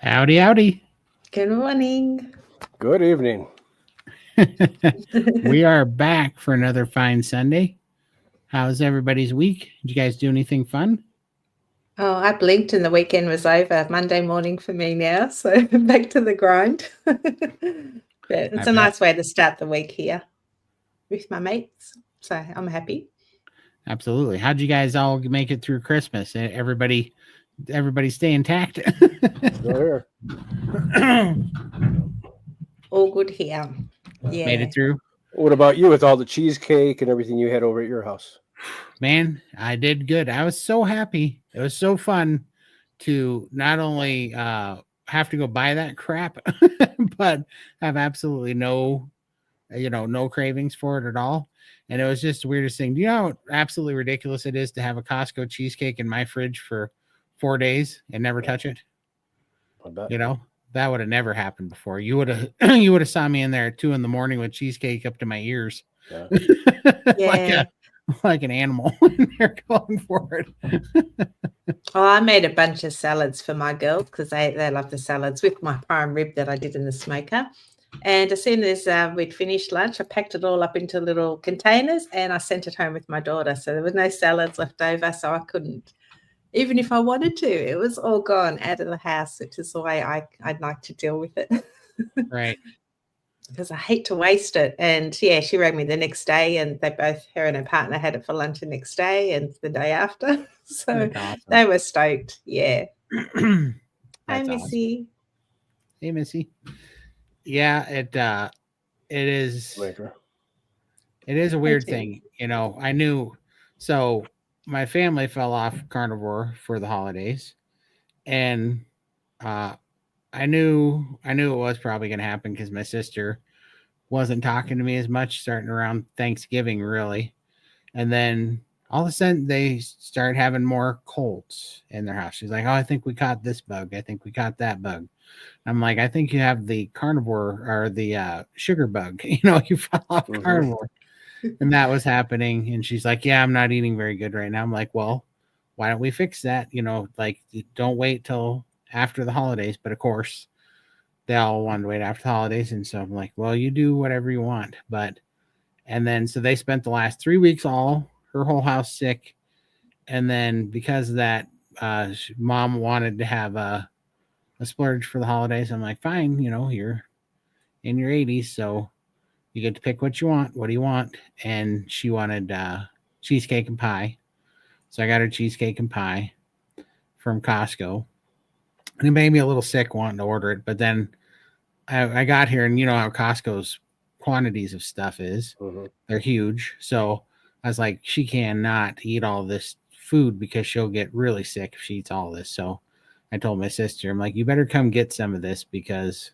Howdy, howdy. Good morning. Good evening. We are back for another fine Sunday. How's everybody's week? Did you guys do anything fun? Oh, I blinked and the weekend was over. Monday morning for me now, so back to the grind. But it's I a bet. nice way to start the week here with my mates, so I'm happy. Absolutely. How'd you guys all make it through Christmas? Everybody stay intact? Still here. All good here. Made Yeah. it through? What about you with all the cheesecake and everything you had over at your house? Man, I did good. I was so happy. It was so fun to not only have to go buy that crap, but have absolutely no cravings for it at all. And it was just the weirdest thing. Do you know how absolutely ridiculous it is to have a Costco cheesecake in my fridge for 4 days and never touch it? I bet. That would have never happened before. You would have you would have saw me in there at 2 a.m. with cheesecake up to my ears. Yeah. Yeah. like an animal when they're going for it. Oh, I made a bunch of salads for my girls because they love the salads with my prime rib that I did in the smoker. And as soon as we'd finished lunch, I packed it all up into little containers and I sent it home with my daughter. So there was no salads left over, so I couldn't, even if I wanted to. It was all gone out of the house, which is the way I'd like to deal with it. Right. Because I hate to waste it. And yeah, she rang me the next day and her and her partner had it for lunch the next day and the day after. So Awesome. they were stoked. Yeah. Hi, That's Missy. awesome. Hey, Missy. Yeah, it is. Later. It is a weird Thank thing. I knew. So my family fell off carnivore for the holidays, and I knew it was probably going to happen because my sister wasn't talking to me as much starting around Thanksgiving, really. And then all of a sudden they start having more colds in their house. She's like, "Oh, I think we caught this bug. I think we caught that bug." I'm like, "I think you have the carnivore or the sugar bug. You fell off carnivore." And that was happening. And she's like, "Yeah, I'm not eating very good right now." I'm like, "Well, why don't we fix that? Don't wait till after the holidays." But of course, they all wanted to wait after the holidays. And so I'm like, "Well, you do whatever you want." And then so they spent the last 3 weeks, her whole house sick. And then because of that, mom wanted to have a splurge for the holidays. I'm like, "Fine, you're in your 80s, so you get to pick what you want. What do you want?" And she wanted cheesecake and pie. So I got her cheesecake and pie from Costco. And it made me a little sick wanting to order it. But then I got here, and you know how Costco's quantities of stuff is. They're huge. So I was like, she cannot eat all this food because she'll get really sick if she eats all this. So I told my sister, I'm like, "You better come get some of this because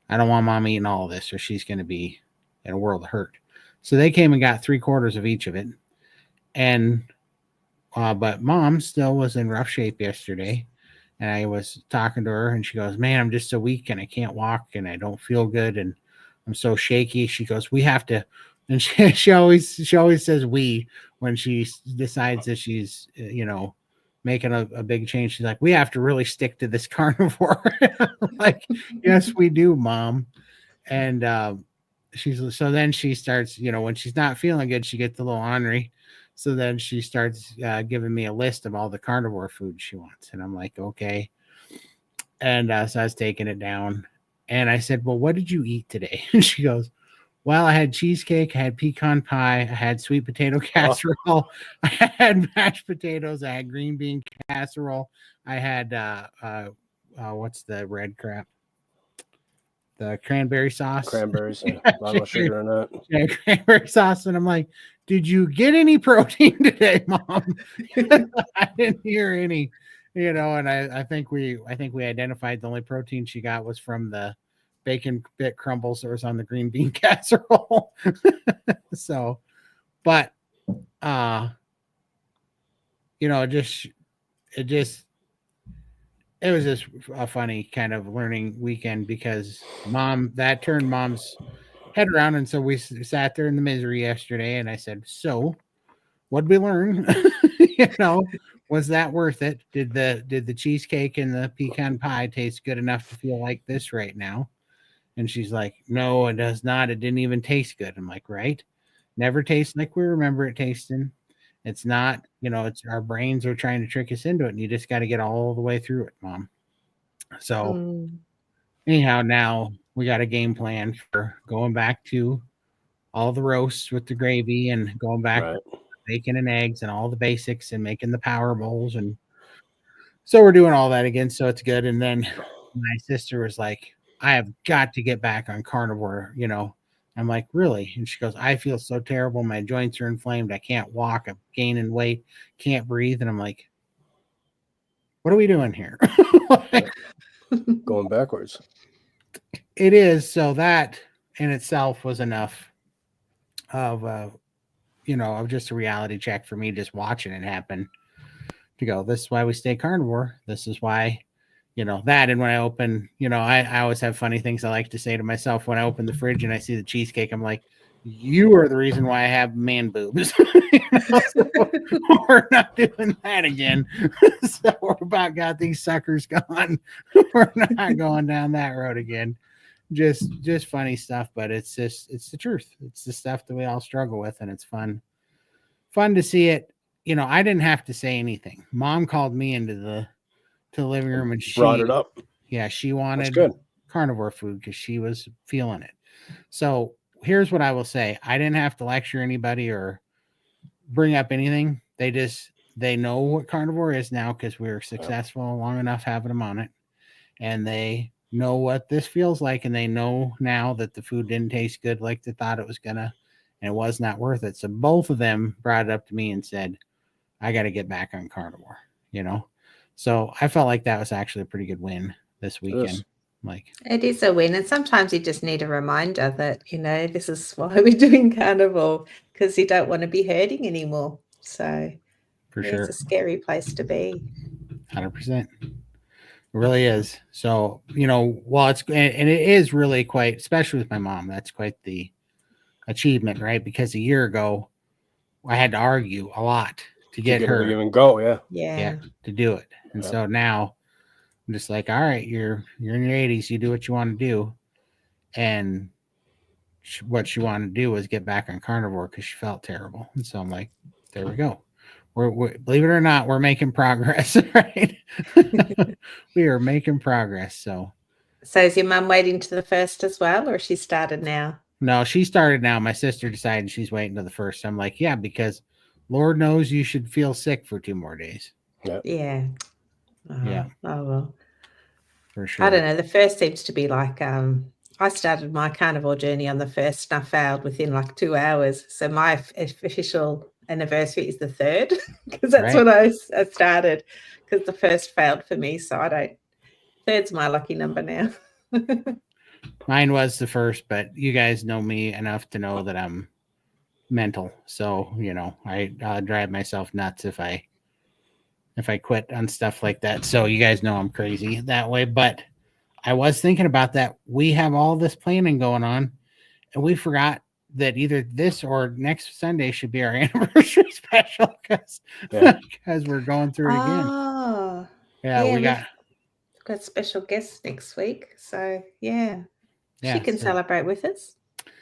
I don't want mom eating all of this or she's going to be in a world of hurt." So they came and got 3/4 of each of it. And, but mom still was in rough shape yesterday. And I was talking to her and she goes, "Man, I'm just so weak and I can't walk and I don't feel good. And I'm so shaky." She goes, "We have to," and she always says "we" when she decides that she's, making a big change. She's like, "We have to really stick to this carnivore." Like, "Yes, we do, mom." And, so then she starts, when she's not feeling good, she gets a little ornery. So then she starts giving me a list of all the carnivore food she wants. And I'm like, "Okay." And so I was taking it down. And I said, "Well, what did you eat today?" And she goes, "Well, I had cheesecake, I had pecan pie, I had sweet potato casserole, I had mashed potatoes, I had green bean casserole, I had what's the red crap? The cranberry sauce." Cranberries, a lot of sugar in that. Yeah, cranberry sauce. And I'm like, "Did you get any protein today, mom?" I didn't hear any, and I think we identified the only protein she got was from the bacon bit crumbles that was on the green bean casserole. So, but it just it was just a funny kind of learning weekend because that turned mom's head around. And so we sat there in the misery yesterday and I said, "So what did we learn? What Was that worth it? Did the cheesecake and the pecan pie taste good enough to feel like this right now? And she's like, no, it does not. It didn't even taste good. I'm like, right? Never tastes like we remember it tasting. It's not, it's our brains are trying to trick us into it, and you just got to get all the way through it, Mom. So anyhow, now we got a game plan for going back to all the roasts with the gravy and going back Right. to bacon and eggs and all the basics and making the power bowls. And so we're doing all that again. So it's good. And then my sister was like, I have got to get back on carnivore, I'm like, really? And she goes, I feel so terrible. My joints are inflamed. I can't walk. I'm gaining weight, can't breathe. And I'm like, what are we doing here? Going backwards. It is. So that in itself was enough of, of just a reality check for me, just watching it happen to go, this is why we stay carnivore. This is why, that. And when I open, I always have funny things I like to say to myself when I open the fridge and I see the cheesecake. I'm like, you are the reason why I have man boobs. So we're not doing that again. So we're about got these suckers gone. We're not going down that road again. Just funny stuff, but it's the truth. It's the stuff that we all struggle with, and it's fun to see it. I didn't have to say anything. Mom called me into the living room and she brought it up. Yeah, she wanted good. carnivore food because she was feeling it. So here's what I will say. I didn't have to lecture anybody or bring up anything. They know what carnivore is now because we were successful long enough having them on it. And they know what this feels like. And they know now that the food didn't taste good like they thought it was gonna, and it was not worth it. So both of them brought it up to me and said, I got to get back on carnivore, So I felt like that was actually a pretty good win this weekend. Like, it is a win, and sometimes you just need a reminder that this is why we're doing carnivore, because you don't want to be hurting anymore. So for sure, it's a scary place to be. 100%. It really is. So well, it's and it is really quite, especially with my mom. That's quite the achievement, right? Because a year ago, I had to argue a lot to get her to even go. Yeah, to do it. And so now I'm just like, all right, you're in your 80s, you do what you want to do. And what she wanted to do was get back on carnivore because she felt terrible. And so I'm like, there we go. We're believe it or not, we're making progress, right? We are making progress. So is your mum waiting to the first as well, or she started now? No, she started now. My sister decided she's waiting to the first. I'm like, yeah, because Lord knows you should feel sick for 2 more days. Yeah. Yeah. Oh well. For sure. I don't know. The first seems to be like I started my carnivore journey on the first and I failed within like 2 hours. So my official anniversary is the 3rd because that's when I started, because the first failed for me. So 3rd's my lucky number now. Mine was the first, but you guys know me enough to know that I'm mental. So, I drive myself nuts if I quit on stuff like that. So you guys know I'm crazy that way. But I was thinking about that. We have all this planning going on, and we forgot that either this or next Sunday should be our anniversary special because we're going through it again. Oh, yeah, we've got special guests next week. So she can celebrate with us.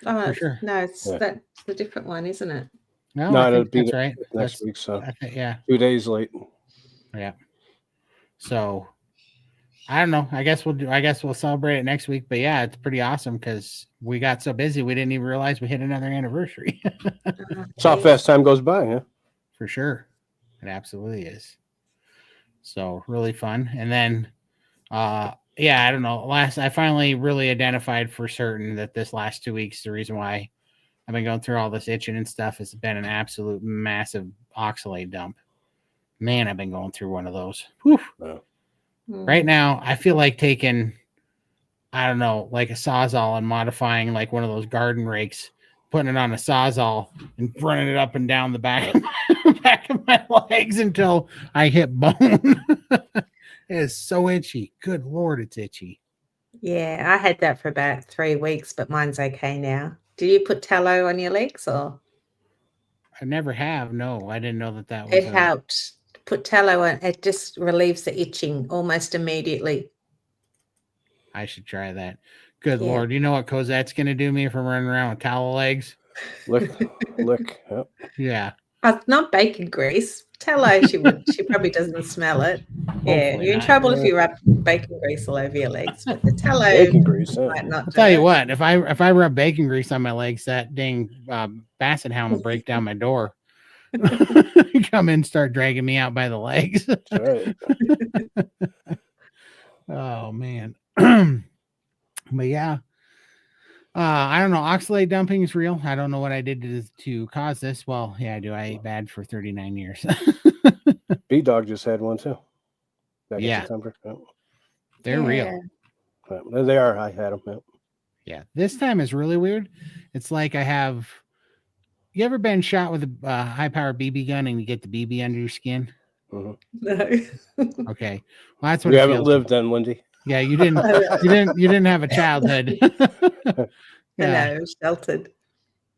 Oh, for sure. No, that's the different one, isn't it? No, I think that's right. Next week, so I think, 2 days late. Yeah. So I don't know. I guess we'll celebrate it next week. But yeah, it's pretty awesome because we got so busy we didn't even realize we hit another anniversary. It's how fast time goes by, yeah. For sure. It absolutely is. So really fun. And then I don't know. I finally really identified for certain that this last 2 weeks, the reason why I've been going through all this itching and stuff has been an absolute massive oxalate dump. Man, I've been going through one of those. Whew. Wow. Right now, I feel like taking, I don't know, like a Sawzall and modifying like one of those garden rakes, putting it on a Sawzall and running it up and down the back of my legs until I hit bone. It is so itchy. Good Lord, it's itchy. Yeah, I had that for about 3 weeks, but mine's okay now. Do you put tallow on your legs or? I never have. No, I didn't know that was. It helped put tallow on, it just relieves the itching almost immediately. I should try that. Good Yeah. Lord. You know what Cosette's going to do me if I'm running around with towel legs? Lick. Yep. Yeah. Not bacon grease. Tallow, she probably doesn't smell it. Yeah, Hopefully you're in not. trouble if you rub bacon grease all over your legs, but the tallow Bacon grease. Yeah. might not I'll do tell you it. what, if I rub bacon grease on my legs, that dang basset hound will break down my door. Come in and start dragging me out by the legs. That's right. Oh man. But yeah. I don't know. Oxalate dumping is real. I don't know what I did to cause this. Well, yeah, I do. I ate bad for 39 years. B-Dog just had one too. Back Yeah. in September. Yep. They're real. Yep. They are. I had them. Yep. Yeah. This time is really weird. It's like I have. You ever been shot with a high-powered BB gun and you get the BB under your skin? Mm-hmm. No. Okay. Well, that's what We it haven't feels lived like. then, Lindy. Yeah, you didn't. You didn't have a childhood. Yeah. I know, sheltered.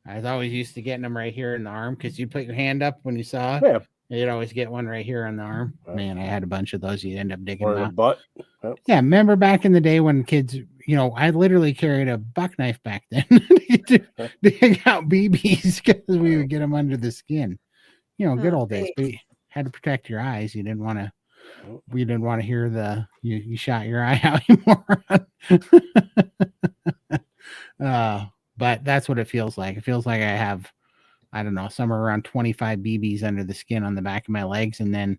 I was always used to getting them right here in the arm because you put your hand up when you saw it. Yeah. You'd always get one right here on the arm. Man, I had a bunch of those. You'd end up digging Or them the out. butt. Yep. Yeah, remember back in the day when kids, I literally carried a buck knife back then to dig out BBs because we would get them under the skin. Good old days. But you had to protect your eyes. You didn't want to. We didn't want to hear you shot your eye out anymore. But that's what it feels like. It feels like I have, I don't know, somewhere around 25 BBs under the skin on the back of my legs, and then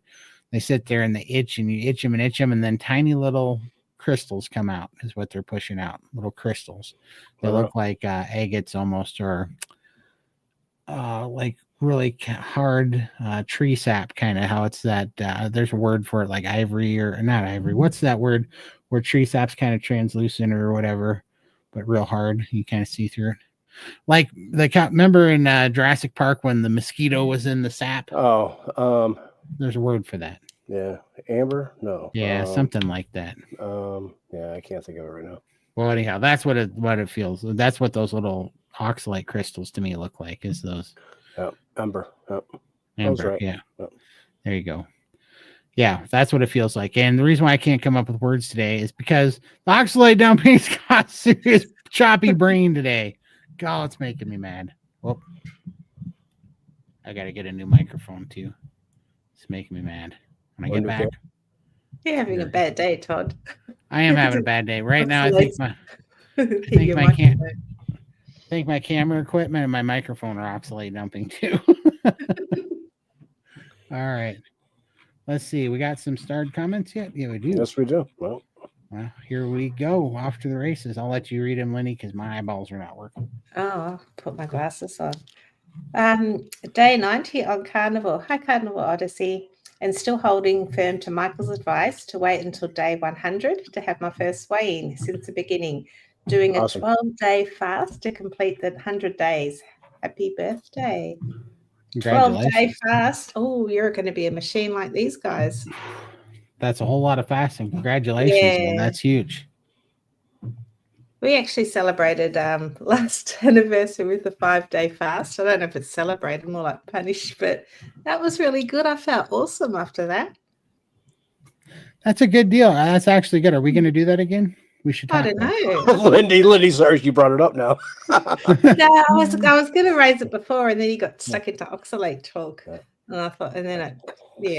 they sit there and they itch, and you itch them, and then tiny little crystals come out. Is what they're pushing out. Little crystals. They look like agates almost, or like really hard tree sap, kind of how it's that. There's a word for it, like ivory or not ivory. What's that word where tree sap's kind of translucent or whatever, but real hard? You kind of see through it. Like remember in Jurassic Park when the mosquito was in the sap? Oh, There's a word for that. yeah, amber. No. Yeah, something like that. Yeah, I can't think of it right now. Well, anyhow, that's what it feels. That's what those little oxalate crystals to me look like. Is those? Yep, amber. Yep. Amber. Right. Yeah. Yep. There you go. Yeah, that's what it feels like. And the reason why I can't come up with words today is because the oxalate dumping's got serious choppy brain today. God, it's making me mad. Well, I got to get a new microphone too. It's making me mad. When I get back. You're having a bad day, Todd. I am having a bad day right now. I think my camera equipment and my microphone are oxalate dumping too. All right. Let's see. We got some starred comments yet? Yeah, we do. Yes, we do. Well, here we go. Off to the races. I'll let you read them, Lindy, because my eyeballs are not working. Oh, I'll put my glasses on. Day 90 on Carnivore. Hi, Carnivore Odyssey. And still holding firm to Michael's advice to wait until day 100 to have my first weigh-in since the beginning. Doing a 12-day fast to complete the 100 days. Happy birthday. 12-day fast. Oh, you're going to be a machine like these guys. That's a whole lot of fasting. Congratulations, man. That's huge. We actually celebrated last anniversary with a 5-day fast. I don't know if it's celebrated, more like punished, but that was really good. I felt awesome after that. That's a good deal. That's actually good. Are we going to do that again? We should talk. I don't know. Lindy, sorry you brought it up now. No, I was going to raise it before, and then you got stuck into oxalate talk, and I thought, and then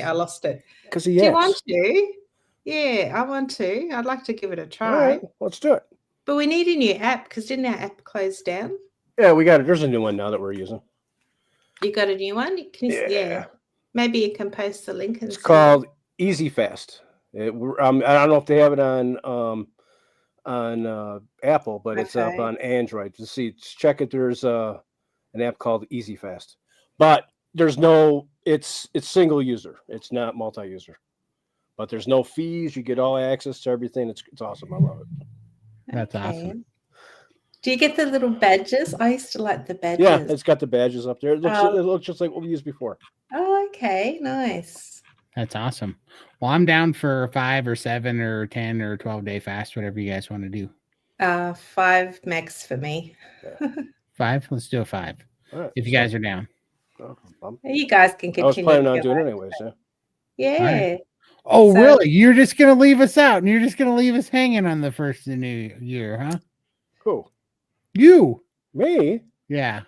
I lost it. Because do you want to? Yeah, I want to. I'd like to give it a try. All right, let's do it. But we need a new app because didn't our app close down? Yeah, we got it. There's a new one now that we're using. You got a new one? Yeah. Maybe you can post the link. It's called Easy Fast. I don't know if they have it on Apple, but it's up on Android. To see, check it. There's an app called Easy Fast, but there's no. It's single user. It's not multi-user, but there's no fees. You get all access to everything. It's awesome. I love it. That's awesome. Do you get the little badges? I used to like the badges. Yeah, it's got the badges up there. It looks just like what we used before. Oh, okay. Nice. That's awesome. Well, I'm down for 5 or 7 or 10 or 12-day fast, whatever you guys want to do. 5 max for me. 5? Let's do a 5. Right, if you guys are down. You guys can continue. I was planning on doing it anyways, yeah. Yeah. Oh, So- really? You're just gonna leave us out, and you're just gonna leave us hanging on the first of the new year, huh? Who? You? Me? Yeah.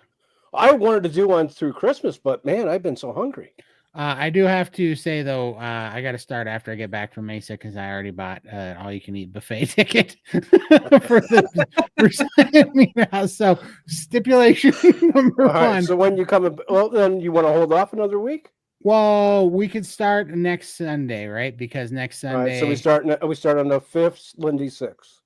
I wanted to do one through Christmas, but man, I've been so hungry. I do have to say though, I got to start after I get back from Mesa because I already bought all you can eat buffet ticket for the house. So stipulation number All right. one. So when you come, well, then you want to hold off another week. Well, we could start next Sunday, right? Because next All right. Sunday, So we start on the 5th, Lindy 6th.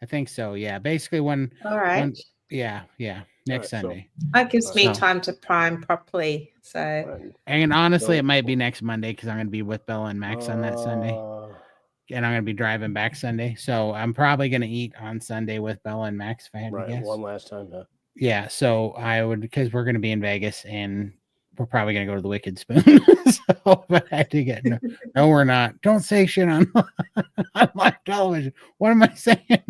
I think so. Yeah, basically when, all right. yeah, next All right, so- Sunday. That gives me So- time to prime properly. So And, And honestly, So- it might be next Monday because I'm going to be with Bella and Max on that Sunday, and I'm going to be driving back Sunday. So I'm probably going to eat on Sunday with Bella and Max if I had to Right. guess. One last time, huh? Yeah, so I would, because we're going to be in Vegas and we're probably going to go to the Wicked Spoon. So but I had to get no, we're not. Don't say shit on on live television. What am I saying? But,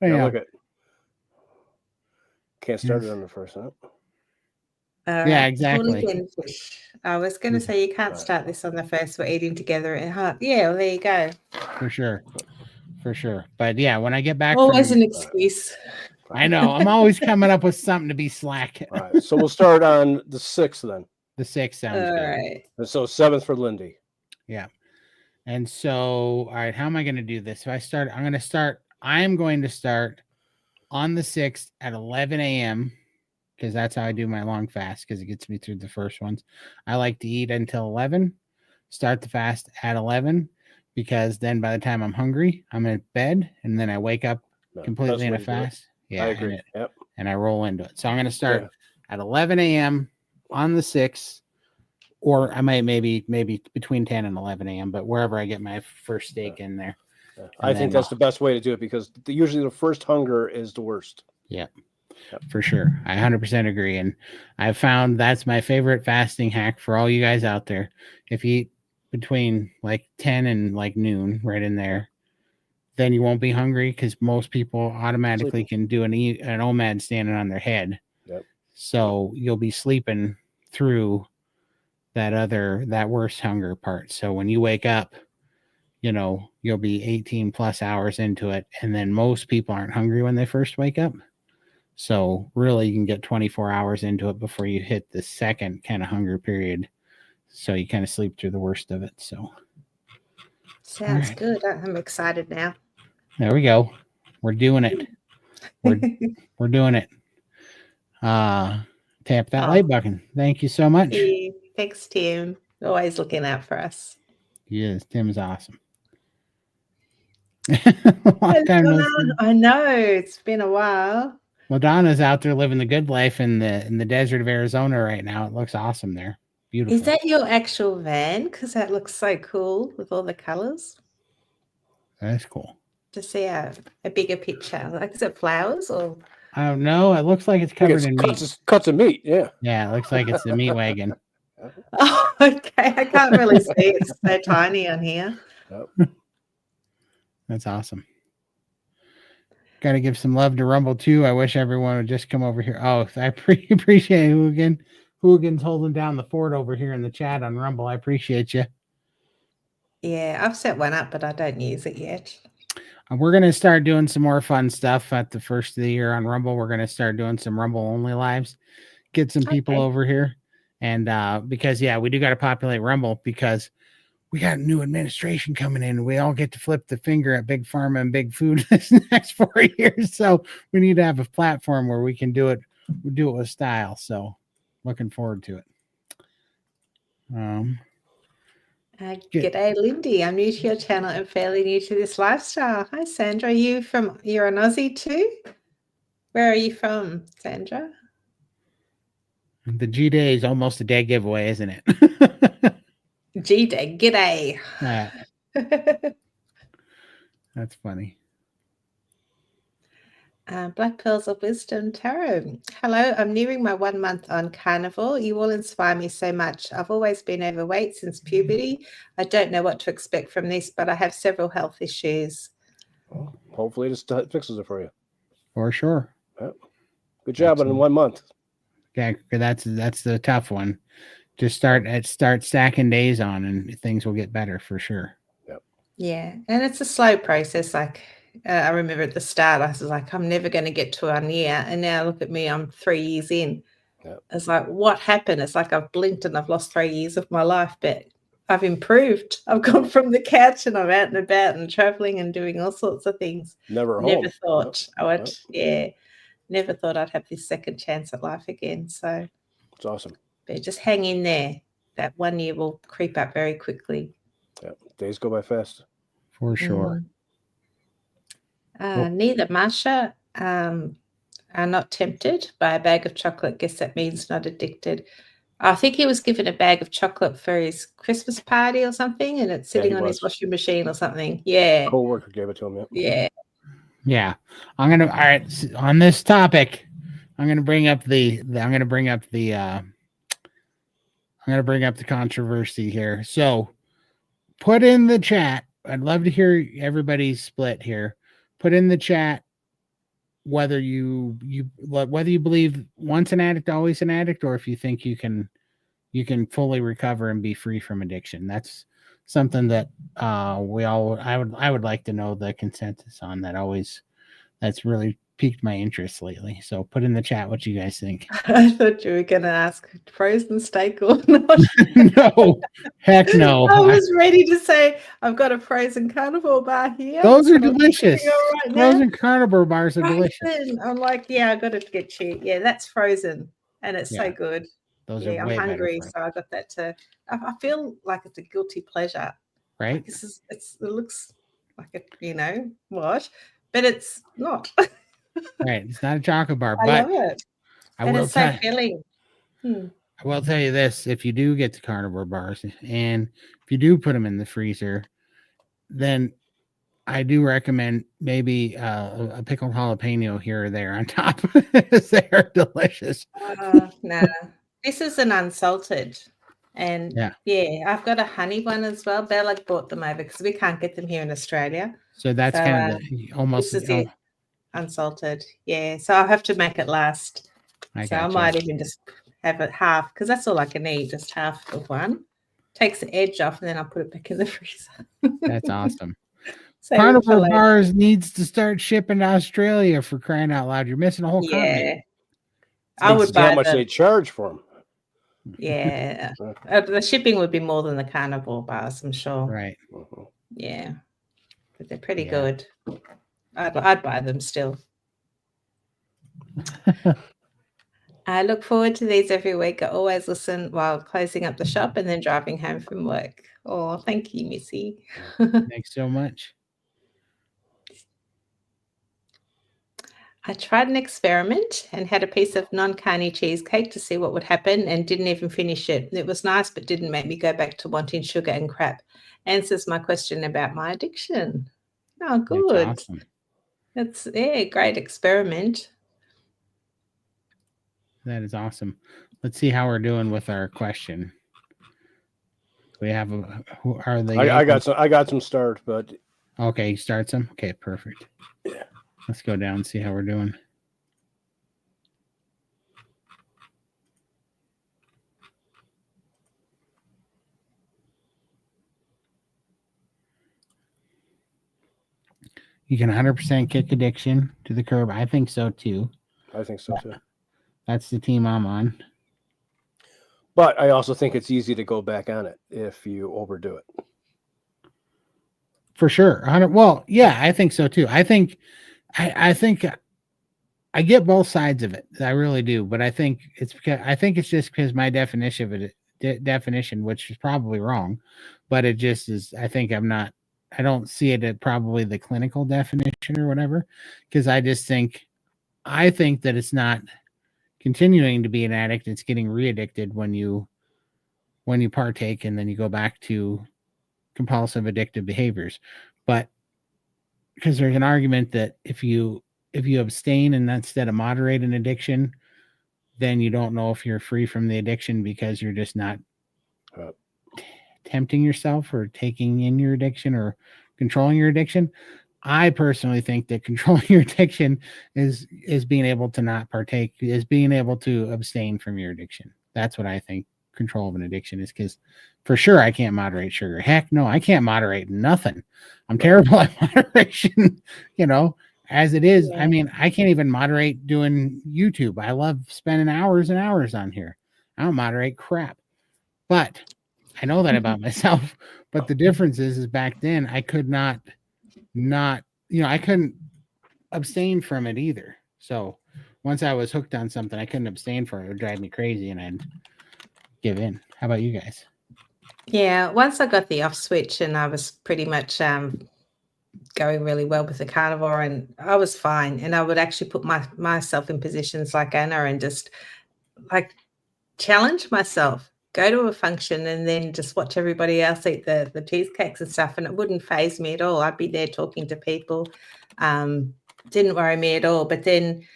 Yeah, yeah. look at. Can't start it on the first, huh? Yeah, exactly. hooligan fish. I was going to say you can't Right. start this on the first. We're eating together at heart. Yeah, well, there you go. For sure. But yeah, when I get back, Always from, an excuse. I know I'm always coming up with something to be slack. All right. So we'll start on the 6th then. The 6th sounds All good. right. And so 7th for Lindy. And so, all right, how am I going to do this? So I'm going to start on the 6th at 11 a.m. because that's how I do my long fast because it gets me through the first ones. I like to eat until 11, start the fast at 11 because then by the time I'm hungry, I'm in bed and then I wake up No, completely in a best way to do it. fast. Yeah, I agree. Yep. and I roll into it. So I'm going to start Yeah. at 11 a.m. on the 6th, or I might maybe between 10 and 11 a.m., but wherever I get my first steak in there. Yeah. I think then- that's the best way to do it because usually the first hunger is the worst. For sure. I 100% agree. And I've found that's my favorite fasting hack for all you guys out there. If you eat between like 10 and like noon, right in there, then you won't be hungry because most people automatically can do an OMAD standing on their head. Yep. So you'll be sleeping through that worst hunger part. So when you wake up, you'll be 18 plus hours into it. And then most people aren't hungry when they first wake up. So really you can get 24 hours into it before you hit the second kind of hunger period. So you kind of sleep through the worst of it. So Sounds right. good. I'm excited now. there we go. We're doing it. We're doing it. Tap that Oh. like button. Thank you so much. Thanks, Tim. Always looking out for us. Yes, Tim is awesome. Long time no see. I know it's been a while. Madonna's out there living the good life in the desert of Arizona right now. It looks awesome there. Beautiful. Is that your actual van? Because that looks so cool with all the colors. That's cool. To see a bigger picture. Like, is it flowers or? I don't know. It looks like it's covered in meat. Cuts of meat. Yeah. Yeah, it looks like it's the meat wagon. Oh, okay. I can't really see. It's so tiny on here. Yep. That's awesome. Got to give some love to Rumble too. I wish everyone would just come over here. Oh, I appreciate Hooligan. Hooligan's holding down the fort over here in the chat on Rumble. I appreciate you. Yeah, I've set one up, but I don't use it yet. We're going to start doing some more fun stuff at the first of the year on Rumble. We're going to start doing some Rumble only lives, get some people over here. And because, yeah, we do got to populate Rumble because we got a new administration coming in. We all get to flip the finger at Big Pharma and Big Food this next 4 years. So we need to have a platform where we can do it with style. So looking forward to it. G'day, Lindy. I'm new to your channel and fairly new to this lifestyle. Hi, Sandra. You're an Aussie too? Where are you from, Sandra? The G-Day is almost a dead giveaway, isn't it? G-Day. G'day. That's funny. Black Pearls of Wisdom Tarot. Hello, I'm nearing my 1 month on carnivore. You all inspire me so much. I've always been overweight since puberty. I don't know what to expect from this, but I have several health issues. Well, hopefully this fixes it for you. For sure. Yep. Good job in 1 month. Yeah, that's the tough one. just start stacking days on, and things will get better for sure. Yeah, and it's a slow process. Like I remember at the start, I was like, I'm never going to get to 1 year, and now look at me, I'm 3 years in. Yep. It's like, what happened? It's like I've blinked and I've lost 3 years of my life, but I've improved. I've gone from the couch and I'm out and about and traveling and doing all sorts of things. Never Never home. thought I would. Yep. Yeah, never thought I'd have this second chance at life again. So It's awesome. but just hang in there. That 1 year will creep up very quickly. Yeah, days go by fast. For sure. Neither Marsha are not tempted by a bag of chocolate. Guess that means not addicted. I think he was given a bag of chocolate for his Christmas party or something, and it's sitting he on his was. washing machine or something. Yeah. Co-worker gave it to him. Yeah. Yeah. All right, on this topic, I'm gonna bring up the controversy here. So put in the chat. I'd love to hear everybody's split here. Put in the chat whether you believe once an addict, always an addict, or if you think you can fully recover and be free from addiction. That's something that I would like to know the consensus on. That's really piqued my interest lately. So put in the chat what you guys think. I thought you were going to ask frozen steak or not. No, heck no. I was ready to say, I've got a frozen carnivore bar here. Those are delicious. Right Frozen carnivore bars are delicious. I'm like, yeah, I got to get you. Yeah, that's frozen. And it's so good. Those are I'm way hungry, better. so I got that too. I feel like it's a guilty pleasure. Right? Like it looks like a, what? But it's not. Right. It's not a chocolate bar, I but love it. And it's so filling. I will tell you this: if you do get the carnivore bars and if you do put them in the freezer, then I do recommend maybe a pickled jalapeno here or there on top. They are delicious. No, this is an unsalted. And yeah, I've got a honey one as well. Bella bought them over because we can't get them here in Australia. So that's kind of almost this is it, unsalted. Yeah, so I'll have to make it last. I might even just have it half because that's all I can eat, just half of one. Takes the edge off and then I'll put it back in the freezer. That's awesome. Carnivore bars needs to start shipping to Australia, for crying out loud. You're missing a whole continent. I would buy how much they charge for them. Yeah, the shipping would be more than the carnivore bars, I'm sure. Right. Yeah, but they're pretty good. I'd buy them still. I look forward to these every week. I always listen while closing up the shop and then driving home from work. Oh, thank you, Missy. Thanks so much. I tried an experiment and had a piece of non-carny cheesecake to see what would happen and didn't even finish it. It was nice, but didn't make me go back to wanting sugar and crap. Answers my question about my addiction. Oh, good. That's awesome. That's a great experiment. That is awesome. Let's see how we're doing with our question. We have who are they? I got some start, but okay, you start some. Okay, perfect. Yeah. Let's go down and see how we're doing. You can 100% kick addiction to the curb. I think so too. I think so too. That's the team I'm on. But I also think it's easy to go back on it if you overdo it. For sure. Well, yeah, I think so too. I think I get both sides of it. I really do. But I think it's just because my definition of it, which is probably wrong, but it just is. I don't see it at probably the clinical definition or whatever, because I think that it's not continuing to be an addict. It's getting re-addicted when you partake and then you go back to compulsive addictive behaviors. But because there's an argument that if you abstain and instead of moderate an addiction, then you don't know if you're free from the addiction because you're just not tempting yourself or taking in your addiction or controlling your addiction. I personally think that controlling your addiction is being able to not partake, is being able to abstain from your addiction. That's what I think control of an addiction is because for sure I can't moderate sugar. Heck no, I can't moderate nothing. I'm terrible at moderation, as it is. I mean, I can't even moderate doing YouTube. I love spending hours and hours on here. I don't moderate crap. But I know that about myself. But the difference is back then I could not, I couldn't abstain from it either. So once I was hooked on something, I couldn't abstain from it. It would drive me crazy and I'd give in. How about you guys? Yeah, once I got the off switch and I was pretty much going really well with the carnivore, and I was fine. And I would actually put myself in positions like Anna and just like challenge myself, go to a function and then just watch everybody else eat the cheesecakes and stuff, and it wouldn't faze me at all. I'd be there talking to people. Didn't worry me at all. But then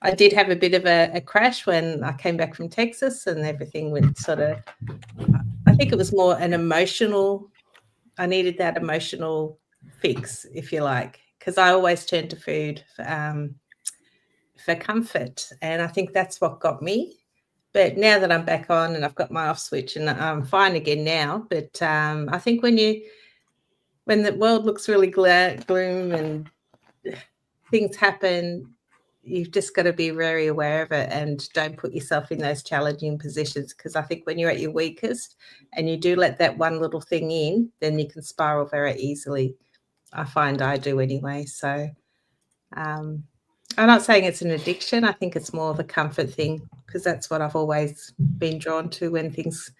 I did have a bit of a crash when I came back from Texas, and everything went sort of, I think it was more an emotional, I needed that emotional fix, if you like, because I always turn to food for comfort. And I think that's what got me. But now that I'm back on and I've got my off switch and I'm fine again now. But I think when the world looks really gloom and things happen, you've just got to be very aware of it and don't put yourself in those challenging positions, because I think when you're at your weakest and you do let that one little thing in, then you can spiral very easily. I find I do anyway. So I'm not saying it's an addiction. I think it's more of a comfort thing, because that's what I've always been drawn to when things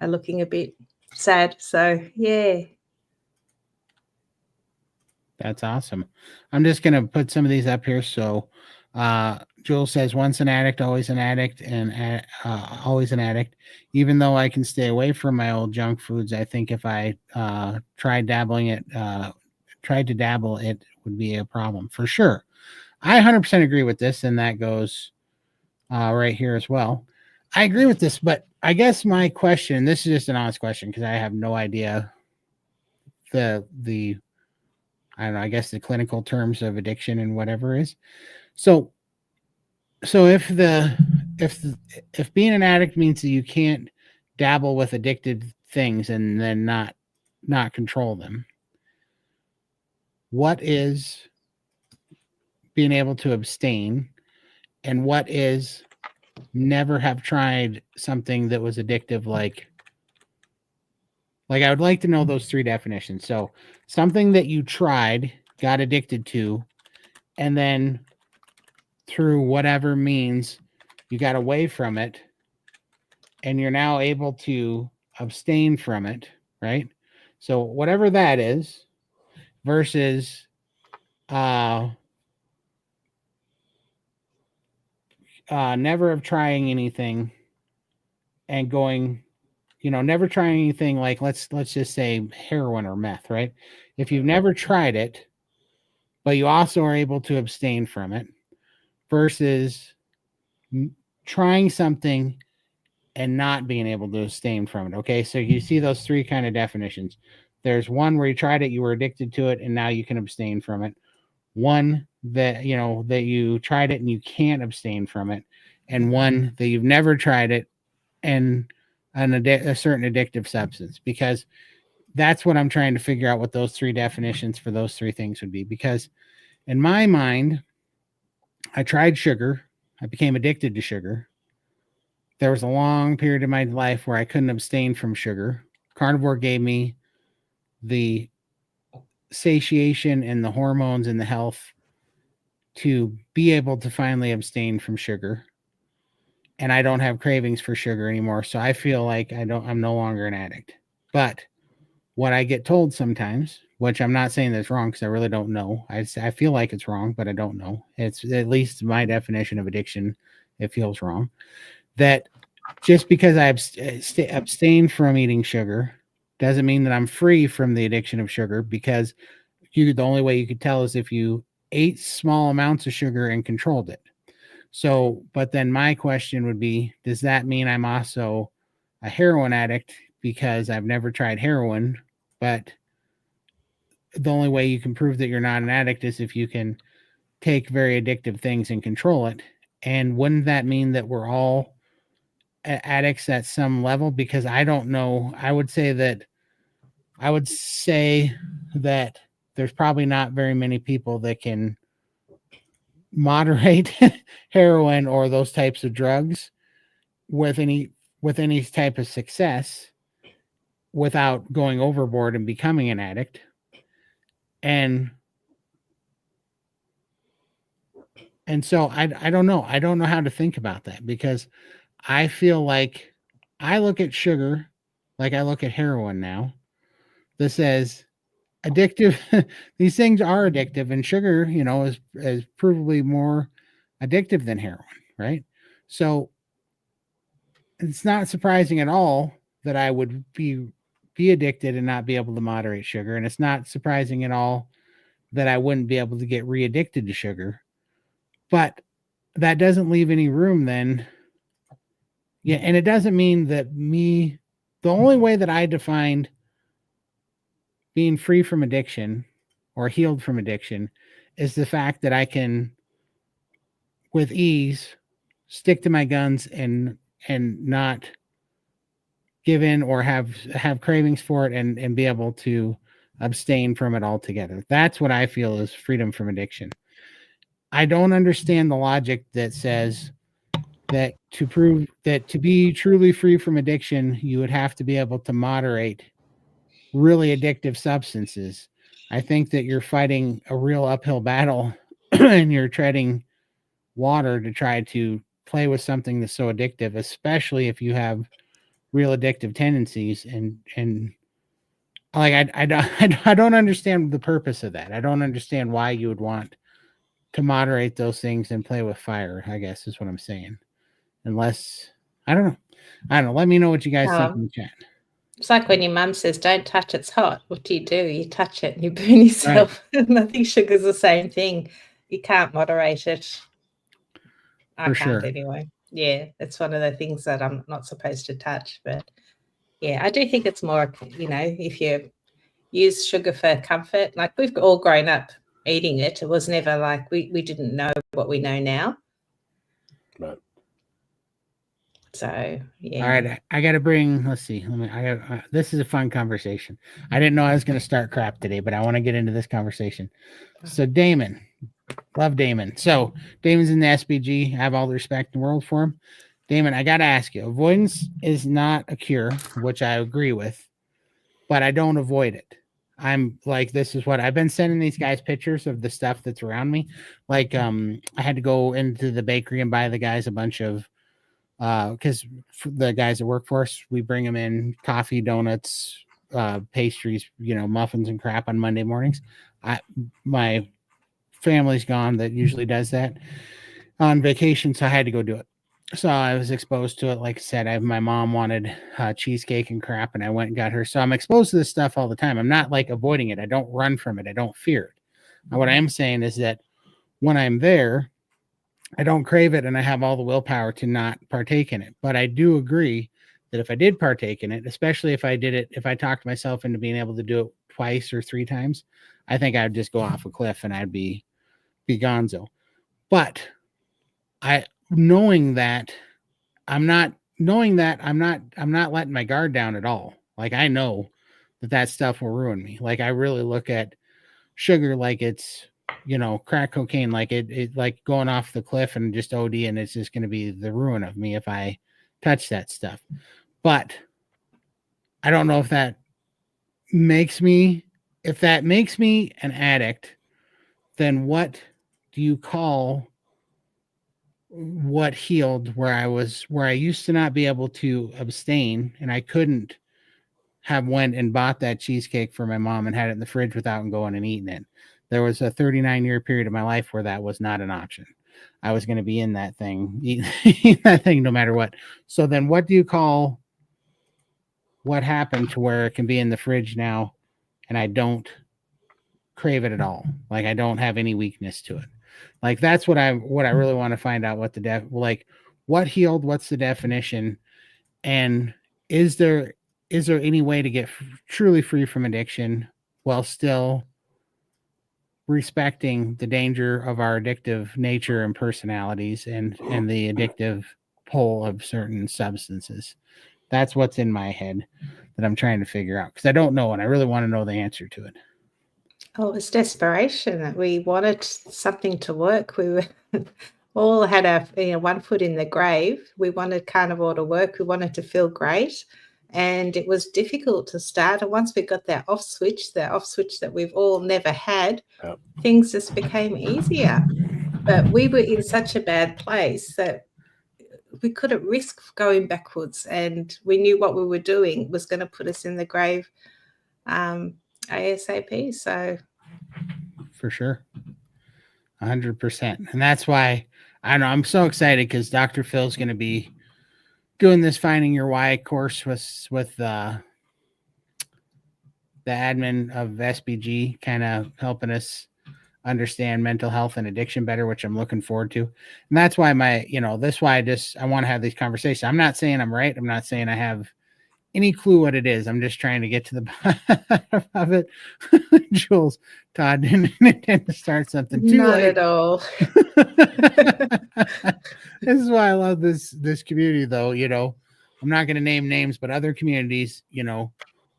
are looking a bit sad. So, yeah. That's awesome. I'm just going to put some of these up here. So Joel says, once an addict, always an addict, and always an addict. Even though I can stay away from my old junk foods, I think if I tried to dabble, it would be a problem for sure. I 100% agree with this, and that goes right here as well. I agree with this, but I guess my question, this is just an honest question because I have no idea the I don't know, I guess the clinical terms of addiction and whatever is. So if being an addict means that you can't dabble with addicted things and then not control them, what is being able to abstain, and what is never have tried something that was addictive? Like I would like to know those three definitions. So something that you tried, got addicted to, and then through whatever means you got away from it and you're now able to abstain from it, right? So whatever that is, versus never of trying anything and going, never trying anything like let's just say heroin or meth, right? If you've never tried it, but you also are able to abstain from it, versus trying something and not being able to abstain from it. Okay, so you see those three kind of definitions. There's one where you tried it, you were addicted to it, and now you can abstain from it. One that that you tried it and you can't abstain from it, and one that you've never tried it and a certain addictive substance. Because that's what I'm trying to figure out, what those three definitions for those three things would be. Because in my mind, I tried sugar, I became addicted to sugar. There was a long period of my life where I couldn't abstain from sugar. Carnivore gave me the satiation and the hormones and the health to be able to finally abstain from sugar. And I don't have cravings for sugar anymore. So I feel like I'm no longer an addict. But what I get told sometimes, which I'm not saying that's wrong because I really don't know. I feel like it's wrong, but I don't know. It's at least my definition of addiction. It feels wrong. That just because I abstain from eating sugar doesn't mean that I'm free from the addiction of sugar, because the only way you could tell is if you ate small amounts of sugar and controlled it. So, but then my question would be, does that mean I'm also a heroin addict because I've never tried heroin? But the only way you can prove that you're not an addict is if you can take very addictive things and control it. And wouldn't that mean that we're all addicts at some level, because I don't know. I would say that there's probably not very many people that can moderate heroin or those types of drugs with any type of success without going overboard and becoming an addict. And so I don't know. I don't know how to think about that, because I feel like I look at sugar like I look at heroin now. That says addictive. These things are addictive, and sugar, is provably more addictive than heroin, right? So it's not surprising at all that I would be addicted and not be able to moderate sugar, and it's not surprising at all that I wouldn't be able to get re-addicted to sugar. But that doesn't leave any room then. Yeah, and it doesn't mean that the only way that I defined being free from addiction or healed from addiction is the fact that I can, with ease, stick to my guns and not give in or have cravings for it, and be able to abstain from it altogether. That's what I feel is freedom from addiction. I don't understand the logic that says that to be truly free from addiction, you would have to be able to moderate really addictive substances. I think that you're fighting a real uphill battle and you're treading water to try to play with something that's so addictive, especially if you have real addictive tendencies. And like, I don't understand the purpose of that. I don't understand why you would want to moderate those things and play with fire, I guess is what I'm saying. Unless, I don't know. Let me know what you guys think in the chat. It's like when your mum says, don't touch, it's hot. What do? You touch it and you burn yourself. Right. And I think sugar's the same thing. You can't moderate it. I can't sure. Anyway. Yeah, it's one of the things that I'm not supposed to touch. But yeah, I do think it's more, if you use sugar for comfort, like we've all grown up eating it. It was never like we didn't know what we know now. Right. So yeah. All right, I got to bring. Let's see. This is a fun conversation. I didn't know I was going to start crap today, but I want to get into this conversation. So Damon, love Damon. So Damon's in the SBG. I have all the respect in the world for him. Damon, I got to ask you. Avoidance is not a cure, which I agree with, but I don't avoid it. I'm like, this is what I've been sending these guys pictures of the stuff that's around me. Like, I had to go into the bakery and buy the guys a bunch of. Because the guys that work for us, we bring them in coffee, donuts, pastries, muffins and crap on Monday mornings. My family's gone that usually does that on vacation, so I had to go do it. So I was exposed to it. Like I said, my mom wanted cheesecake and crap, and I went and got her. So I'm exposed to this stuff all the time. I'm not like avoiding it. I don't run from it. I don't fear it. Now, what I am saying is that when I'm there, I don't crave it, and I have all the willpower to not partake in it. But I do agree that if I did partake in it, especially if I talked myself into being able to do it twice or three times, I think I'd just go off a cliff and I'd be gonzo. But knowing that I'm not letting my guard down at all. Like, I know that stuff will ruin me. Like, I really look at sugar like it's, crack cocaine, like it like going off the cliff and just OD, and it's just going to be the ruin of me if I touch that stuff. But I don't know if that makes me an addict, then what do you call what healed, where I used to not be able to abstain, and I couldn't have went and bought that cheesecake for my mom and had it in the fridge without going and eating it. There was a 39-year period of my life where that was not an option. I was going to be in that thing, eating that thing no matter what. So then what do you call what happened to where it can be in the fridge now and I don't crave it at all? Like, I don't have any weakness to it. Like, that's what I really want to find out, what healed, what's the definition, and is there any way to get truly free from addiction while still respecting the danger of our addictive nature and personalities and the addictive pull of certain substances. That's what's in my head that I'm trying to figure out, because I don't know, and I really want to know the answer to it. Oh, it was desperation. We wanted something to work. We were all had our one foot in the grave. We wanted carnivore to work. We wanted to feel great. And it was difficult to start. And once we got that off switch that we've all never had, Yep. things just became easier. But we were in such a bad place that we couldn't risk going backwards. And we knew what we were doing was going to put us in the grave ASAP. So For sure. 100%. And that's why I don't know, I'm so excited, because Dr. Phil's going to be doing this Finding Your Why course with the admin of SBG, kind of helping us understand mental health and addiction better, which I'm looking forward to. And that's why that's why I want to have these conversations. I'm not saying I'm right. I'm not saying I have any clue what it is. I'm just trying to get to the bottom of it. Jules, Todd didn't intend to start something too not late. at all. This is why I love this community, though. I'm not going to name names, but other communities, you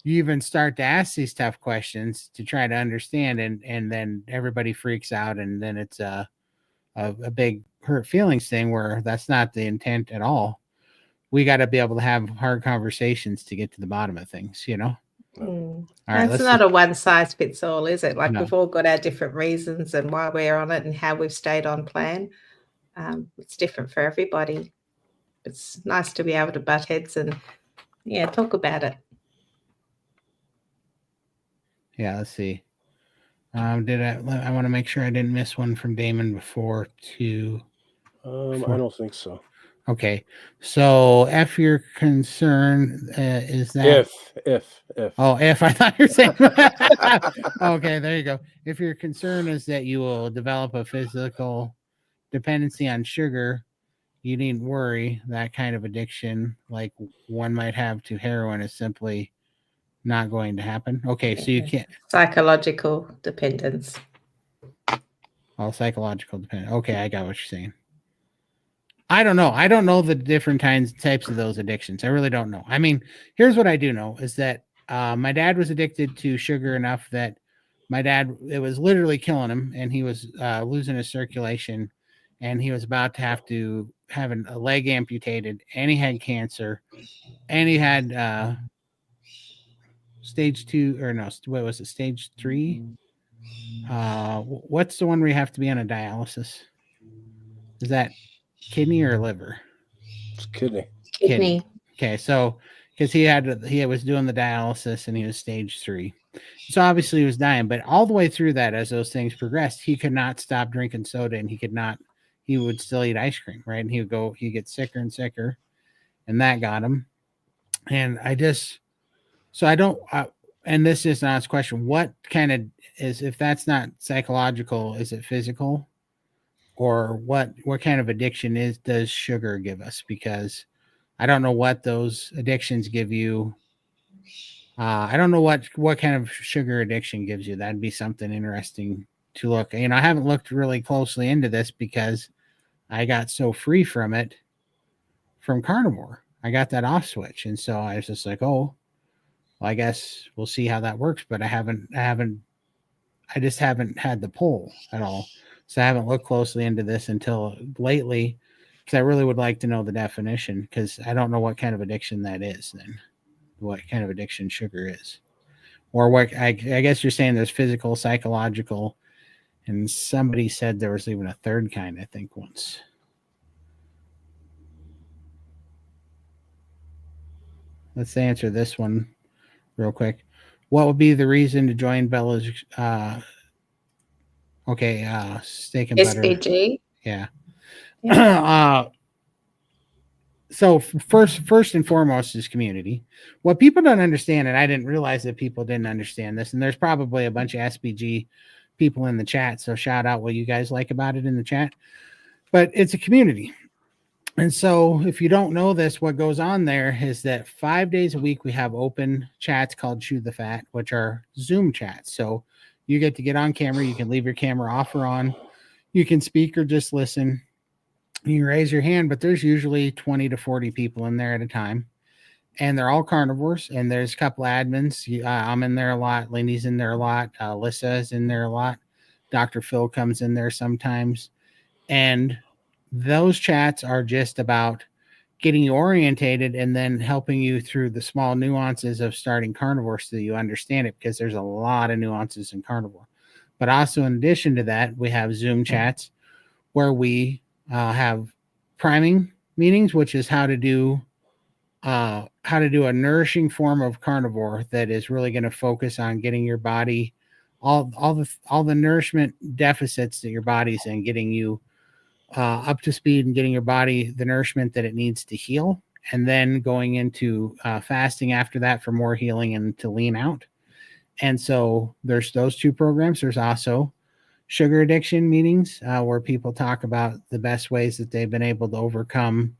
even start to ask these tough questions to try to understand, and then everybody freaks out, and then it's a big hurt feelings thing, where that's not the intent at all. We got to be able to have hard conversations to get to the bottom of things, All right, It's not a one size fits all, is it? Like, No. we've all got our different reasons and why we're on it and how we've stayed on plan. It's different for everybody. It's nice to be able to butt heads and talk about it. Yeah, let's see. I want to make sure I didn't miss one from Damon before too. I don't think so. Okay, so if your concern is that If oh, if I thought you were saying okay, there you go. If your concern is that you will develop a physical dependency on sugar, you needn't worry. That kind of addiction, like one might have to heroin, is simply not going to happen. Okay, so you can't. Psychological dependence. Oh, psychological dependence. Okay, I got what you're saying. I don't know. I don't know the different types of those addictions. I really don't know. I mean, here's what I do know is that my dad was addicted to sugar enough that it was literally killing him, and he was losing his circulation, and he was about to have a leg amputated, and he had cancer, and he had stage 2, or no, what was it? Stage 3? What's the one where you have to be on a dialysis? Is that kidney or liver? it's kidney. Kidney. Okay, so because he was doing the dialysis, and he was stage 3, so obviously he was dying. But all the way through that, as those things progressed, he could not stop drinking soda, and he would still eat ice cream, right? And he'd get sicker and sicker, and that got him. And and this is not a question. What kind of if that's not psychological, is it physical? Or what kind of addiction does sugar give us? Because I don't know what those addictions give you. I don't know what kind of sugar addiction gives you. That'd be something interesting to look. I haven't looked really closely into this because I got so free from it from carnivore. I got that off switch, and so I was just like, oh, well, I guess we'll see how that works. But I just haven't had the pull at all. So I haven't looked closely into this until lately, because I really would like to know the definition, because I don't know what kind of addiction that is then, what kind of addiction sugar is. Or what, I guess you're saying there's physical, psychological, and somebody said there was even a third kind, I think, once. Let's answer this one real quick. What would be the reason to join Bella's steak and butter? SPG. Yeah. So first and foremost is community. What people don't understand, and I didn't realize that people didn't understand this, and there's probably a bunch of SPG people in the chat, so shout out what you guys like about it in the chat. But it's a community. And so if you don't know this, what goes on there is that 5 days a week we have open chats called Chew the Fat, which are Zoom chats. So you get to get on camera. You can leave your camera off or on. You can speak or just listen. You raise your hand, but there's usually 20 to 40 people in there at a time. And they're all carnivores. And there's a couple admins. I'm in there a lot. Lindy's in there a lot. Alyssa is in there a lot. Dr. Phil comes in there sometimes. And those chats are just about getting you orientated and then helping you through the small nuances of starting carnivore so that you understand it, because there's a lot of nuances in carnivore. But also, in addition to that, we have Zoom chats where we have priming meetings, which is how to do a nourishing form of carnivore that is really going to focus on getting your body all the nourishment deficits that your body's in, getting you up to speed and getting your body the nourishment that it needs to heal, and then going into fasting after that for more healing and to lean out. And so there's those two programs. There's also sugar addiction meetings where people talk about the best ways that they've been able to overcome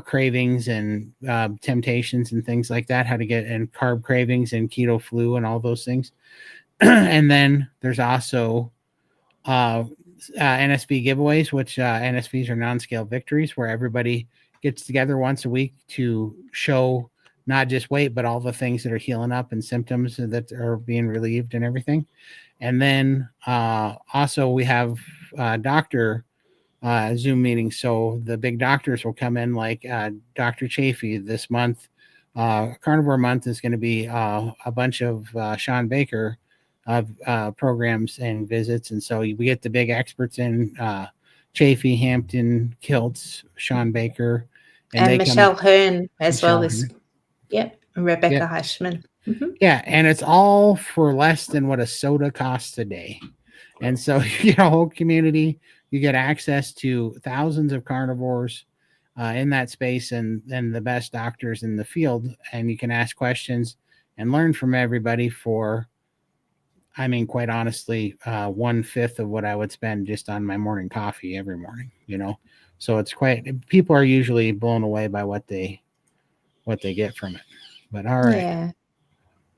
cravings and temptations and things like that, how to get in carb cravings and keto flu and all those things. And then there's also NSV giveaways, which NSVs are non-scale victories, where everybody gets together once a week to show not just weight, but all the things that are healing up and symptoms that are being relieved and everything. And then also we have doctor Zoom meetings. So the big doctors will come in, like Dr. Chafee this month. Carnivore month is going to be a bunch of Sean Baker programs and visits. And so we get the big experts in Chafee, Hampton, Kiltz, Sean Baker. And Michelle Hearn as Michelle well as, Hearn. Yep, and Rebecca Yep. Heishman. Mm-hmm. Yeah, and it's all for less than what a soda costs a day. And so you get a whole community. You get access to thousands of carnivores in that space, and the best doctors in the field. And you can ask questions and learn from everybody for, I mean, quite honestly, 1/5 of what I would spend just on my morning coffee every morning, you know? So it's people are usually blown away by what they get from it. But all right. Yeah.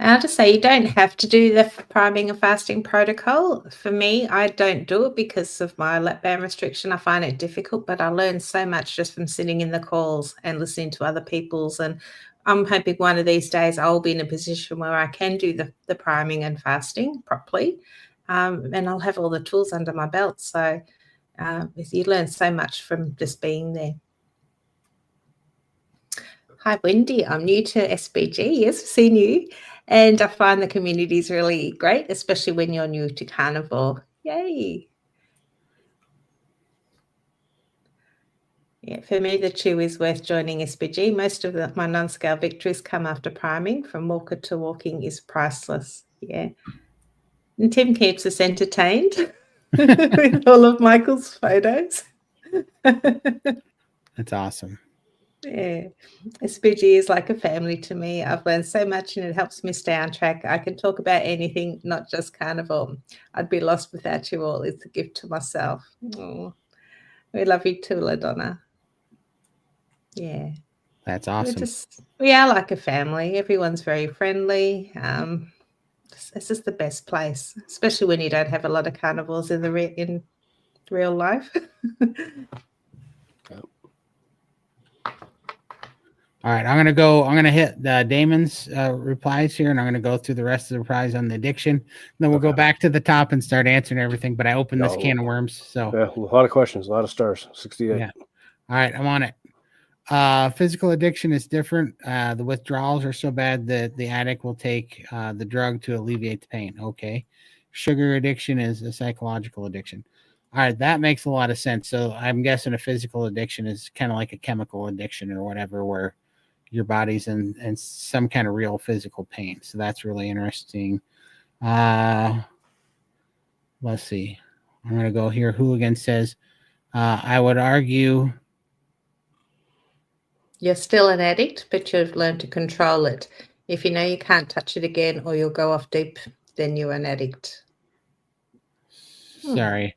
I'll just say, you don't have to do the priming and fasting protocol. For me, I don't do it because of my lap band restriction. I find it difficult, but I learned so much just from sitting in the calls and listening to other people's. And I'm hoping one of these days I'll be in a position where I can do the priming and fasting properly, and I'll have all the tools under my belt. So you learn so much from just being there. Hi, Wendy. I'm new to SBG. Yes, I've seen you. And I find the community is really great, especially when you're new to carnivore. Yay. Yeah, for me, the chew is worth joining SBG. Most of my non-scale victories come after priming. From walker to walking is priceless. Yeah. And Tim keeps us entertained with all of Michael's photos. That's awesome. Yeah, SPG is like a family to me. I've learned so much and it helps me stay on track. I can talk about anything, not just carnivore. I'd be lost without you all. It's a gift to myself. Oh, we love you too, LaDonna. Yeah. That's awesome. We are like a family. Everyone's very friendly. This is the best place, especially when you don't have a lot of carnivores in real life. All right, I'm going to hit Damon's replies here, and I'm going to go through the rest of the replies on the addiction. Then we'll go back to the top and start answering everything, but I opened this can of worms. So yeah, a lot of questions, a lot of stars, 68. Yeah. All right, I'm on it. Physical addiction is different. The withdrawals are so bad that the addict will take the drug to alleviate the pain. Okay. Sugar addiction is a psychological addiction. All right, that makes a lot of sense. So I'm guessing a physical addiction is kind of like a chemical addiction or whatever, where your body's in some kind of real physical pain. So that's really interesting. Let's see. I'm going to go here. Hooligan says, I would argue you're still an addict, but you've learned to control it. If you know you can't touch it again or you'll go off deep, then you're an addict. Sorry.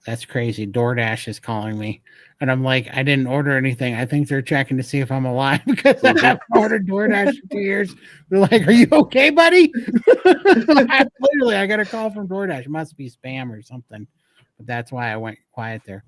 That's crazy. DoorDash is calling me. And I'm like, I didn't order anything. I think they're checking to see if I'm alive because I haven't ordered DoorDash for 2 years. They're like, are you okay, buddy? Literally, I got a call from DoorDash. It must be spam or something. But that's why I went quiet there.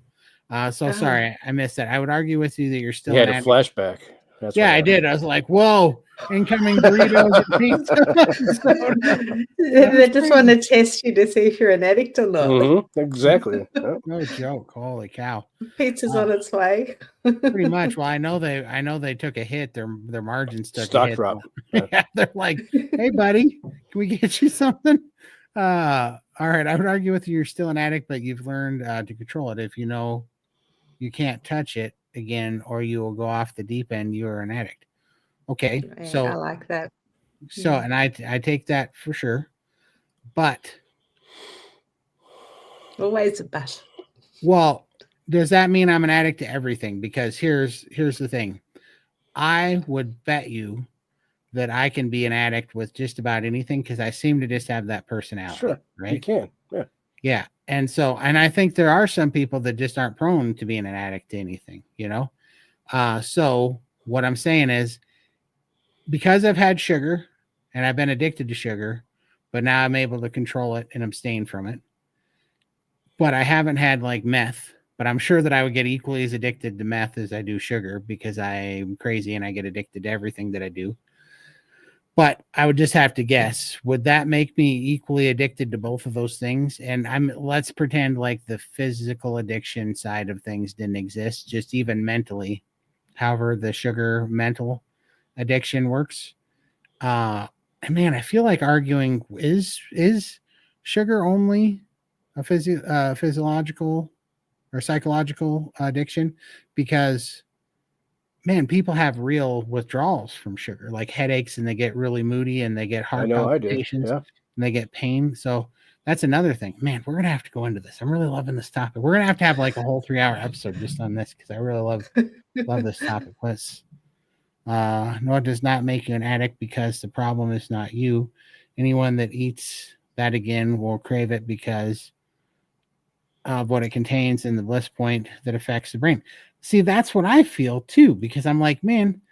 Oh. Sorry, I missed that. I would argue with you that you're still You had an a addict. flashback. That's Yeah, what I happened. did. I was like, whoa, incoming burritos and pizza. and soda. They just want to test you to see if you're an addict or not. Mm-hmm. Exactly. Yeah. No joke. Holy cow. Pizza's on its way. Pretty much. Well, I know they took a hit. Their margins took Stock a hit. drop. Yeah, they're like, hey buddy, can we get you something? All right. I would argue with you you're still an addict, but you've learned to control it. If you know you can't touch it again or you will go off the deep end, you're an addict. Okay. Yeah, I So like that. and I take that for sure. But Always a but. well, does that mean I'm an addict to everything? Because here's the thing. I would bet you that I can be an addict with just about anything because I seem to just have that personality. Sure. Right. You can. Yeah. Yeah. And I think there are some people that just aren't prone to being an addict to anything, So what I'm saying is because I've had sugar and I've been addicted to sugar, but now I'm able to control it and abstain from it. But I haven't had like meth, but I'm sure that I would get equally as addicted to meth as I do sugar because I'm crazy and I get addicted to everything that I do. But I would just have to guess, would that make me equally addicted to both of those things? And let's pretend like the physical addiction side of things didn't exist, just even mentally, however the sugar mental addiction works. Man, I feel like arguing is sugar only a physiological or psychological addiction? Because man, people have real withdrawals from sugar, like headaches, and they get really moody and they get heart palpitations and they get pain. So that's another thing. Man, we're gonna have to go into this. I'm really loving this topic. We're gonna have like a whole 3-hour episode just on this because I really love this topic. Let's no, it does not make you an addict because the problem is not you. Anyone that eats that again will crave it because of what it contains and the bliss point that affects the brain. See, that's what I feel too, because I'm like, man,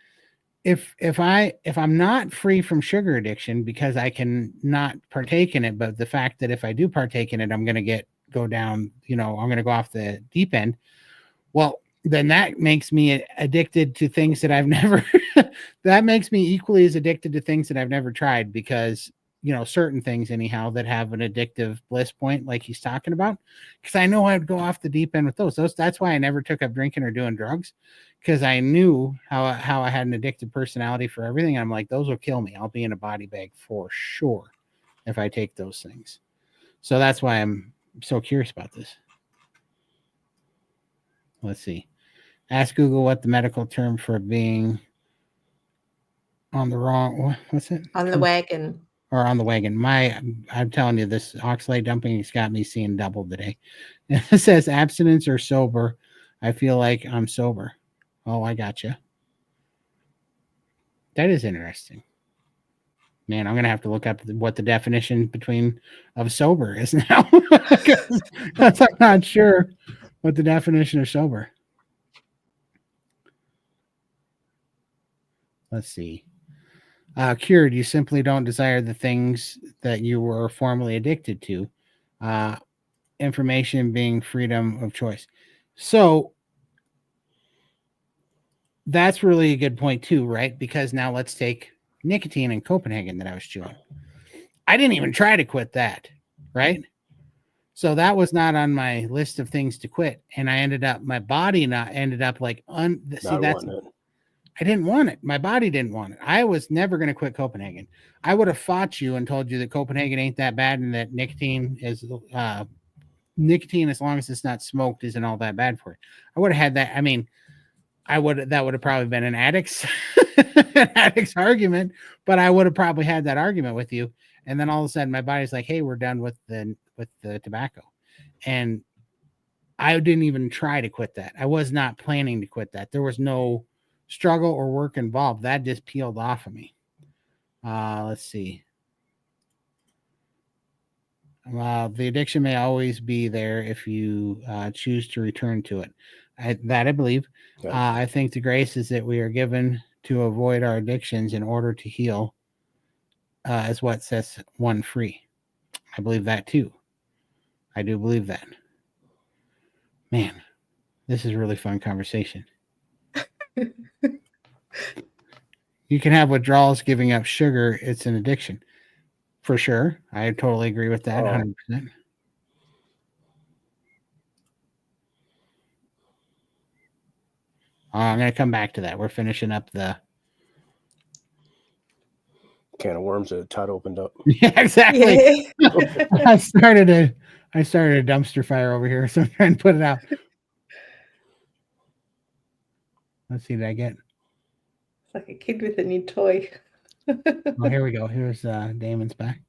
if I'm not free from sugar addiction because I can not partake in it, but the fact that if I do partake in it, I'm going to go down, I'm going to go off the deep end. Well, then that makes me addicted to things that I've never, that makes me equally as addicted to things that I've never tried because, certain things anyhow that have an addictive bliss point, like he's talking about, because I know I'd go off the deep end with those. That's why I never took up drinking or doing drugs, because I knew how I had an addictive personality for everything. I'm like, those will kill me. I'll be in a body bag for sure if I take those things. So that's why I'm so curious about this. Let's see. Ask Google what the medical term for being on the wrong, what's it? On the wagon. Or on the wagon. I'm telling you, this oxalate dumping has got me seeing double today. It says abstinence or sober. I feel like I'm sober. Oh, I gotcha. That is interesting. Man, I'm gonna have to look up what the definition of sober is now. Because I'm not sure what the definition of sober. Let's see. Cured, you simply don't desire the things that you were formerly addicted to. Information being freedom of choice. So that's really a good point too, right? Because now let's take nicotine in Copenhagen that I was chewing. I didn't even try to quit that, right? So that was not on my list of things to quit. And my body ended up like, I didn't want it. My body didn't want it. I was never going to quit Copenhagen. I would have fought you and told you that Copenhagen ain't that bad and that nicotine, as long as it's not smoked, isn't all that bad for it. I would have had that. I mean, that would have probably been an addict's argument, but I would have probably had that argument with you. And then all of a sudden my body's like, hey, we're done with the tobacco. And I didn't even try to quit that. I was not planning to quit that. There was no struggle or work involved. That just peeled off of me. Let's see. The addiction may always be there if you choose to return to it. I believe. Yeah. I think the grace is that we are given to avoid our addictions in order to heal is what sets one free. I believe that too. I do believe that. Man, This is a really fun conversation. You can have withdrawals giving up sugar. It's an addiction. For sure. I totally agree with that. Oh. 100%. I'm going to come back to that. We're finishing up the... Can of worms that Todd opened up. Yeah, exactly. Yeah. I started a dumpster fire over here, so I'm trying to put it out. Let's see, did I get... It's like a kid with a new toy. Oh, here we go. Here's Damon's back.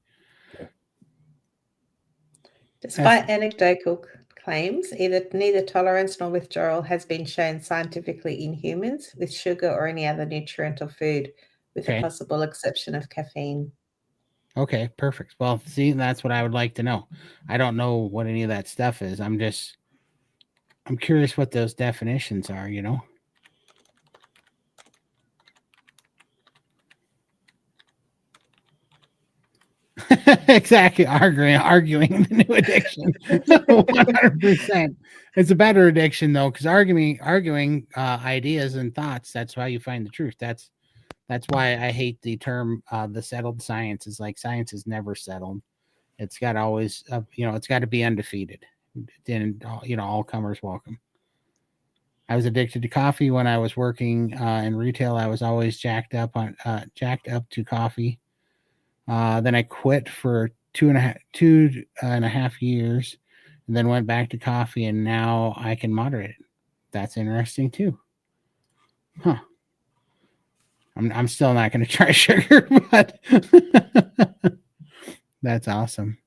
Despite anecdotal claims, neither tolerance nor withdrawal has been shown scientifically in humans with sugar or any other nutrient or food, with Okay. a possible exception of caffeine. Okay, perfect. Well, see, that's what I would like to know. I don't know what any of that stuff is. I'm curious what those definitions are, you know? Exactly. Arguing the new addiction. 100%. It's a better addiction though, because arguing ideas and thoughts, that's how you find the truth. That's why I hate the term the settled science. Is like science is never settled. It's got to always it's got to be undefeated. Then all comers welcome. I was addicted to coffee when I was working in retail. I was always jacked up to coffee. Then I quit for two and a half years, and then went back to coffee, and now I can moderate it. That's interesting too. Huh. I'm still not going to try sugar, but that's awesome.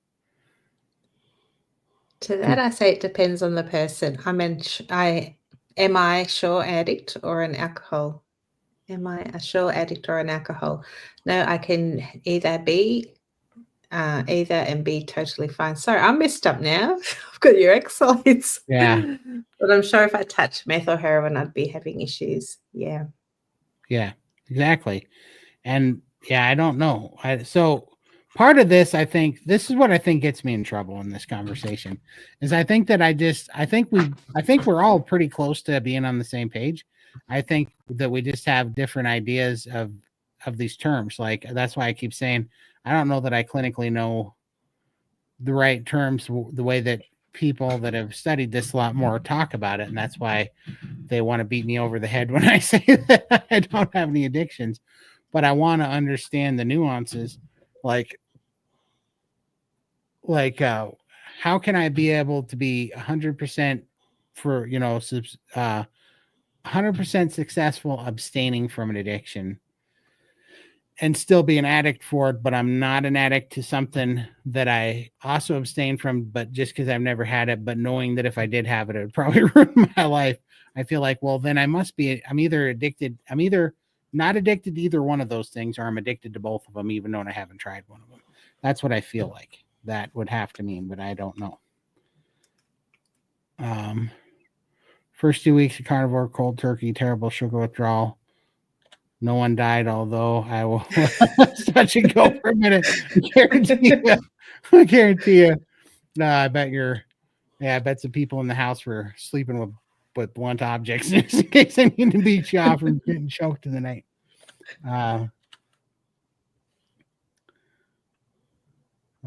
To that, I say it depends on the person. Am I a sure addict or an alcohol? Am I a sure addict or an alcohol? No, I can either be either and be totally fine. Sorry, I'm messed up now. I've got your exercise. Yeah. But I'm sure if I touched meth or heroin, I'd be having issues. Yeah. Yeah, exactly. And yeah, I don't know. So part of this, I think this is what I think gets me in trouble in this conversation is I think we're all pretty close to being on the same page. I think that we just have different ideas of these terms. Like that's why I keep saying I don't know that I clinically know the right terms the way that people that have studied this a lot more talk about it, and that's why they want to beat me over the head when I say that I don't have any addictions. But I want to understand the nuances, like how can I be able to be 100% for 100% successful abstaining from an addiction and still be an addict for it, but I'm not an addict to something that I also abstain from, but just because I've never had it, but knowing that if I did have it, it would probably ruin my life. I feel like, well, then I'm either not addicted to either one of those things, or I'm addicted to both of them, even though I haven't tried one of them. That's what I feel like that would have to mean, but I don't know. First 2 weeks of carnivore, cold turkey, terrible sugar withdrawal. No one died, although I will touch and go for a minute. I guarantee you. No, I bet some people in the house were sleeping with blunt objects in case they need to beat you off from getting choked in the night.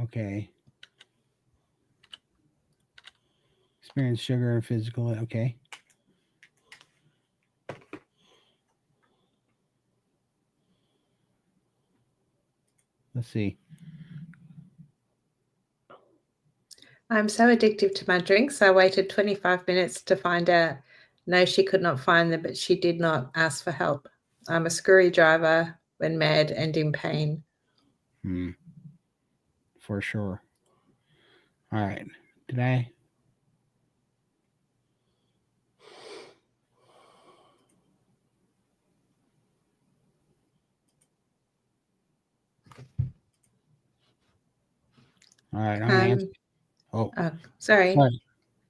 Okay. Experience sugar and physical. Okay. Let's see. I'm so addictive to my drinks. I waited 25 minutes to find out. No, she could not find them, but she did not ask for help. I'm a screwy driver when mad and in pain. For sure. All right. Did I? All right. I'm gonna answer. Oh, sorry.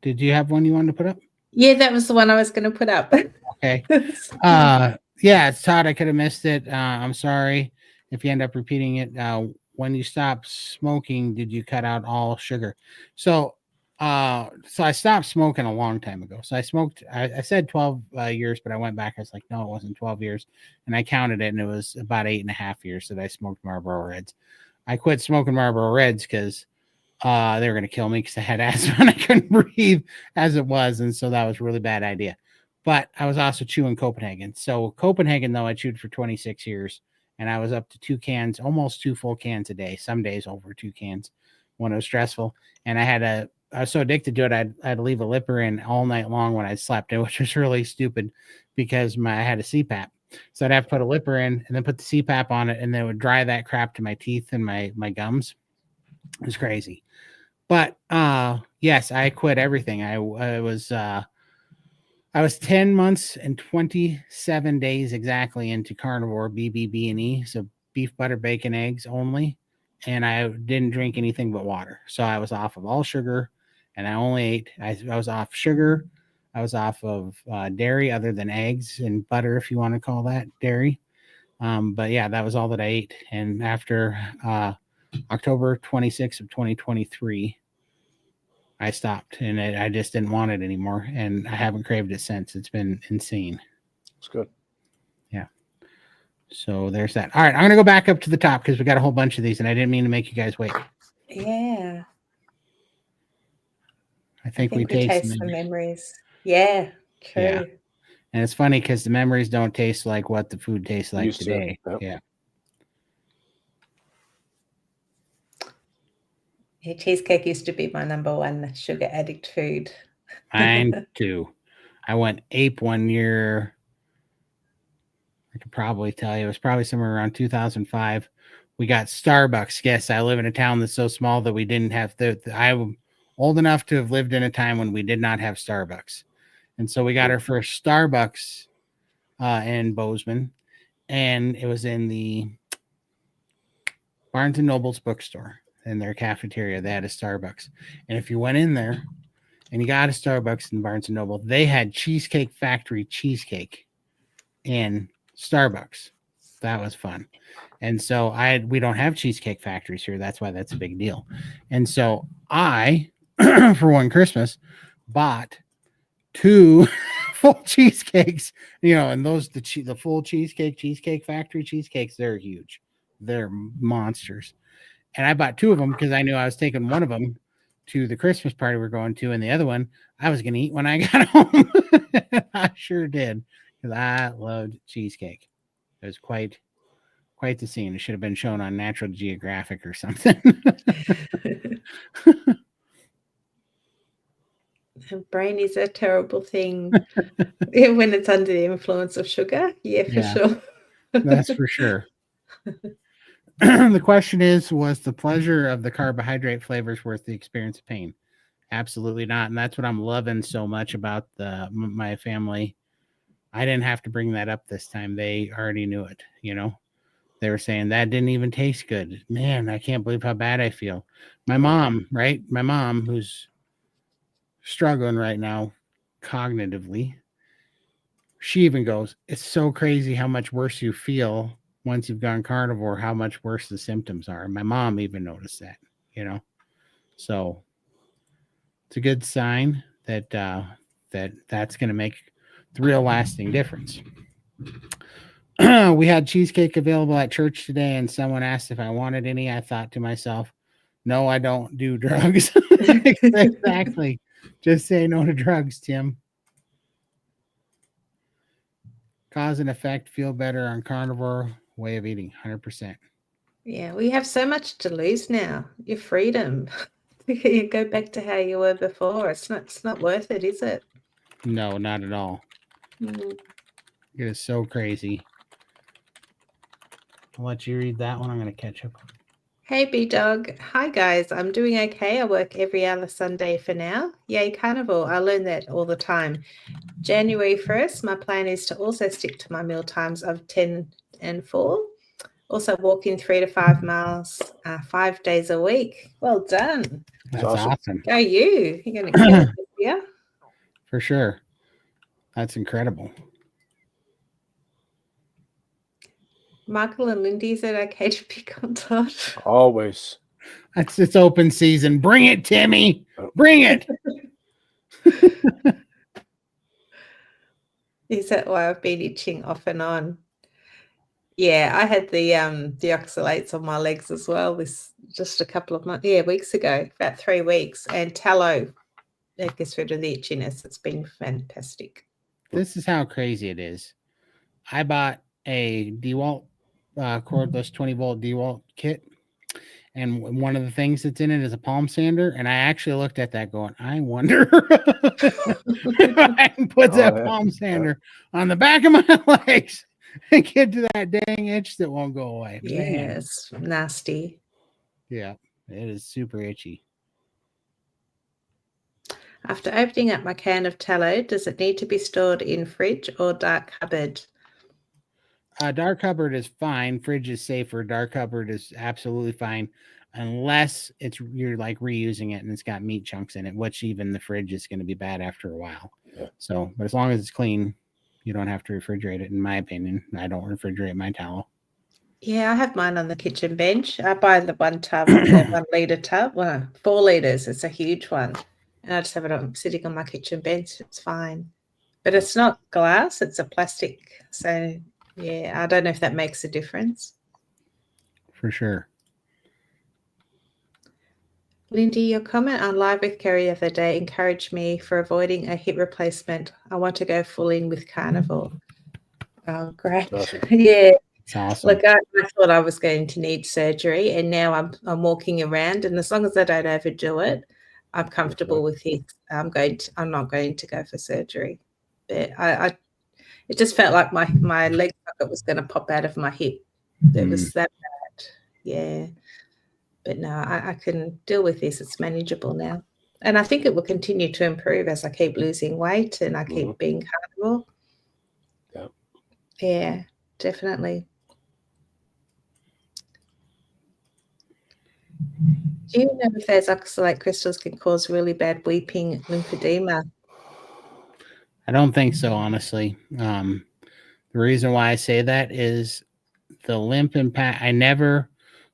Did you have one you wanted to put up? Yeah, that was the one I was going to put up. Okay. Yeah, it's Todd. I could have missed it. I'm sorry if you end up repeating it. When you stopped smoking, did you cut out all sugar? So So I stopped smoking a long time ago. So I smoked, I said 12 years, but I went back. I was like, no, it wasn't 12 years. And I counted it, and it was about 8.5 years that I smoked Marlboro Reds. I quit smoking Marlboro Reds because they were going to kill me because I had asthma and I couldn't breathe as it was. And so that was a really bad idea. But I was also chewing Copenhagen. So Copenhagen, though, I chewed for 26 years, and I was up to 2 cans, almost 2 full cans a day, some days over 2 cans when it was stressful. And I was so addicted to it, I'd leave a lipper in all night long when I slept, which was really stupid because I had a CPAP. So I'd have to put a lipper in and then put the CPAP on it, and then it would dry that crap to my teeth and my gums. It was crazy. But yes, I quit everything. I was 10 months and 27 days exactly into carnivore, BBB&E, so beef, butter, bacon, eggs only, and I didn't drink anything but water. So I was off of all sugar, and I only ate. I was off sugar. I was off of dairy, other than eggs and butter, if you want to call that dairy. But yeah, that was all that I ate. And after October 26th of 2023, I stopped, and I just didn't want it anymore, and I haven't craved it since. It's been insane. It's good. Yeah. So there's that. All right, I'm gonna go back up to the top because we got a whole bunch of these, and I didn't mean to make you guys wait. Yeah. I think we taste the memories. Yeah, true. Yeah. And it's funny because the memories don't taste like what the food tastes like today. Yep. Yeah. Yeah, cheesecake used to be my number one sugar addict food. Mine too. I went ape one year. I could probably tell you it was probably somewhere around 2005. We got Starbucks. Yes, I live in a town that's so small that we didn't have I'm old enough to have lived in a time when we did not have Starbucks. And so we got our first Starbucks in Bozeman, and it was in the Barnes and Noble's bookstore. In their cafeteria, they had a Starbucks. And if you went in there and you got a Starbucks in Barnes and Noble, they had Cheesecake Factory cheesecake in Starbucks. That was fun. And so we don't have cheesecake factories here. That's why that's a big deal. And so I, for one Christmas, bought 2 full cheesecakes, and those, the full cheesecake factory cheesecakes, they're huge. They're monsters. And I bought 2 of them because I knew I was taking one of them to the Christmas party we're going to, and the other one I was going to eat when I got home. I sure did, because I loved cheesecake. It was quite the scene. It should have been shown on Natural Geographic or something. Brain is a terrible thing when it's under the influence of sugar. Yeah, for sure. That's for sure. The question was the pleasure of the carbohydrate flavors worth the experience of pain? Absolutely not. And that's what I'm loving so much about my family. I didn't have to bring that up this time. They already knew it. They were saying that didn't even taste good. Man, I can't believe how bad I feel. My mom, right? My mom, who's struggling right now cognitively, she even goes, it's so crazy how much worse you feel once you've gone carnivore, how much worse the symptoms are. My mom even noticed that, so it's a good sign that that's going to make the real lasting difference. We had cheesecake available at church today, and someone asked if I wanted any. I thought to myself, no, I don't do drugs. Exactly. Just say no to drugs, Tim. Cause and effect, feel better on carnivore way of eating, 100%. Yeah, we have so much to lose now. Your freedom. You go back to how you were before. It's not worth it, is it? No, not at all. It is so crazy. I'll let you read that one. I'm going to catch up. Hey, B-Dog. Hi, guys. I'm doing okay. I work every other Sunday for now. Yay, carnivore. I learn that all the time. January 1st, my plan is to also stick to my meal times of 10 and 4. Also walking 3 to 5 miles 5 days a week. Well done. That's awesome. Go you. You're going to kill it this year. For sure. That's incredible. Michael and Lindy, is it okay to pick on Todd? Always. It's open season. Bring it, Timmy. Bring it. Is that why I've been itching off and on? Yeah, I had the oxalates on my legs as well. This just a couple of months, weeks ago, about 3 weeks, and tallow that gets rid of the itchiness. It's been fantastic. This is how crazy it is. I bought a DeWalt cordless 20-volt DeWalt kit, and one of the things that's in it is a palm sander. And I actually looked at that going, I wonder if I can put that palm sander on the back of my legs and get to that dang itch that won't go away. Yes, nasty. Yeah, it is super itchy. After opening up my can of tallow, does it need to be stored in fridge or dark cupboard? Dark cupboard is fine. Fridge is safer. Dark cupboard is absolutely fine, unless you're like reusing it and it's got meat chunks in it, which even the fridge is going to be bad after a while. Yeah. So, but as long as it's clean, you don't have to refrigerate it. In my opinion, I don't refrigerate my tallow. Yeah, I have mine on the kitchen bench. I buy the 1 tub, the 1 litre tub. Well, 4 litres. It's a huge one. And I just have it sitting on my kitchen bench. It's fine. But it's not glass. It's a plastic. So, yeah, I don't know if that makes a difference. For sure. Lindy, your comment on Live with Kerry the other day encouraged me for avoiding a hip replacement. I want to go full in with carnivore. Oh, great. Awesome. Yeah. It's awesome. Look, I thought I was going to need surgery, and now I'm walking around, and as long as I don't overdo it, I'm comfortable with it. I'm not going to go for surgery. But it just felt like my leg socket was going to pop out of my hip. It was that bad. Yeah. But no, I can deal with this. It's manageable now. And I think it will continue to improve as I keep losing weight and I keep being carnivore. Yeah. Yeah, definitely. Do you know if those oxalate crystals can cause really bad weeping lymphedema? I don't think so, honestly. The reason why I say that is the lymph impact.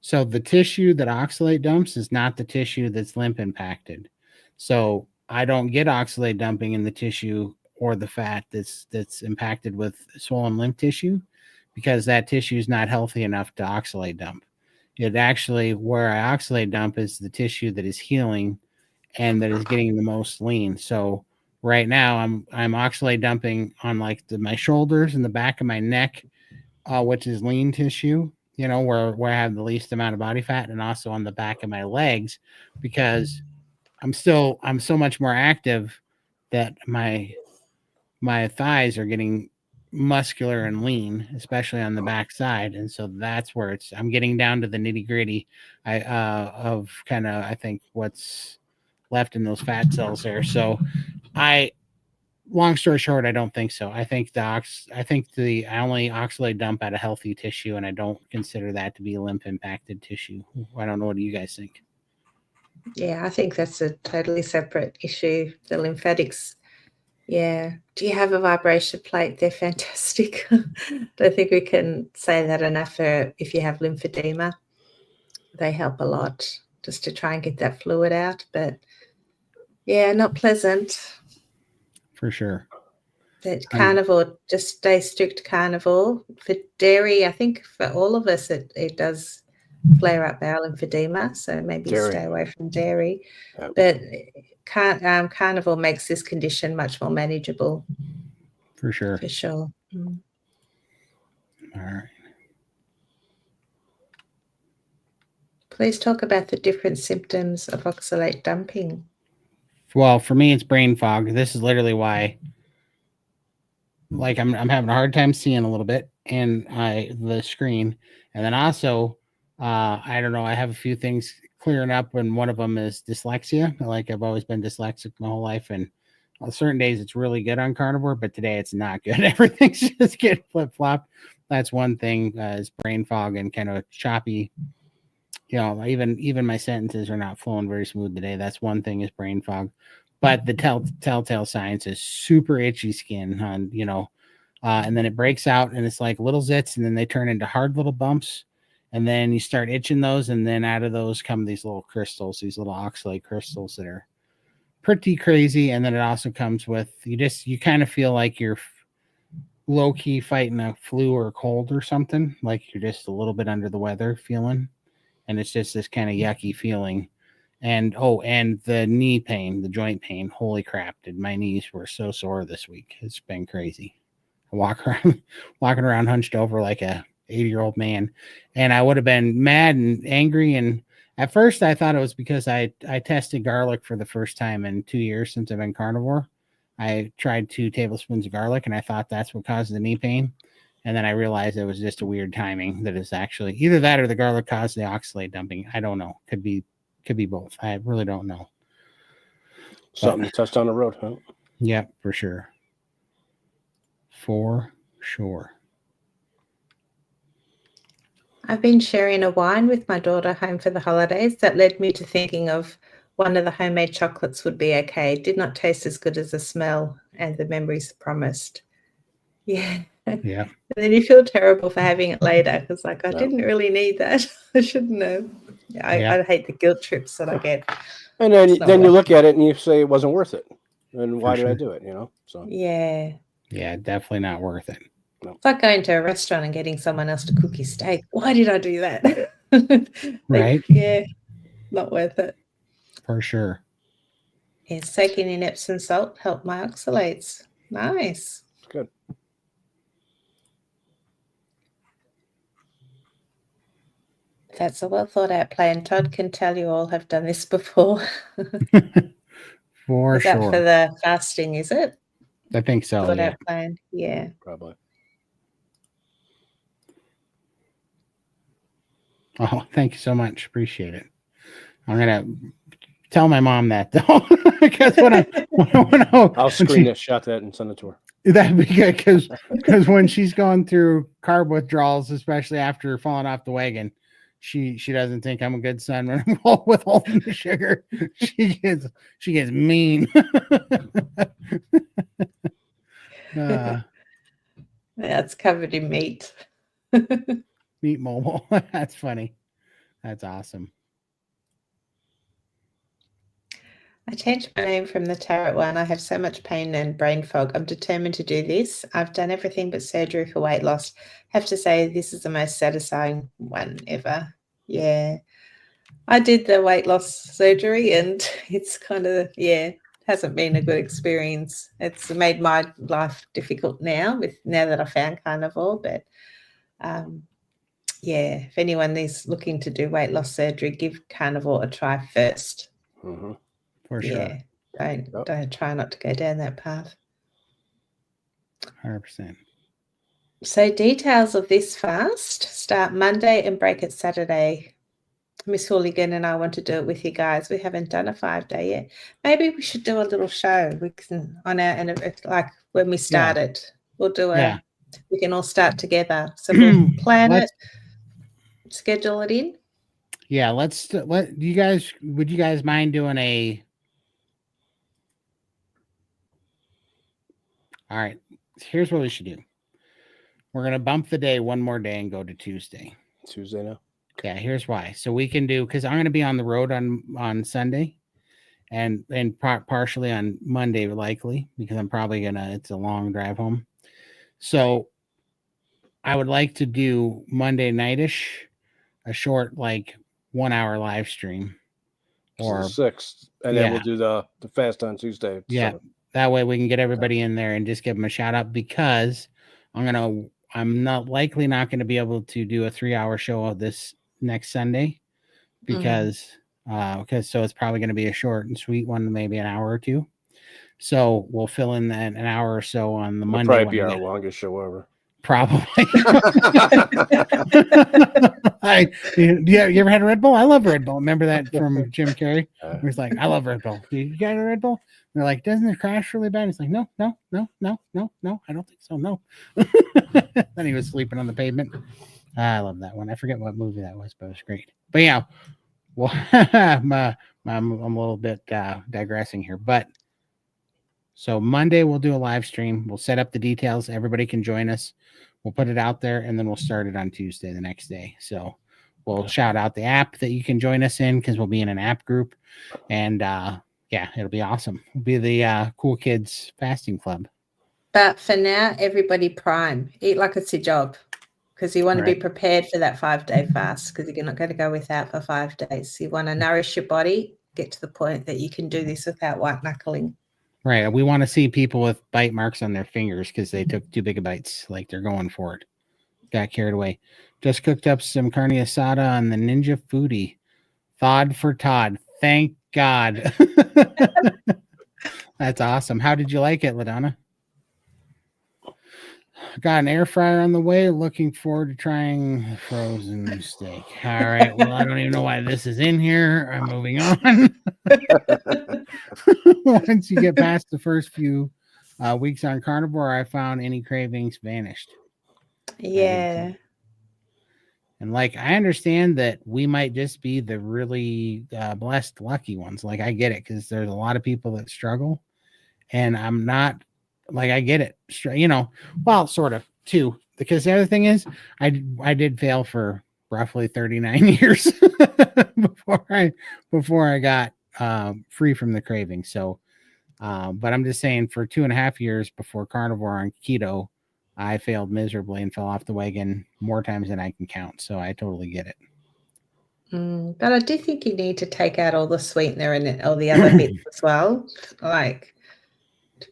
So the tissue that oxalate dumps is not the tissue that's lymph impacted. So I don't get oxalate dumping in the tissue or the fat that's impacted with swollen lymph tissue, because that tissue is not healthy enough to oxalate dump. It actually, where I oxalate dump is the tissue that is healing and that is getting the most lean. So right now I'm oxalate dumping on like my shoulders and the back of my neck, which is lean tissue, where I have the least amount of body fat, and also on the back of my legs, because I'm so much more active that my thighs are getting muscular and lean, especially on the back side. And so that's where I'm getting down to the nitty gritty of kind of, I think, what's left in those fat cells there. So long story short, I don't think so. I think I only oxalate dump out of healthy tissue, and I don't consider that to be lymph impacted tissue. I don't know. What do you guys think? Yeah, I think that's a totally separate issue. The lymphatics. Yeah. Do you have a vibration plate? They're fantastic. Don't think we can say that enough for if you have lymphedema. They help a lot just to try and get that fluid out. But yeah, not pleasant. For sure. That carnivore, just stay strict carnivore. For dairy, I think for all of us it does flare up our lymphedema, so maybe stay away from dairy. Yep. But carnivore makes this condition much more manageable. For sure. For sure. All right. Please talk about the different symptoms of oxalate dumping. Well, for me, it's brain fog. This is literally why, like, I'm having a hard time seeing a little bit in the screen, and then also, I don't know. I have a few things clearing up, and one of them is dyslexia. Like, I've always been dyslexic my whole life, and on certain days it's really good on carnivore, but today it's not good. Everything's just getting flip flopped. That's one thing, is brain fog and kind of choppy. Even my sentences are not flowing very smooth today. That's one thing, is brain fog. But the telltale signs is super itchy skin and then it breaks out and it's like little zits, and then they turn into hard little bumps, and then you start itching those, and then out of those come these little crystals, these little oxalate crystals that are pretty crazy. And then it also comes with you kind of feel like you're low key fighting a flu or a cold or something, like you're just a little bit under the weather feeling, and it's just this kind of yucky feeling. And and the knee pain, the joint pain, holy crap, did my knees were so sore this week. It's been crazy. I walking around hunched over like a 80-year-old man, and I would have been mad and angry. And at first I thought it was because I tested garlic for the first time in 2 years since I've been carnivore. I tried 2 tablespoons of garlic, and I thought that's what caused the knee pain. And then I realized it was just a weird timing, that it's actually either that or the garlic caused the oxalate dumping. I don't know. Could be both. I really don't know. Something to touch on the road, huh? Yeah, for sure. For sure. I've been sharing a wine with my daughter home for the holidays that led me to thinking of one of the homemade chocolates would be okay. It did not taste as good as the smell and the memories promised. Yeah. Yeah. And then you feel terrible for having it later because, like, I No. didn't really need that. I shouldn't have. I hate the guilt trips that I get. And then It's not you worth look at it and you say it wasn't worth it. And why did I sure. do it? You know? So Yeah. Yeah, definitely not worth it. It's like going to a restaurant and getting someone else to cook your steak. Why did I do that? Like, Right. Yeah. Not worth it. For sure. Yeah, soaking in Epsom salt helped my oxalates. Nice. good. That's a well thought out plan. Todd can tell you all have done this before. For Is that sure. for the fasting, is it? I think so. Thought Yeah. out plan. Yeah. Probably. Oh, thank you so much. Appreciate it. I'm gonna tell my mom that though, because I'll screenshot that and send it to her. that'd be good, because when she's going through carb withdrawals, especially after falling off the wagon, she doesn't think I'm a good son when I'm withholding the sugar. She gets mean. That's covered in meat. Meat mobile. That's funny. That's awesome. I changed my name from the tarot one. I have so much pain and brain fog. I'm determined to do this. I've done everything but surgery for weight loss. Have to say this is the most satisfying one ever. Yeah. I did the weight loss surgery and it's kind of, hasn't been a good experience. It's made my life difficult now that I found carnivore. But if anyone is looking to do weight loss surgery, give carnivore a try first. Mm-hmm. For sure. Yeah. Don't try not to go down that path. 100%. So details of this fast start Monday and break it Saturday. Miss Hooligan and I want to do it with you guys. We haven't done a 5-day yet. Maybe we should do a little show. We can like when we started. We'll do we can all start together. So we'll plan it, schedule it in. Yeah, would you guys mind doing a all right, here's what we should do. We're gonna bump the day one more day and go to Tuesday. Tuesday now? Yeah, here's why. So we can do, because I'm gonna be on the road on Sunday and partially on Monday, likely, because I'm probably it's a long drive home. So I would like to do Monday nightish, a short, like 1 hour live stream. Or 6th. And then we'll do the fast on Tuesday. Yeah. 7th. That way we can get everybody in there and just give them a shout out, because I'm not going to be able to do a 3-hour show of this next Sunday because so it's probably going to be a short and sweet one, maybe an hour or two. So we'll fill in that an hour or so on the Monday. Probably be our longest show ever. Probably. You ever had a Red Bull? I love Red Bull. Remember that from Jim Carrey? He's like, I love Red Bull. You got a Red Bull? And they're like, doesn't it crash really bad? He's like, no, I don't think so. No. Then he was sleeping on the pavement. I love that one. I forget what movie that was, but it was great. But yeah, well, I'm a little bit digressing here, but so Monday we'll do a live stream. We'll set up the details. Everybody can join us. We'll put it out there, and then we'll start it on Tuesday, the next day. So we'll shout out the app that you can join us in because we'll be in an app group. And yeah, it'll be awesome. It'll be the Cool Kids Fasting Club. But for now, everybody prime. Eat like it's your job, because you want to be Right. prepared for that 5-day fast, because you're not going to go without for 5 days. You want to nourish your body, get to the point that you can do this without white knuckling. Right. We want to see people with bite marks on their fingers because they took too big of bites. Like they're going for it. Got carried away. Just cooked up some carne asada on the Ninja Foodie. Thawed for Todd. Thank God. That's awesome. How did you like it, LaDonna? Got an air fryer on the way. Looking forward to trying frozen steak. All right. Well, I don't even know why this is in here. I'm moving on. Once you get past the first few weeks on carnivore, I found any cravings vanished. Yeah. And like, I understand that we might just be the really blessed, lucky ones. Like, I get it because there's a lot of people that struggle, and I'm not like, I get it, you know, well, sort of too, because the other thing is I did fail for roughly 39 years before I got free from the craving. So, but I'm just saying for 2.5 years before carnivore on keto, I failed miserably and fell off the wagon more times than I can count. So I totally get it. But I do think you need to take out all the sweetener and all the other bits as well. Like,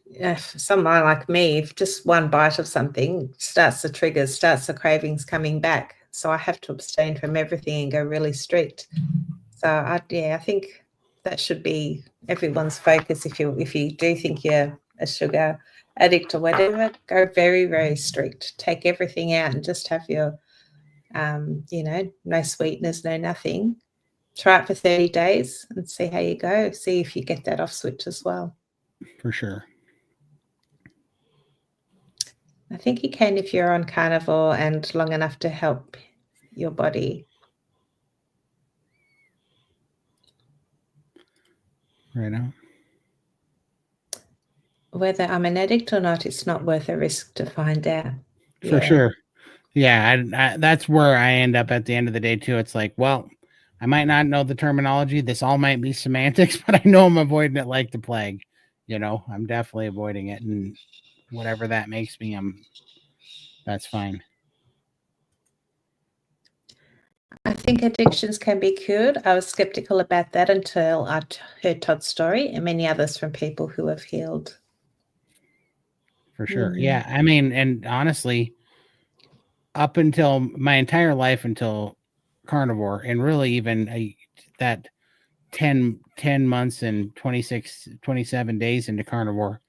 if someone like me, if just one bite of something starts the triggers, starts the cravings coming back. So I have to abstain from everything and go really strict. So I think that should be everyone's focus. If you do think you're a sugar addict or whatever, go very, very strict. Take everything out and just have your, no sweeteners, no nothing. Try it for 30 days and see how you go. See if you get that off switch as well. For sure. I think you can if you're on carnivore and long enough to help your body. Right on. Whether I'm an addict or not, it's not worth a risk to find out. For sure. Yeah, I that's where I end up at the end of the day too. It's like, well, I might not know the terminology. This all might be semantics, but I know I'm avoiding it like the plague. You know, I'm definitely avoiding it, and whatever that makes me, that's fine. I think addictions can be cured. I was skeptical about that until I heard Todd's story and many others from people who have healed. For sure. Yeah. I mean, and honestly, up until my entire life until carnivore, and really even that 10 months and 27 days into carnivore,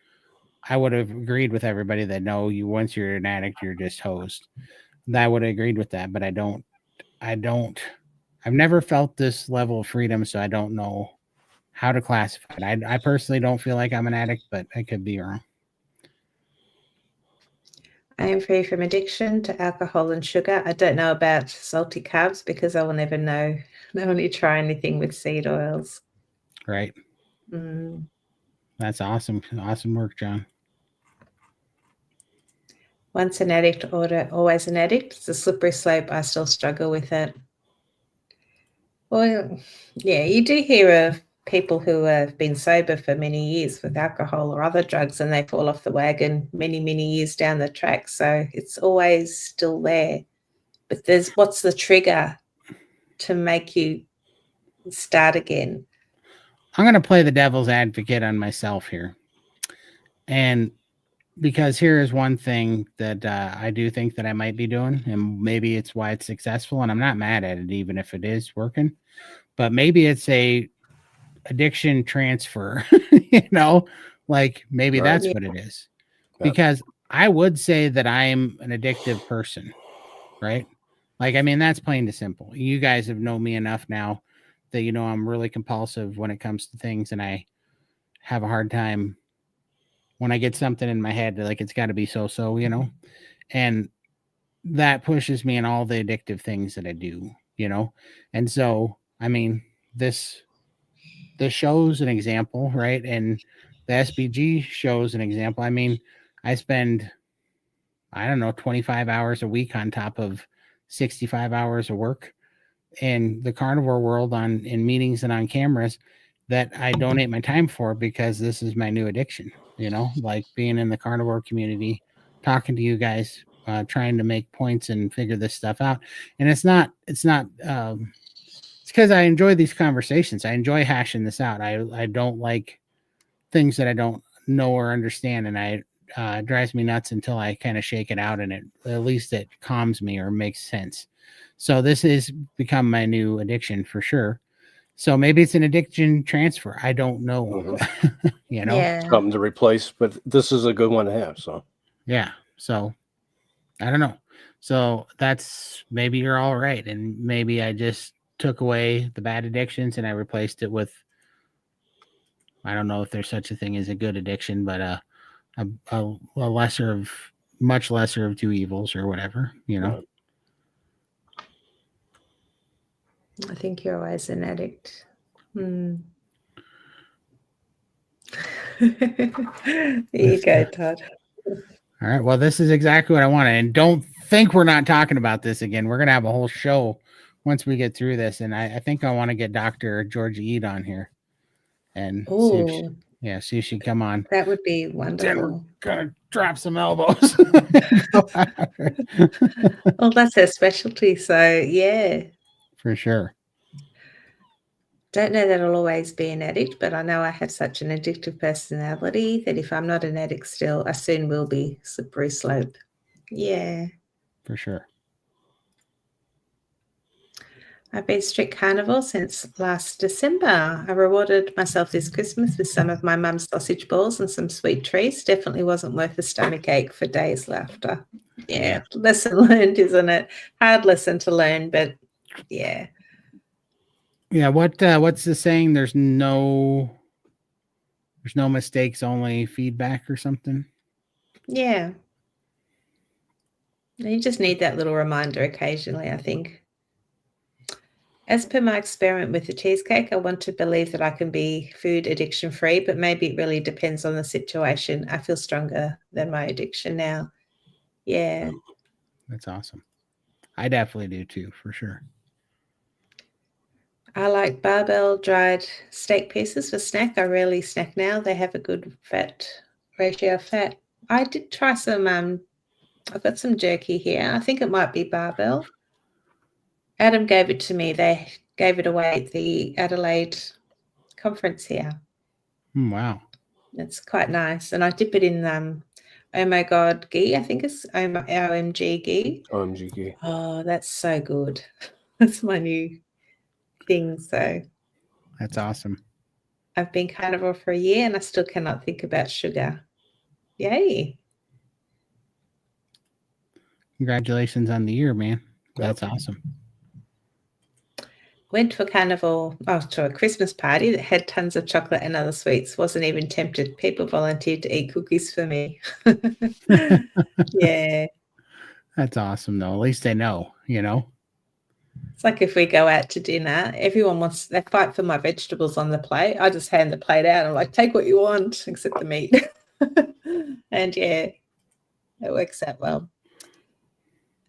I would have agreed with everybody that no, once you're an addict, you're just hosed. I would have agreed with that, but I've never felt this level of freedom, so I don't know how to classify it. I personally don't feel like I'm an addict, but I could be wrong. I am free from addiction to alcohol and sugar. I don't know about salty carbs because I will never know. I only try anything with seed oils. Right. That's awesome. Awesome work, John. Once an addict, always an addict. It's a slippery slope. I still struggle with it. Well, yeah, you do hear of people who have been sober for many years with alcohol or other drugs, and they fall off the wagon many, many years down the track. So it's always still there. But what's the trigger to make you start again? I'm going to play the devil's advocate on myself here. And because here is one thing that I do think that I might be doing, and maybe it's why it's successful, and I'm not mad at it, even if it is working, but maybe it's a addiction transfer, like maybe that's what it is. Because I would say that I'm an addictive person, right? Like, I mean, that's plain to simple. You guys have known me enough now that, I'm really compulsive when it comes to things, and I have a hard time when I get something in my head, like it's got to be so, and that pushes me in all the addictive things that I do, and so, I mean, this shows an example, right? And the SBG shows an example. I mean, I spend, I don't know, 25 hours a week on top of 65 hours of work. in the carnivore world in meetings and on cameras that I donate my time for, because this is my new addiction, like being in the carnivore community, talking to you guys, trying to make points and figure this stuff out. And it's because I enjoy these conversations. I enjoy hashing this out. I don't like things that I don't know or understand, and it drives me nuts until I kind of shake it out, and at least it calms me or makes sense. So this has become my new addiction for sure. So maybe it's an addiction transfer. I don't know. Yeah. Something to replace, but this is a good one to have. So Yeah. So I don't know. So that's, maybe you're all right, and maybe I just took away the bad addictions and I replaced it with, I don't know if there's such a thing as a good addiction, but a much lesser of two evils or whatever, Right. I think you're always an addict. There you go, Todd. All right. Well, this is exactly what I wanted. And don't think we're not talking about this again. We're going to have a whole show once we get through this. And I think I want to get Dr. Georgia Eid on here and see if she'd come on. That would be wonderful. Then we're going to drop some elbows. Well, that's her specialty. So, yeah. For sure. Don't know that I'll always be an addict, but I know I have such an addictive personality that if I'm not an addict still, I soon will be. Slippery slope. Yeah. For sure. I've been strict carnivore since last December. I rewarded myself this Christmas with some of my mum's sausage balls and some sweet treats. Definitely wasn't worth a stomach ache for days after. Yeah. Lesson learned, isn't it? Hard lesson to learn, but yeah. Yeah, what's the saying? There's no mistakes, only feedback or something. Yeah. You just need that little reminder occasionally, I think. As per my experiment with the cheesecake, I want to believe that I can be food addiction free, but maybe it really depends on the situation. I feel stronger than my addiction now. Yeah. That's awesome. I definitely do too, for sure. I like barbell dried steak pieces for snack. I rarely snack now. They have a good ratio of fat. I did try some, I've got some jerky here. I think it might be barbell. Adam gave it to me. They gave it away at the Adelaide conference here. Wow. It's quite nice. And I dip it in oh my God ghee. I think it's OMG ghee. OMG ghee. Oh, that's so good. That's my new thing. So that's awesome. I've been carnivore for a year and I still cannot think about sugar. Yay. Congratulations on the year, man. That's awesome. Went to a Christmas party that had tons of chocolate and other sweets. Wasn't even tempted. People volunteered to eat cookies for me. Yeah. That's awesome, though. At least they know, It's like if we go out to dinner, they fight for my vegetables on the plate. I just hand the plate out. I'm like, take what you want, except the meat. And yeah, it works out well.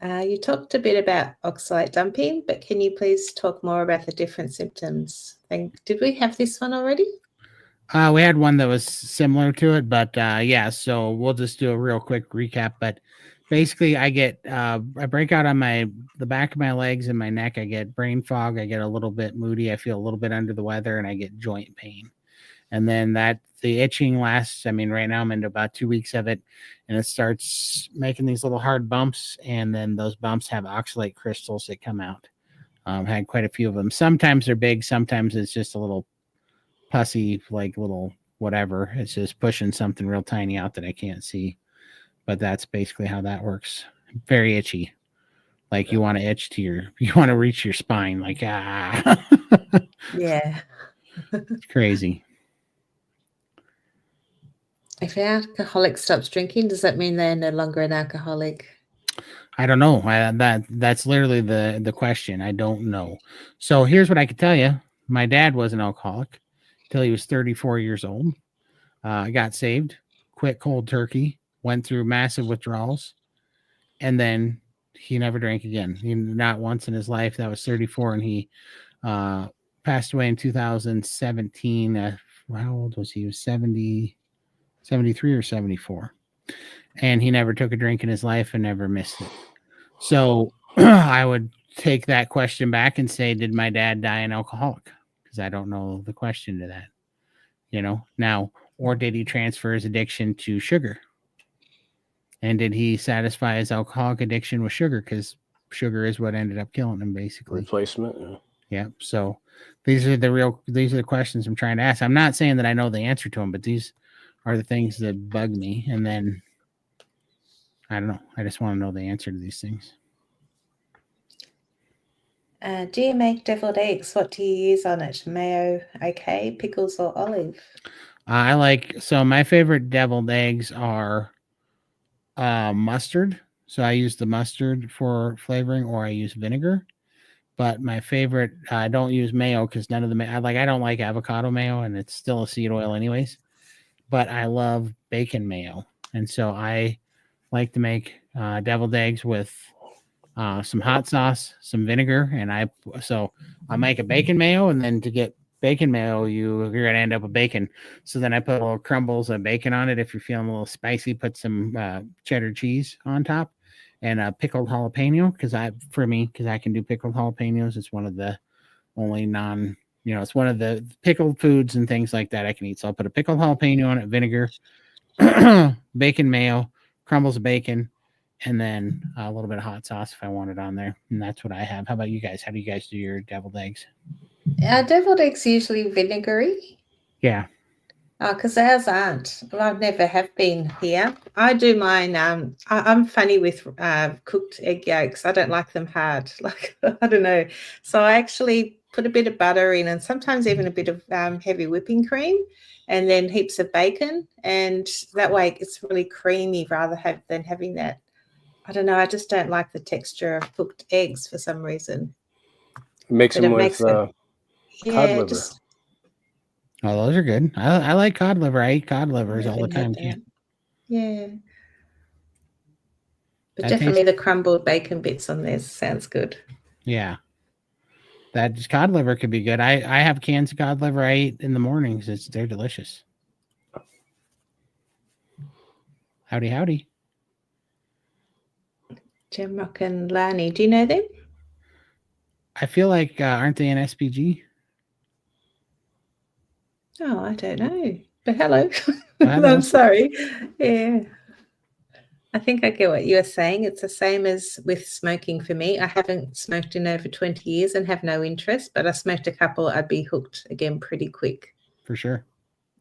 You talked a bit about oxalate dumping, but can you please talk more about the different symptoms? Did we have this one already? We had one that was similar to it, but yeah, so we'll just do a real quick recap. But basically, I get I break out on the back of my legs and my neck. I get brain fog. I get a little bit moody. I feel a little bit under the weather, and I get joint pain. And then the itching lasts. I mean, right now I'm into about 2 weeks of it, and it starts making these little hard bumps, and then those bumps have oxalate crystals that come out. Had quite a few of them. Sometimes they're big. Sometimes it's just a little pussy, like little whatever. It's just pushing something real tiny out that I can't see. But that's basically how that works. Very itchy. Like you want to itch you want to reach your spine. Like, ah. Yeah. It's crazy. If an alcoholic stops drinking, does that mean they're no longer an alcoholic? I don't know. That's literally the question. I don't know. So here's what I can tell you. My dad was an alcoholic till he was 34 years old. Got saved, quit cold turkey, went through massive withdrawals, and then he never drank again. Not once in his life. That was 34, and he passed away in 2017. How old was he? He was 70, 73 or 74. And he never took a drink in his life and never missed it. So I would take that question back and say, did my dad die an alcoholic? Because I don't know the question to that, now, or did he transfer his addiction to sugar? And did he satisfy his alcoholic addiction with sugar? Because sugar is what ended up killing him, basically. Replacement. Yeah. Yeah. So these are the questions I'm trying to ask. I'm not saying that I know the answer to them, but these are the things that bug me. And then I don't know. I just want to know the answer to these things. Do you make deviled eggs? What do you use on it? Mayo, okay, pickles, or olive? So my favorite deviled eggs are mustard. So I use the mustard for flavoring, or I use vinegar. But my favorite, I don't use mayo because none of the I don't like avocado mayo, and it's still a seed oil anyways. But I love bacon mayo, and so I like to make deviled eggs with some hot sauce, some vinegar, and I make a bacon mayo, and then to get bacon mayo, you're gonna end up with bacon. So then I put little crumbles of bacon on it. If you're feeling a little spicy, put some cheddar cheese on top, and pickled jalapeno because I can do pickled jalapenos. It's one of the only it's one of the pickled foods and things like that I can eat. So I'll put a pickled jalapeno on it, vinegar, bacon mayo, crumbles of bacon, and then a little bit of hot sauce if I want it on there. And that's what I have. How about you guys? How do you guys do your deviled eggs? Deviled eggs usually vinegary. Yeah. Because ours aren't. Well, I've never have been here. I do mine. I'm funny with cooked egg yolks. I don't like them hard. Like, I don't know. So I actually put a bit of butter in, and sometimes even a bit of heavy whipping cream, and then heaps of bacon. And that way it's really creamy rather than having that. I don't know. I just don't like the texture of cooked eggs for some reason. Mix them with cod liver. Oh, those are good. I like cod liver. I eat cod livers all the time. Yeah. But definitely the crumbled bacon bits on there sounds good. Yeah. That cod liver could be good. I have cans of cod liver I eat in the mornings. They're delicious. Howdy, howdy. Jamrock and Lani, do you know them? I feel like aren't they in SPG? Oh, I don't know. But hello. Hello. I'm sorry. Yeah. I think I get what you're saying. It's the same as with smoking for me. I haven't smoked in over 20 years and have no interest, but I smoked a couple. I'd be hooked again pretty quick. For sure.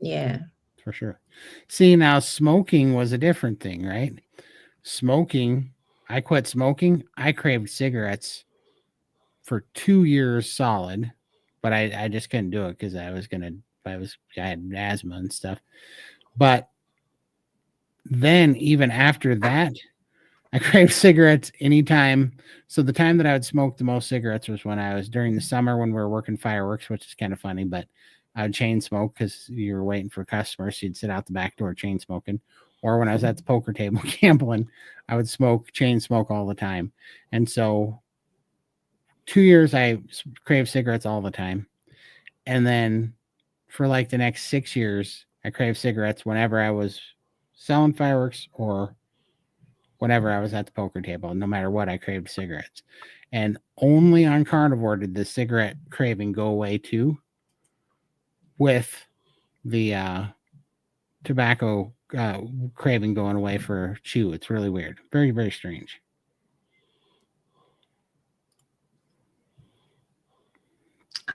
Yeah. For sure. See, now smoking was a different thing, right? Smoking, I quit smoking. I craved cigarettes for 2 years solid, but I just couldn't do it because I had asthma and stuff. But then even after that, I craved cigarettes anytime. So the time that I would smoke the most cigarettes was when I was during the summer when we were working fireworks, which is kind of funny, but I would chain smoke because you were waiting for customers. So you'd sit out the back door chain smoking. Or when I was at the poker table gambling, I would chain smoke all the time. And so 2 years, I craved cigarettes all the time. And then for like the next 6 years, I craved cigarettes whenever I was selling fireworks or whenever I was at the poker table. No matter what, I craved cigarettes. And only on carnivore did the cigarette craving go away too, with the tobacco craving going away for chew. It's really weird. Very, very strange.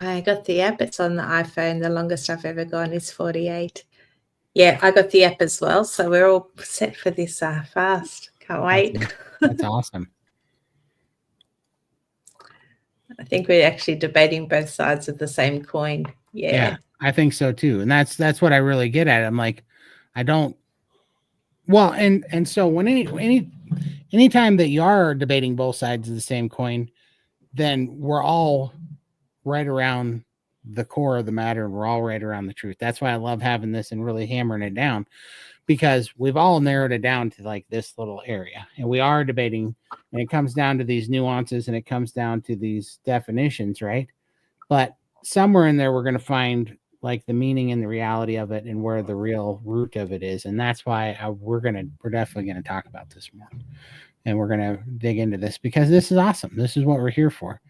I got the app. It's on the iPhone. The longest I've ever gone is 48. Yeah, I got the app as well. So we're all set for this fast. Can't wait. That's awesome. I think we're actually debating both sides of the same coin. Yeah, I think so too. And that's what I really get at. I'm like, I don't. Well, and so when anytime that you are debating both sides of the same coin, then we're all right around the core of the matter, and we're all right around the truth. That's why I love having this and really hammering it down, because we've all narrowed it down to like this little area, and we are debating, and it comes down to these nuances and it comes down to these definitions, right? But somewhere in there, we're going to find like the meaning and the reality of it and where the real root of it is. And that's why we're definitely going to talk about this more. And we're going to dig into this because this is awesome. This is what we're here for.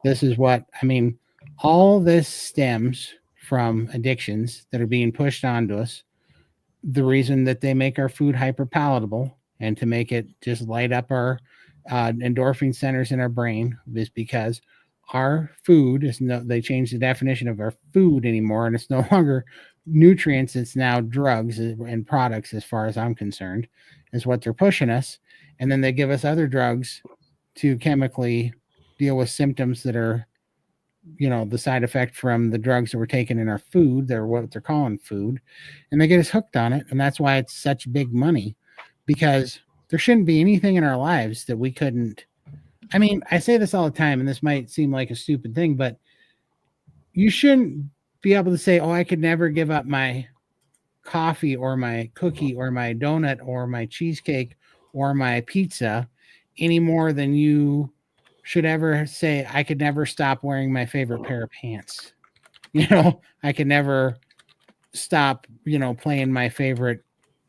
This is what, I mean, all this stems from addictions that are being pushed onto us. The reason that they make our food hyper palatable and to make it just light up our endorphin centers in our brain is because our food is they changed the definition of our food anymore, and it's no longer nutrients, it's now drugs and products, as far as I'm concerned, is what they're pushing us. And then they give us other drugs to chemically deal with symptoms that are, the side effect from the drugs that we're taking in our food. They're what they're calling food, and they get us hooked on it. And that's why it's such big money, because there shouldn't be anything in our lives that we couldn't. I mean, I say this all the time, and this might seem like a stupid thing, but you shouldn't be able to say, oh, I could never give up my coffee or my cookie or my donut or my cheesecake or my pizza any more than you should ever say, I could never stop wearing my favorite pair of pants. I could never stop, playing my favorite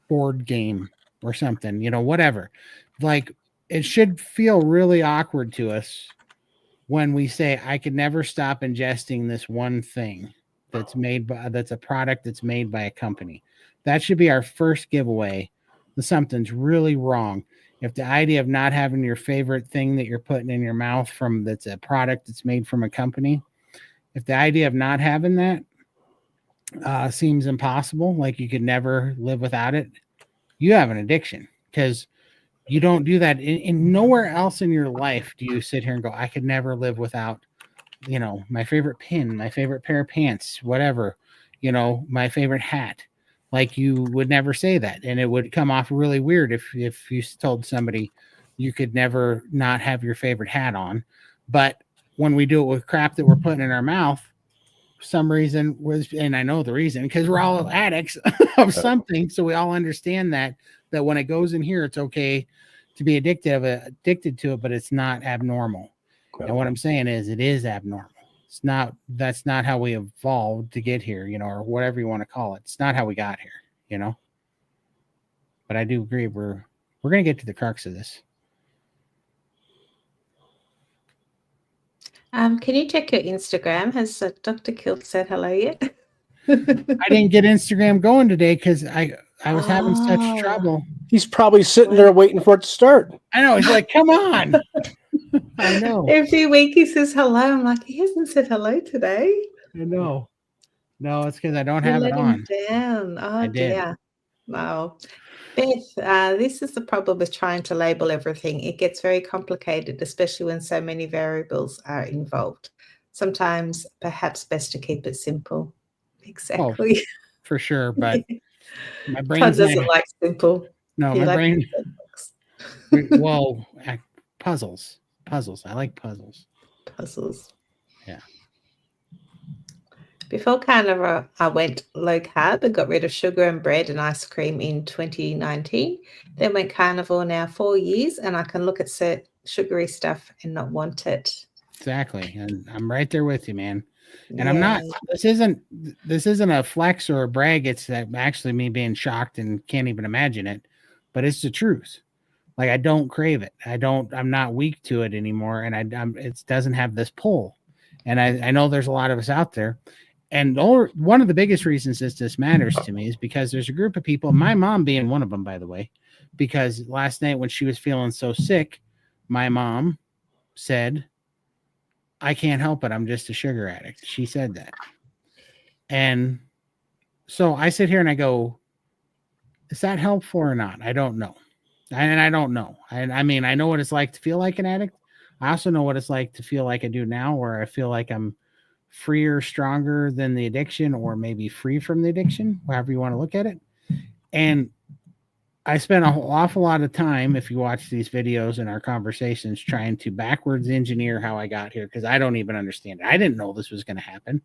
board game or something, whatever. Like, it should feel really awkward to us when we say, I could never stop ingesting this one thing that's a product that's made by a company. That should be our first giveaway that something's really wrong. If the idea of not having your favorite thing that you're putting in your mouth that's a product that's made from a company, if the idea of not having that seems impossible, like you could never live without it, you have an addiction, because you don't do that in nowhere else in your life. Do you sit here and go, I could never live without, my favorite pin, my favorite pair of pants, whatever, my favorite hat. Like, you would never say that. And it would come off really weird if you told somebody you could never not have your favorite hat on. But when we do it with crap that we're putting in our mouth, for some reason and I know the reason, because we're all addicts of something. So we all understand that when it goes in here, it's okay to be addicted to it, but it's not abnormal. And what I'm saying is, it is abnormal. That's not how we evolved to get here, or whatever you want to call it. It's not how we got here, But I do agree, we're going to get to the crux of this. Can you check your Instagram? Has Dr. Kilt said hello yet? I didn't get Instagram going today because I was having such trouble. He's probably sitting there waiting for it to start. I know. He's like, come on. I know. Every week he says hello. I'm like, he hasn't said hello today. I know. No, it's because I don't have it on. Down. Oh, dear. Wow. Beth, this is the problem with trying to label everything. It gets very complicated, especially when so many variables are involved. Sometimes perhaps best to keep it simple. Exactly. Oh, for sure. But my brain doesn't like simple. No, my brain. Well, puzzles. I like puzzles. Yeah. Before carnivore, I went low carb and got rid of sugar and bread and ice cream in 2019. Then went carnivore now 4 years, and I can look at sugary stuff and not want it. Exactly. And I'm right there with you, man. And I'm not, this isn't a flex or a brag. It's actually me being shocked and can't even imagine it, but it's the truth. Like, I don't crave it. I'm not weak to it anymore. And it doesn't have this pull. And I know there's a lot of us out there. And one of the biggest reasons this matters to me is because there's a group of people, my mom being one of them, by the way, because last night when she was feeling so sick, my mom said, I can't help it. I'm just a sugar addict. She said that. And so I sit here and I go, is that helpful or not? I don't know. And I don't know. I mean, I know what it's like to feel like an addict. I also know what it's like to feel like I do now, where I feel like I'm freer, stronger than the addiction, or maybe free from the addiction, however you want to look at it. And I spent an awful lot of time, if you watch these videos and our conversations, trying to backwards engineer how I got here, because I don't even understand it. I didn't know this was going to happen.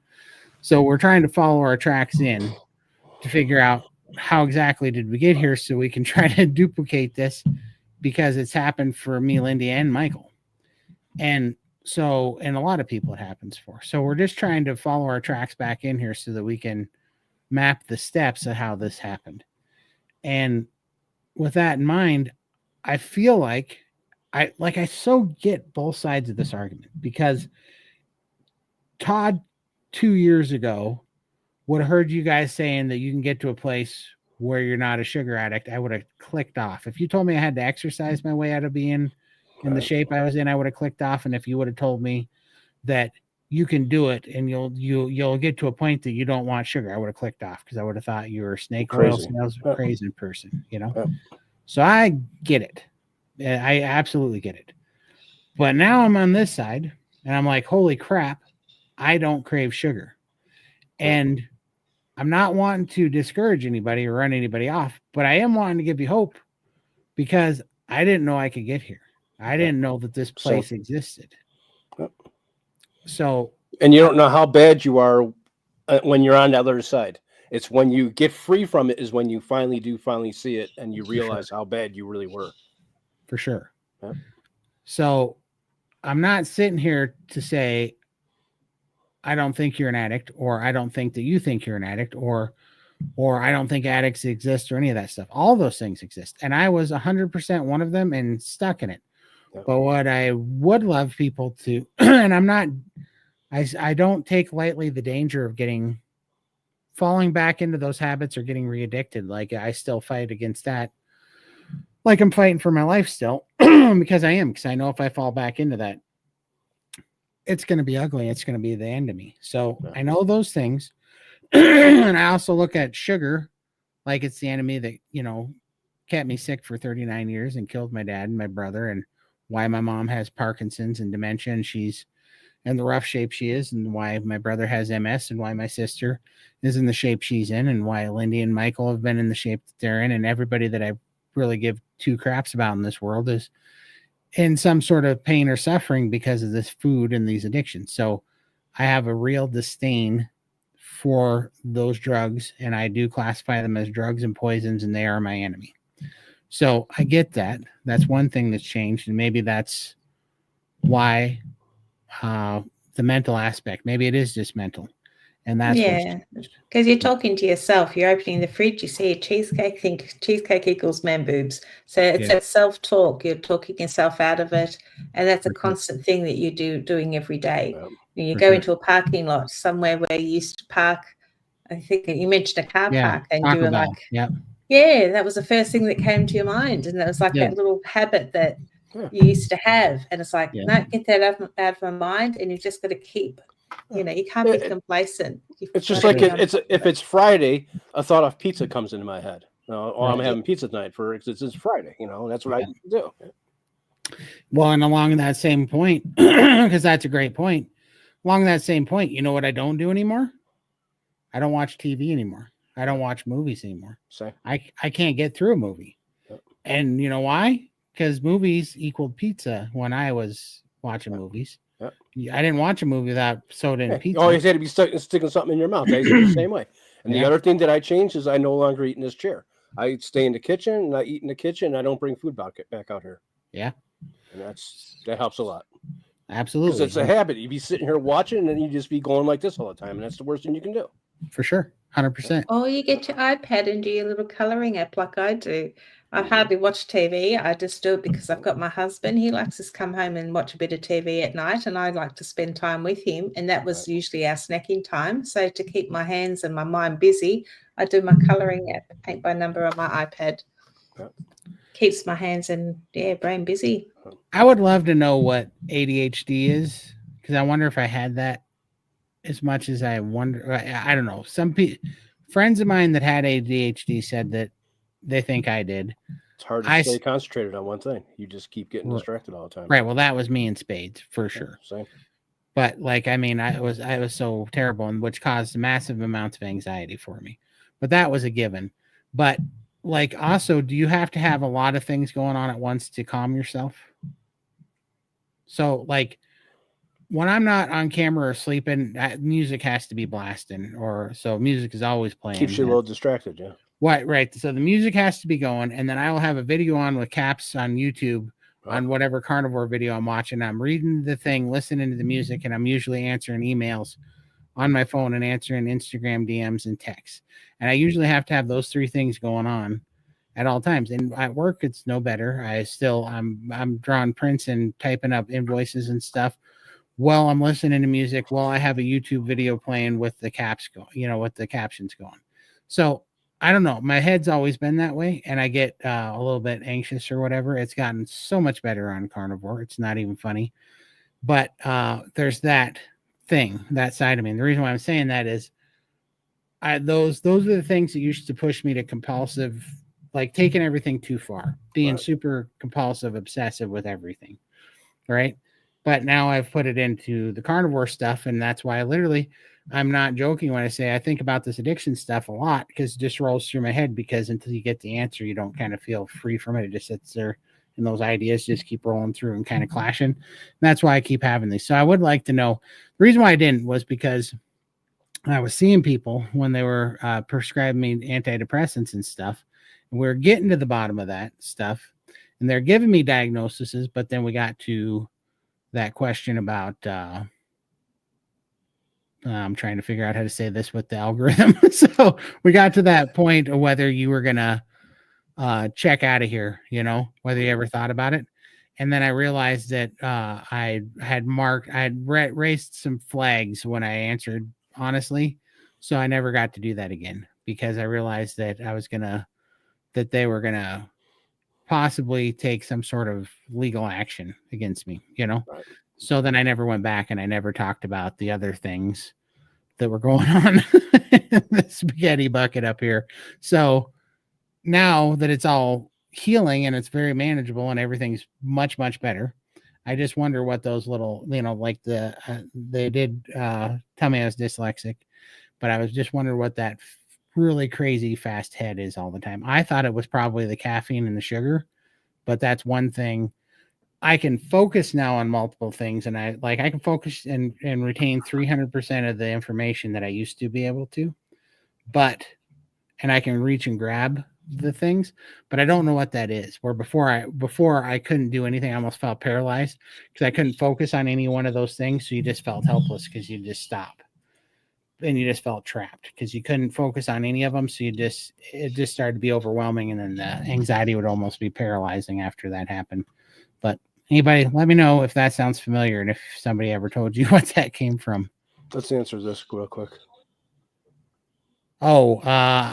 So we're trying to follow our tracks in to figure out how exactly did we get here so we can try to duplicate this, because it's happened for me, Lindy, and Michael. And so, and a lot of people it happens for. So we're just trying to follow our tracks back in here so that we can map the steps of how this happened. And with that in mind, I feel like I so get both sides of this argument, because Todd 2 years ago would have heard you guys saying that you can get to a place where you're not a sugar addict. I would have clicked off. If you told me I had to exercise my way out of being in the shape I was in, I would have clicked off. And if you would have told me that you can do it and you'll get to a point that you don't want sugar, I would have clicked off, because I would have thought you were a snake oil sales crazy person, you know? So I get it. I absolutely get it. But now I'm on this side and I'm like, holy crap, I don't crave sugar. And I'm not wanting to discourage anybody or run anybody off, but I am wanting to give you hope, because I didn't know I could get here. I didn't know that this place existed. So, and you don't know how bad you are when you're on the other side. It's when you get free from it is when you finally see it, and you realize how bad you really were. For sure. Yeah. So I'm not sitting here to say I don't think you're an addict, or I don't think that you think you're an addict, or I don't think addicts exist, or any of that stuff. All those things exist. And I was 100% one of them and stuck in it. Yeah. But what I would love people to, and I don't take lightly the danger of falling back into those habits or getting re-addicted. Like, I still fight against that. Like, I'm fighting for my life still, because I know if I fall back into that, it's going to be ugly. It's going to be the end of me. So I know those things. And I also look at sugar like it's the enemy that, kept me sick for 39 years and killed my dad and my brother, and why my mom has Parkinson's and dementia, and she's in the rough shape she is, and why my brother has MS, and why my sister is in the shape she's in, and why Lindy and Michael have been in the shape that they're in, and everybody that I really give two craps about in this world is in some sort of pain or suffering because of this food and these addictions. So I have a real disdain for those drugs, and I do classify them as drugs and poisons, and they are my enemy. So I get that. That's one thing that's changed, and maybe that's why the mental aspect, maybe it is just mental. And that's because you're talking to yourself. You're opening the fridge, you see a cheesecake, think cheesecake equals man boobs. So it's that self-talk. You're talking yourself out of it, and that's a constant thing that you doing every day. You go into a parking lot somewhere where you used to park. I think you mentioned a car park, and you were like, yeah, that was the first thing that came to your mind, and that was like that little habit that you used to have, and it's like, no, get that out of my mind, and you just got to keep. You can't be complacent. It's just like if it's Friday, a thought of pizza comes into my head. Or I'm having pizza tonight it's Friday. That's what I do. Well, and along that same point, because that's a great point. Along that same point, you know what I don't do anymore? I don't watch TV anymore. I don't watch movies anymore. Same. I can't get through a movie. And you know why? Because movies equaled pizza when I was watching movies. I didn't watch a movie without soda and pizza. You always had to be sticking something in your mouth. I used to do the same way. And the other thing that I changed is I no longer eat in this chair. I stay in the kitchen, and I eat in the kitchen, and I don't bring food back out here. Yeah. And that helps a lot. Absolutely. Because it's a habit. You'd be sitting here watching, and then you just be going like this all the time, and that's the worst thing you can do. For sure. 100%. Or you get your iPad and do your little coloring app like I do. I hardly watch TV. I just do it because I've got my husband. He likes to come home and watch a bit of TV at night, and I like to spend time with him. And that was usually our snacking time. So to keep my hands and my mind busy, I do my coloring app, paint by number on my iPad. Keeps my hands and brain busy. I would love to know what ADHD is, because I wonder if I had that as much as I wonder. I don't know. Some friends of mine that had ADHD said that they think I did. It's hard to stay concentrated on one thing. You just keep getting distracted all the time. Right. Well, that was me in spades for sure. Same. But I was so terrible, and which caused massive amounts of anxiety for me. But that was a given. But also, do you have to have a lot of things going on at once to calm yourself? So when I'm not on camera or sleeping, music has to be blasting, or so music is always playing. Keeps you a little distracted, yeah. Right. So the music has to be going, and then I will have a video on with caps on YouTube on whatever carnivore video I'm watching. I'm reading the thing, listening to the music, and I'm usually answering emails on my phone and answering Instagram DMs and texts. And I usually have to have those three things going on at all times. And at work, it's no better. I'm drawing prints and typing up invoices and stuff while I'm listening to music, while I have a YouTube video playing with the caps going, with the captions going. So I don't know. My head's always been that way, and I get a little bit anxious or whatever. It's gotten so much better on carnivore. It's not even funny. But there's that thing, that side of me. And the reason why I'm saying that is those are the things that used to push me to compulsive, like taking everything too far, being super compulsive, obsessive with everything. Right. But now I've put it into the carnivore stuff. And that's why I'm not joking when I say I think about this addiction stuff a lot, because it just rolls through my head, because until you get the answer, you don't kind of feel free from it. It just sits there, and those ideas just keep rolling through and kind of clashing. And that's why I keep having these. So I would like to know, the reason why I didn't was because I was seeing people when they were prescribing me antidepressants and stuff. And we were getting to the bottom of that stuff, and they're giving me diagnoses. But then we got to that question about, I'm trying to figure out how to say this with the algorithm. So we got to that point of whether you were going to check out of here, whether you ever thought about it. And then I realized that I had raised some flags when I answered honestly. So I never got to do that again, because I realized that that they were going to possibly take some sort of legal action against me, Right. So then I never went back, and I never talked about the other things that were going on in the spaghetti bucket up here. So now that it's all healing and it's very manageable and everything's much, much better, I just wonder what those little, like they did tell me I was dyslexic, but I was just wondering what that really crazy fast head is all the time. I thought it was probably the caffeine and the sugar, but that's one thing. I can focus now on multiple things, and I can focus and retain 300% of the information that I used to be able to, and I can reach and grab the things, but I don't know what that is. Where before I couldn't do anything. I almost felt paralyzed because I couldn't focus on any one of those things. So you just felt helpless because you just stopped, and you just felt trapped because you couldn't focus on any of them. So it just started to be overwhelming, and then the anxiety would almost be paralyzing after that happened. But anybody, let me know if that sounds familiar, and if somebody ever told you what that came from. Let's answer this real quick. Oh,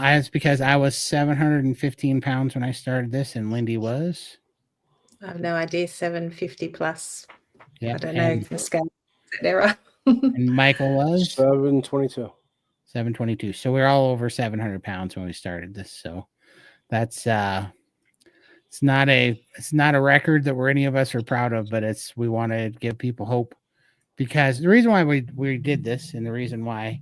it's because I was 715 pounds when I started this, and Lindy was? I have no idea. 750 plus. Yeah. I don't know if the scale is error. And Michael was? 722. 722. So we're all over 700 pounds when we started this. So that's it's not a record that any of us are proud of, but we want to give people hope, because the reason why we did this, and the reason why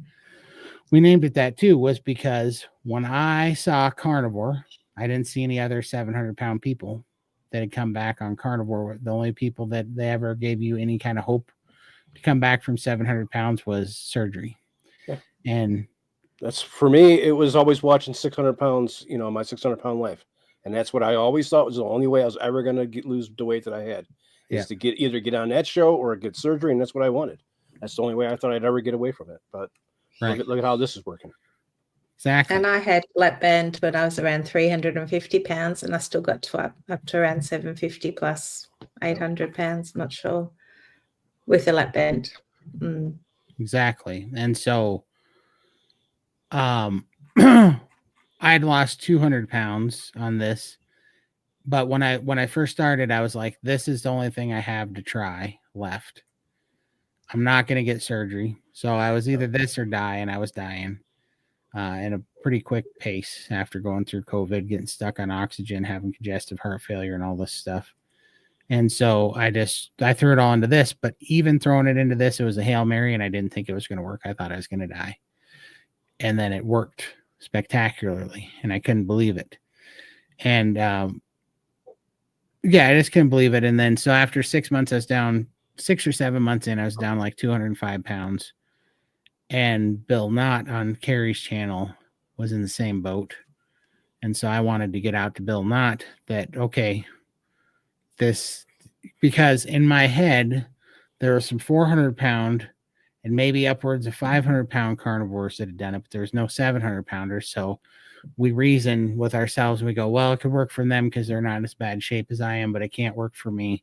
we named it that too, was because when I saw carnivore, I didn't see any other 700-pound people that had come back on carnivore. The only people that they ever gave you any kind of hope to come back from 700 pounds was surgery. Yeah. And that's, for me, it was always watching 600 pounds, my 600-pound life. And that's what I always thought was the only way I was ever going to lose the weight that I had, is to either get on that show or get surgery. And that's what I wanted. That's the only way I thought I'd ever get away from it. But look at how this is working. Exactly. And I had lap band when I was around 350 pounds, and I still got up to around 750 plus 800 pounds. Not sure, with a lap band. Exactly. And so I'd lost 200 pounds on this, but when I first started, I was like, this is the only thing I have to try left. I'm not going to get surgery. So I was either this or die, and I was dying in a pretty quick pace after going through COVID, getting stuck on oxygen, having congestive heart failure and all this stuff. And so I threw it all into this, but even throwing it into this, it was a Hail Mary, and I didn't think it was going to work. I thought I was going to die. And then it worked spectacularly, and I couldn't believe it. And I just couldn't believe it. And then so after 6 months, I was down 6 or 7 months in, I was down like 205 pounds. And Bill Knott on Carrie's channel was in the same boat. And so I wanted to get out to Bill Knott that, okay, this, because in my head, there were some 400-pound and maybe upwards of 500-pound carnivores that had done it, but there was no 700-pounders. So we reason with ourselves and we go, well, it could work for them because they're not in as bad shape as I am, but it can't work for me.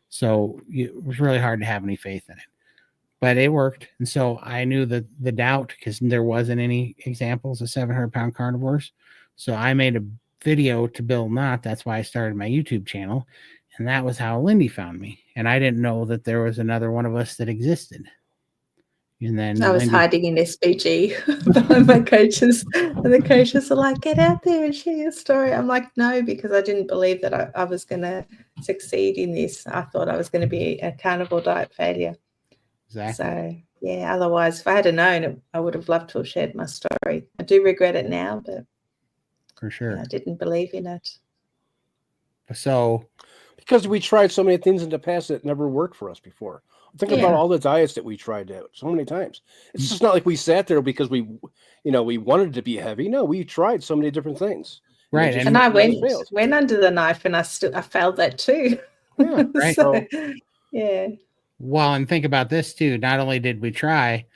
So it was really hard to have any faith in it. But it worked. And so I knew the doubt because there wasn't any examples of 700-pound carnivores. So I made a video to Bill Knott. That's why I started my YouTube channel. And that was how Lindy found me. And I didn't know that there was another one of us that existed. And then I was Lindy, hiding in SBG behind my coaches, and the coaches are like, "Get out there and share your story." I'm like, "No," because I didn't believe that I was going to succeed in this. I thought I was going to be a carnivore diet failure. exactly. So yeah, otherwise, if I had known, I would have loved to have shared my story. I do regret it now, but For sure. I didn't believe in it. So Because we tried so many things in the past that never worked for us before. Think about Yeah. all the diets that we tried out so many times. It's just not like we sat there because we wanted to be heavy. No, we tried so many different things. Right, just- And I it failed. went under the knife, and I failed that too. Yeah, right. So, yeah. well, and think about this too. Not only did we try,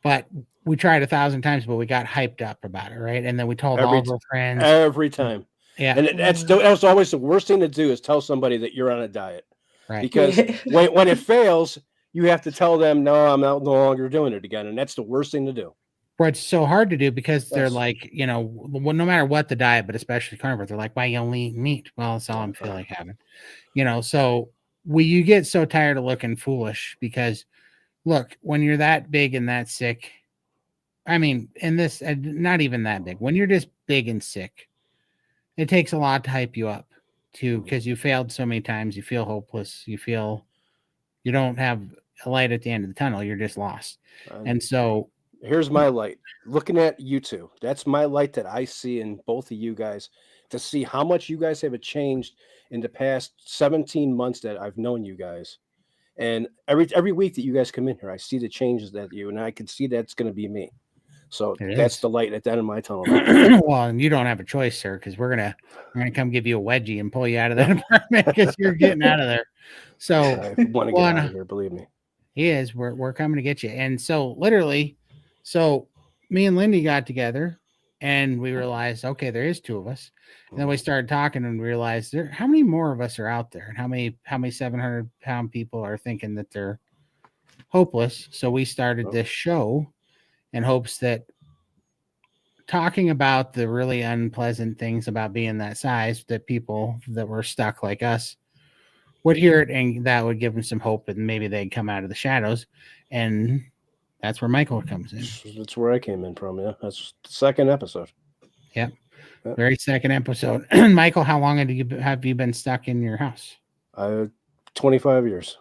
but we tried 1,000 times, but we got hyped up about it, right? And then we told all of our friends. every time. Yeah. And that was always the worst thing to do is tell somebody that you're on a diet. Right. Because Yeah. when it fails, you have to tell them, no, I'm no longer doing it again. And that's the worst thing to do. But it's so hard to do because they're Yes. like, well, no matter what the diet, but especially carnivore, they're like, why you only eat meat? Well, that's all I'm feel like having. So you get so tired of looking foolish because look, when you're that big and that sick, I mean, in this, not even that big, when you're just big and sick, it takes a lot to hype you up too, because you failed so many times, you feel hopeless, you feel you don't have a light at the end of the tunnel, you're just lost. And so here's my light. Looking at you two, that's my light that I see in both of you guys to see how much you guys have changed in the past 17 months that I've known you guys. And every week that you guys come in here, I see the changes that and I can see that's going to be me. So that's the light at the end of my tunnel. Well, and you don't have a choice, sir, because we're gonna come give you a wedgie and pull you out of that apartment because you're getting out of there. So I want to get out of here, believe me. He is. We're coming to get you. And so literally, me and Lindy got together and we realized, okay, there is two of us. And then we started talking and realized how many more of us are out there and how many 700-pound people are thinking that they're hopeless. So we started this show in hopes that talking about the really unpleasant things about being that size, that people that were stuck like us would hear it, and that would give them some hope, and maybe they'd come out of the shadows. And that's where Michael comes in. That's where I came in from. Yeah, that's the second episode. Yep. Very second episode. Michael, how long have you been stuck in your house? 25 years.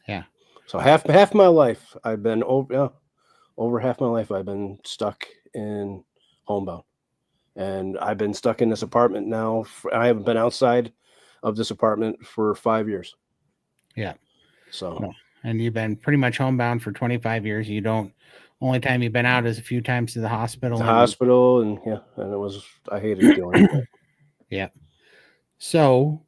Yeah. So half my life I've been over half my life I've been stuck in homebound, and I've been stuck in this apartment now. I haven't been outside of this apartment for 5 years. Yeah. So. And you've been pretty much homebound for 25 years. Only time you've been out is a few times to the hospital. And I hated doing it. Yeah. So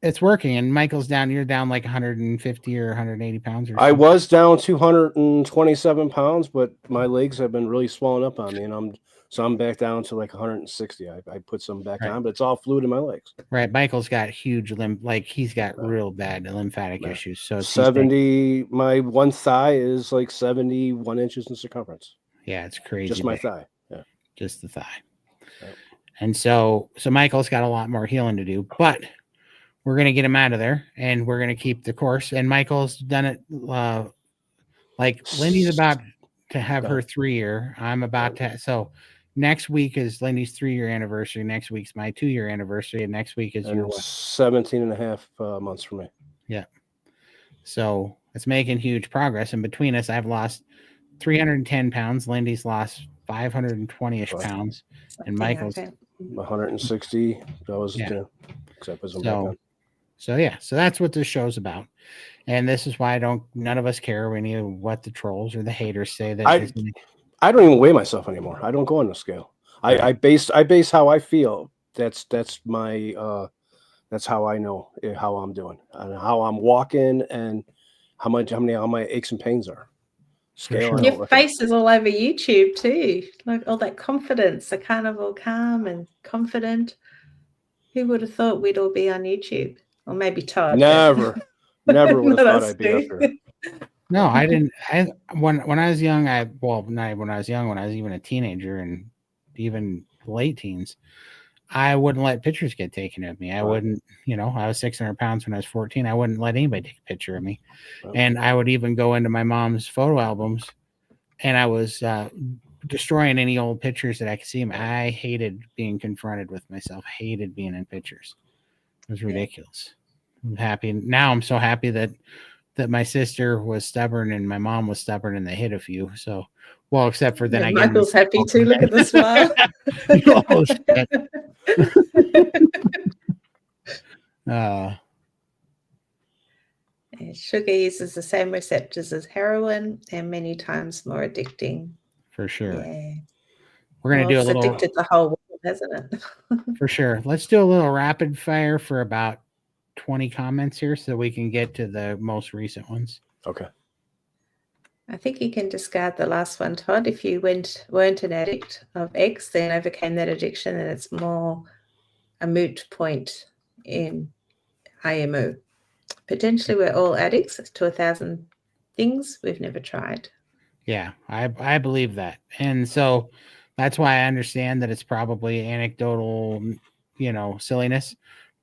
it's working, and Michael's you're down like 150 or 180 pounds or something. I was down 227 pounds, but my legs have been really swollen up on me, and I'm back down to like 160. I put some back on, but it's all fluid in my legs. Right. Michael's got huge he's got real bad lymphatic issues. So 70, my one thigh is like 71 inches in circumference. Yeah, it's crazy. Just my thigh. Yeah. Just the thigh. Yep. And so Michael's got a lot more healing to do, but we're going to get him out of there and we're going to keep the course. And Michael's done it. Like Lindy's about to have her 3-year. I'm about to. So next week is Lindy's 3-year anniversary. Next week's my 2-year anniversary. And next week is your 17 and a half months for me. Yeah. So it's making huge progress. And between us, I've lost 310 pounds. Lindy's lost 520-ish pounds. And Michael's 160. That was except so that's what this show's about. And this is why none of us care any of what the trolls or the haters say that I don't even weigh myself anymore. I don't go on the scale. Right. I base how I feel. That's my that's how I know how I'm doing and how I'm walking and how my aches and pains are. Scale. sure. I don't Your look at. face is all over YouTube too. Like all that confidence, the carnivore calm and confident. Who would have thought we'd all be on YouTube? Or maybe Todd. Never would have Not thought us I'd be up two. here. No, I didn't. When I was young, not when I was young, when I was even a teenager and even late teens, I wouldn't let pictures get taken of me. I Right. wouldn't, I was 600 pounds when I was 14. I wouldn't let anybody take a picture of me. Right. And I would even go into my mom's photo albums and I was destroying any old pictures that I could see. I hated being confronted with myself, hated being in pictures. It was ridiculous. I'm happy. Now I'm so happy that my sister was stubborn and my mom was stubborn and they hit a few. So, well, except for then Yeah, I Michael's happy too. Look at the smile. Oh, shit. Sugar uses the same receptors as heroin and many times more addicting. For sure. Yeah. We're going to do a little. It's addicted the whole world, hasn't it? For sure. Let's do a little rapid fire for about 20 comments here so we can get to the most recent ones. Okay. I think you can discard the last one, Todd. If you weren't an addict of X, then overcame that addiction, then it's more a moot point in IMO. Potentially, we're all addicts to 1,000 things we've never tried. Yeah, I believe that. And so that's why I understand that it's probably anecdotal, silliness,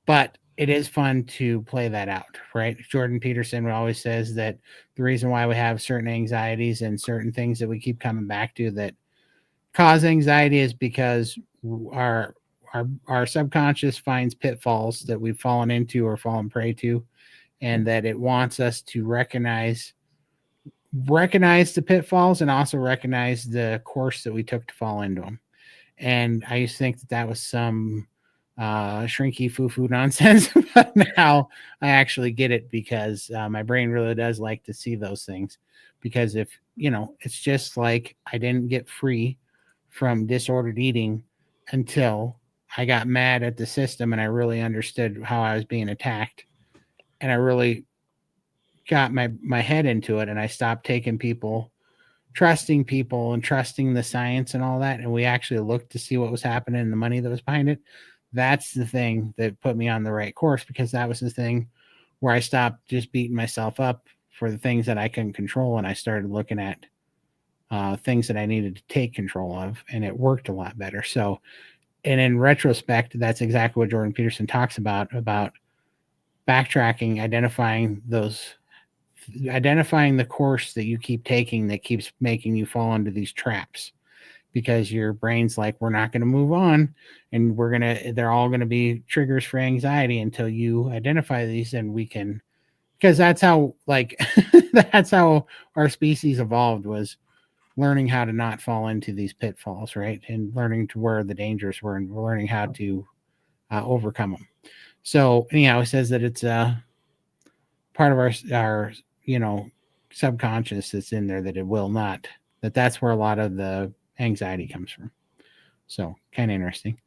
but it is fun to play that out, right? Jordan Peterson always says that the reason why we have certain anxieties and certain things that we keep coming back to that cause anxiety is because our subconscious finds pitfalls that we've fallen into or fallen prey to, and that it wants us to recognize the pitfalls and also recognize the course that we took to fall into them. And I used to think that was some shrinky foo-foo nonsense, but now I actually get it because my brain really does like to see those things. Because if, it's just like I didn't get free from disordered eating until I got mad at the system and I really understood how I was being attacked. And I really got my head into it and I stopped trusting people and trusting the science and all that. And we actually looked to see what was happening and the money that was behind it. That's the thing that put me on the right course, because that was the thing where I stopped just beating myself up for the things that I couldn't control. And I started looking at things that I needed to take control of, and it worked a lot better. So, and in retrospect, that's exactly what Jordan Peterson talks about backtracking, identifying the course that you keep taking that keeps making you fall into these traps, because your brain's like, we're not going to move on, and they're all going to be triggers for anxiety until you identify these, and we can, because that's how that's how our species evolved, was learning how to not fall into these pitfalls, right? And learning to where the dangers were and learning how to overcome them. So anyhow, it says that it's part of our subconscious that's in there, that it will not, that's where a lot of the anxiety comes from. So kind of interesting.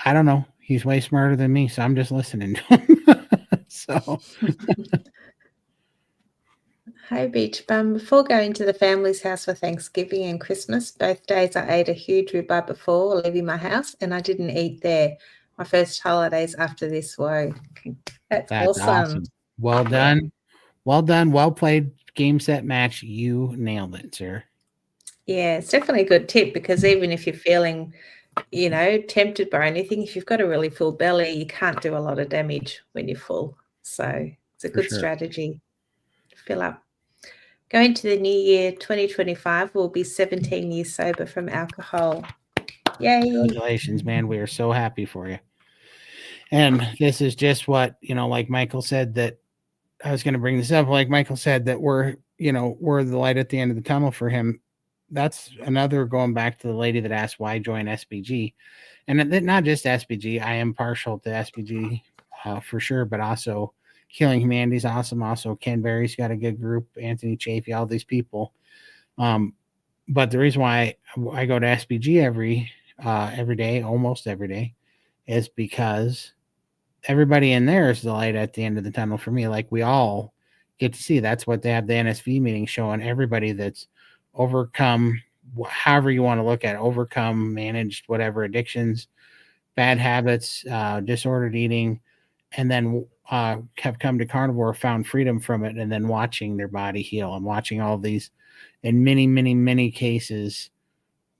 I don't know. He's way smarter than me, so I'm just listening to him. So Hi, Beach Bum. Before going to the family's house for Thanksgiving and Christmas, both days I ate a huge ribeye before leaving my house, and I didn't eat there. My first holidays after this. Whoa. That's awesome. Well done. Well done. Well played. Game, set, match. You nailed it, sir. Yeah, it's definitely a good tip, because even if you're feeling, tempted by anything, if you've got a really full belly, you can't do a lot of damage when you're full. So it's a good strategy to fill up. Going to the new year 2025, we'll be 17 years sober from alcohol. Yay. Congratulations, man. We are so happy for you. And this is just what, like Michael said, that I was going to bring this up. Like Michael said, that we're the light at the end of the tunnel for him. That's another, going back to the lady that asked why join SBG, and not just SBG. I am partial to SBG for sure, but also Healing Humanity's awesome. Also, Ken Berry's got a good group. Anthony Chafee, all these people. But the reason why I go to SBG every day, almost every day, is because everybody in there is the light at the end of the tunnel for me. Like, we all get to see. That's what they have the NSV meeting showing everybody that's overcome, however you want to look at it, overcome, managed, whatever addictions, bad habits, disordered eating, and then have come to carnivore, found freedom from it, and then watching their body heal and watching all these, in many, many, many cases,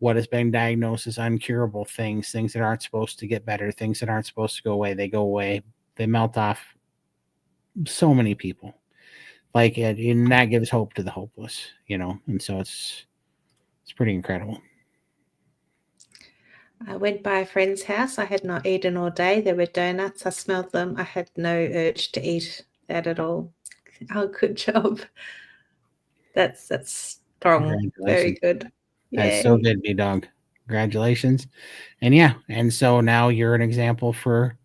what has been diagnosed as uncurable things that aren't supposed to get better, things that aren't supposed to go away. They go away. They melt off. So many people. Like, and that gives hope to the hopeless, and so it's pretty incredible. I went by a friend's house. I had not eaten all day. There were donuts. I smelled them. I had no urge to eat that at all. Oh, good job. That's strong. Very good. That's so good, B-Dog. Congratulations. And yeah, and so now you're an example for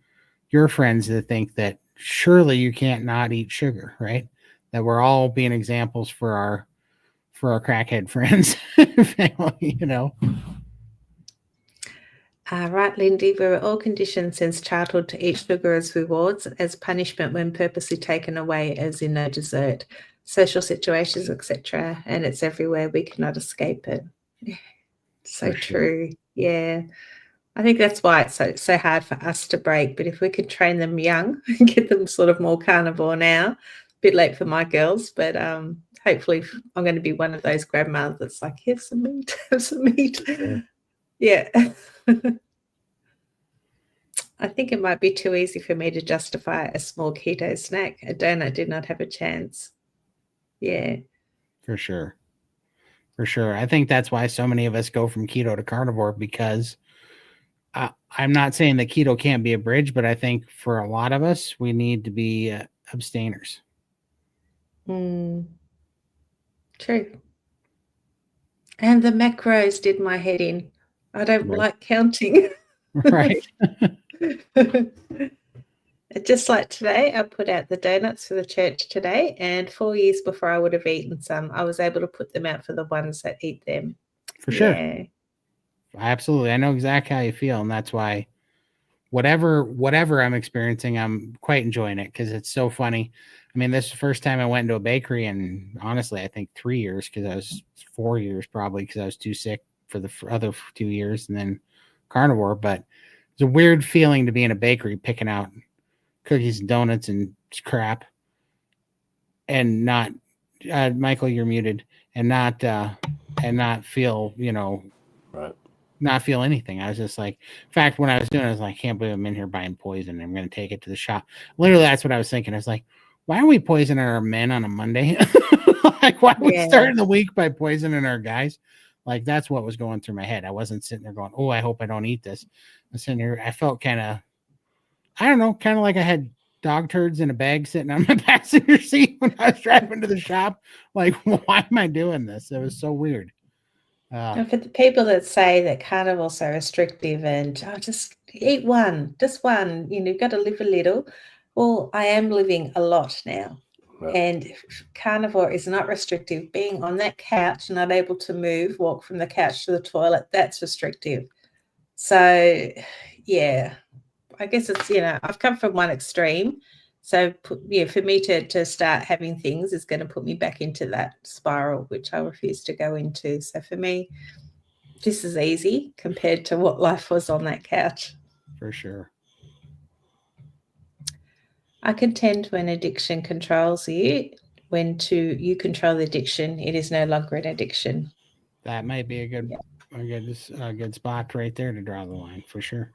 your friends that think that surely you can't not eat sugar, right? That we're all being examples for our crackhead friends, family, Right, Lindy, we were all conditioned since childhood to eat sugar as rewards, as punishment when purposely taken away, as in no dessert, social situations, etc. And it's everywhere. We cannot escape it. So true. Yeah. I think that's why it's so hard for us to break. But if we could train them young and get them sort of more carnivore now, a bit late for my girls, but hopefully I'm going to be one of those grandmas that's like, have some meat, have some meat. Yeah. I think it might be too easy for me to justify a small keto snack. A donut did not have a chance. Yeah. For sure. For sure. I think that's why so many of us go from keto to carnivore, because I'm not saying that keto can't be a bridge, but I think for a lot of us, we need to be abstainers. True. And the macros did my head in. I don't like counting. Right. Just like today, I put out the donuts for the church today, and 4 years before I would have eaten some, I was able to put them out for the ones that eat them. For sure. Absolutely. I know exactly how you feel, and that's why whatever I'm experiencing, I'm quite enjoying it, because it's so funny. I mean, this is the first time I went into a bakery in, honestly, I think 3 years, because I was 4 years probably, because I was too sick for the other 2 years, and then carnivore. But it's a weird feeling to be in a bakery picking out cookies and donuts and crap, and not Michael, you're muted, and not feel, right, not feel anything. I was just like, in fact, when I was doing it, I was like, I can't believe I'm in here buying poison. I'm going to take it to the shop. Literally, that's what I was thinking. I was like, why are we poisoning our men on a Monday? Like, why are we starting the week by poisoning our guys? Like, that's what was going through my head. I wasn't sitting there going, oh, I hope I don't eat this. I'm sitting here, I felt kind of, I don't know, kind of like I had dog turds in a bag sitting on my passenger seat when I was driving to the shop. Like, why am I doing this? It was so weird. And for the people that say that carnivore's so restrictive and just eat one, just one, you've got to live a little. Well, I am living a lot now. Right. And carnivore is not restrictive. Being on that couch, not able to move, walk from the couch to the toilet, that's restrictive. So, yeah, I guess it's, I've come from one extreme. So, for me to start having things is going to put me back into that spiral, which I refuse to go into. So, for me, this is easy compared to what life was on that couch. For sure. I contend when addiction controls you, you control the addiction, it is no longer an addiction. That might be a good spot right there to draw the line, for sure.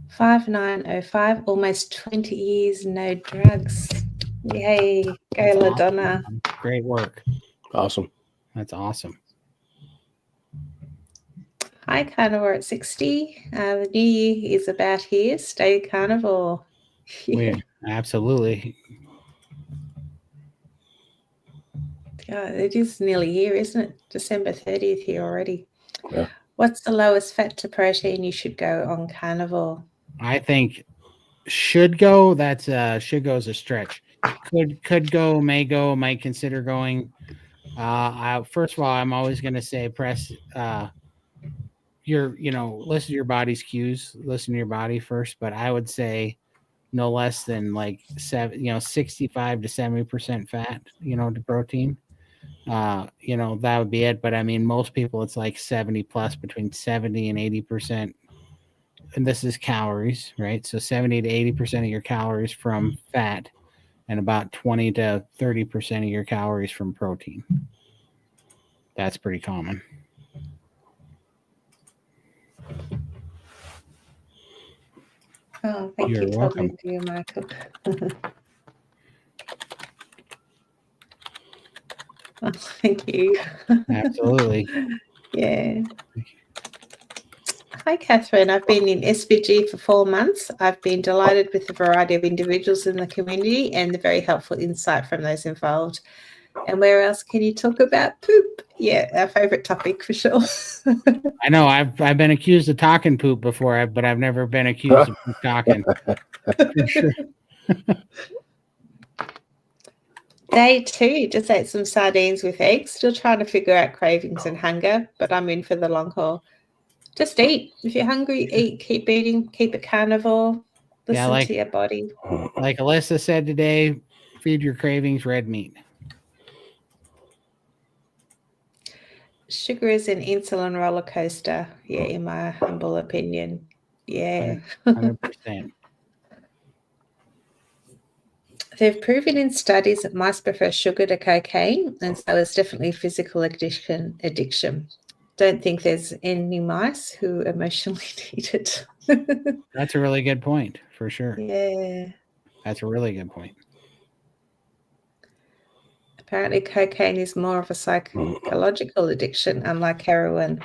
5905, almost 20 years, no drugs. Yay, go LaDonna. Awesome. Great work. Awesome. That's awesome. Hi, Carnivore at 60. The new year is about here. Stay carnivore. Yeah, absolutely. It is nearly here, isn't it? December 30th here already. Yeah. What's the lowest fat to protein you should go on carnivore? I think should go. That's should go as a stretch. Could go, may go, might consider going. First of all, I'm always going to say press listen to your body's cues, listen to your body first. But I would say no less than like 65 to 70% fat, to protein. That would be it. But I mean, most people it's like 70 plus, between 70 and 80%. And this is calories, right? So 70 to 80% of your calories from fat, and about 20 to 30% of your calories from protein. That's pretty common. Oh, thank You're you, Todd, welcome. Lindy, and Michael. Oh, thank you. Absolutely. Yeah. Hi, Catherine. I've been in SVG for 4 months. I've been delighted with the variety of individuals in the community and the very helpful insight from those involved. And where else can you talk about poop? Yeah, our favourite topic for sure. I know I've been accused of talking poop before, but I've never been accused of poop talking. For sure. Day 2, just ate some sardines with eggs. Still trying to figure out cravings and hunger, but I'm in for the long haul. Just eat. If you're hungry, eat. Keep eating. Keep it carnivore. Listen to your body. Like Alyssa said today, feed your cravings red meat. Sugar is an insulin roller coaster. Yeah, in my humble opinion. Yeah. 100%. They've proven in studies that mice prefer sugar to cocaine, and so it's definitely physical addiction. Don't think there's any mice who emotionally need it. That's a really good point, for sure. Yeah. That's a really good point. Apparently, cocaine is more of a psychological addiction, unlike heroin.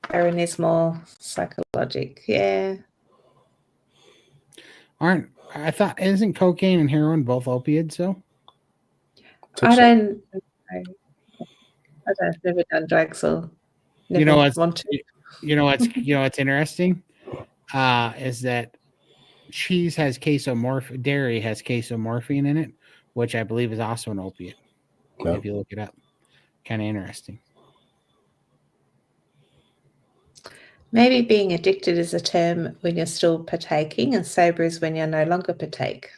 Heroin is more psychological. Yeah. Isn't cocaine and heroin both opiates, though? I don't know. I've never done drugs or never want to. You know what's interesting? Is that cheese has casomorphin, dairy has casomorphin in it, which I believe is also an opiate. Yeah. If you look it up. Kind of interesting. Maybe being addicted is a term when you're still partaking, and sober is when you're no longer partake.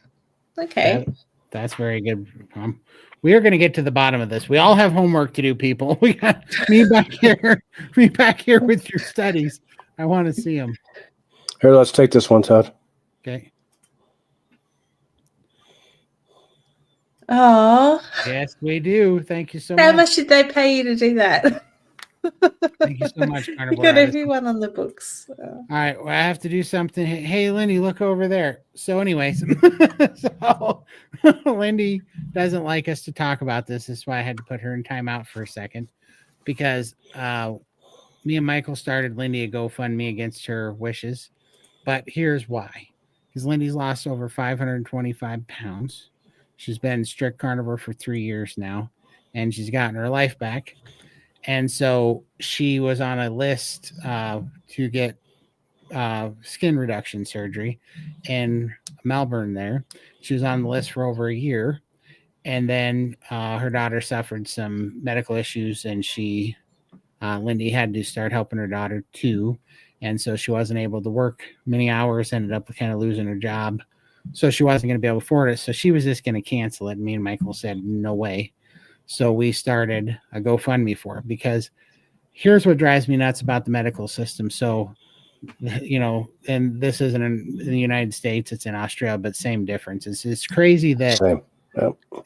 Okay. That's very good. We are going to get to the bottom of this. We all have homework to do, people. We got me back here with your studies. I want to see them. Here, let's take this one, Todd. Okay. Oh. Yes, we do. Thank you so much. How much did they pay you to do that? Thank you so much, Carnivore. You got everyone on the books. All right, well, I have to do something. Hey, Lindy, look over there. So anyways, Lindy doesn't like us to talk about this. That's why I had to put her in timeout for a second, because me and Michael started Lindy a GoFundMe against her wishes. But here's why. Because Lindy's lost over 525 pounds. She's been strict carnivore for 3 years now, and she's gotten her life back. And so she was on a list to get skin reduction surgery in Melbourne there. She was on the list for over a year. And then her daughter suffered some medical issues, and Lindy had to start helping her daughter too. And so she wasn't able to work many hours, ended up kind of losing her job. So she wasn't going to be able to afford it. So she was just going to cancel it. And me and Michael said, no way. So we started a GoFundMe for it, because here's what drives me nuts about the medical system. So, and this isn't in the United States, it's in Australia, but same difference. It's crazy that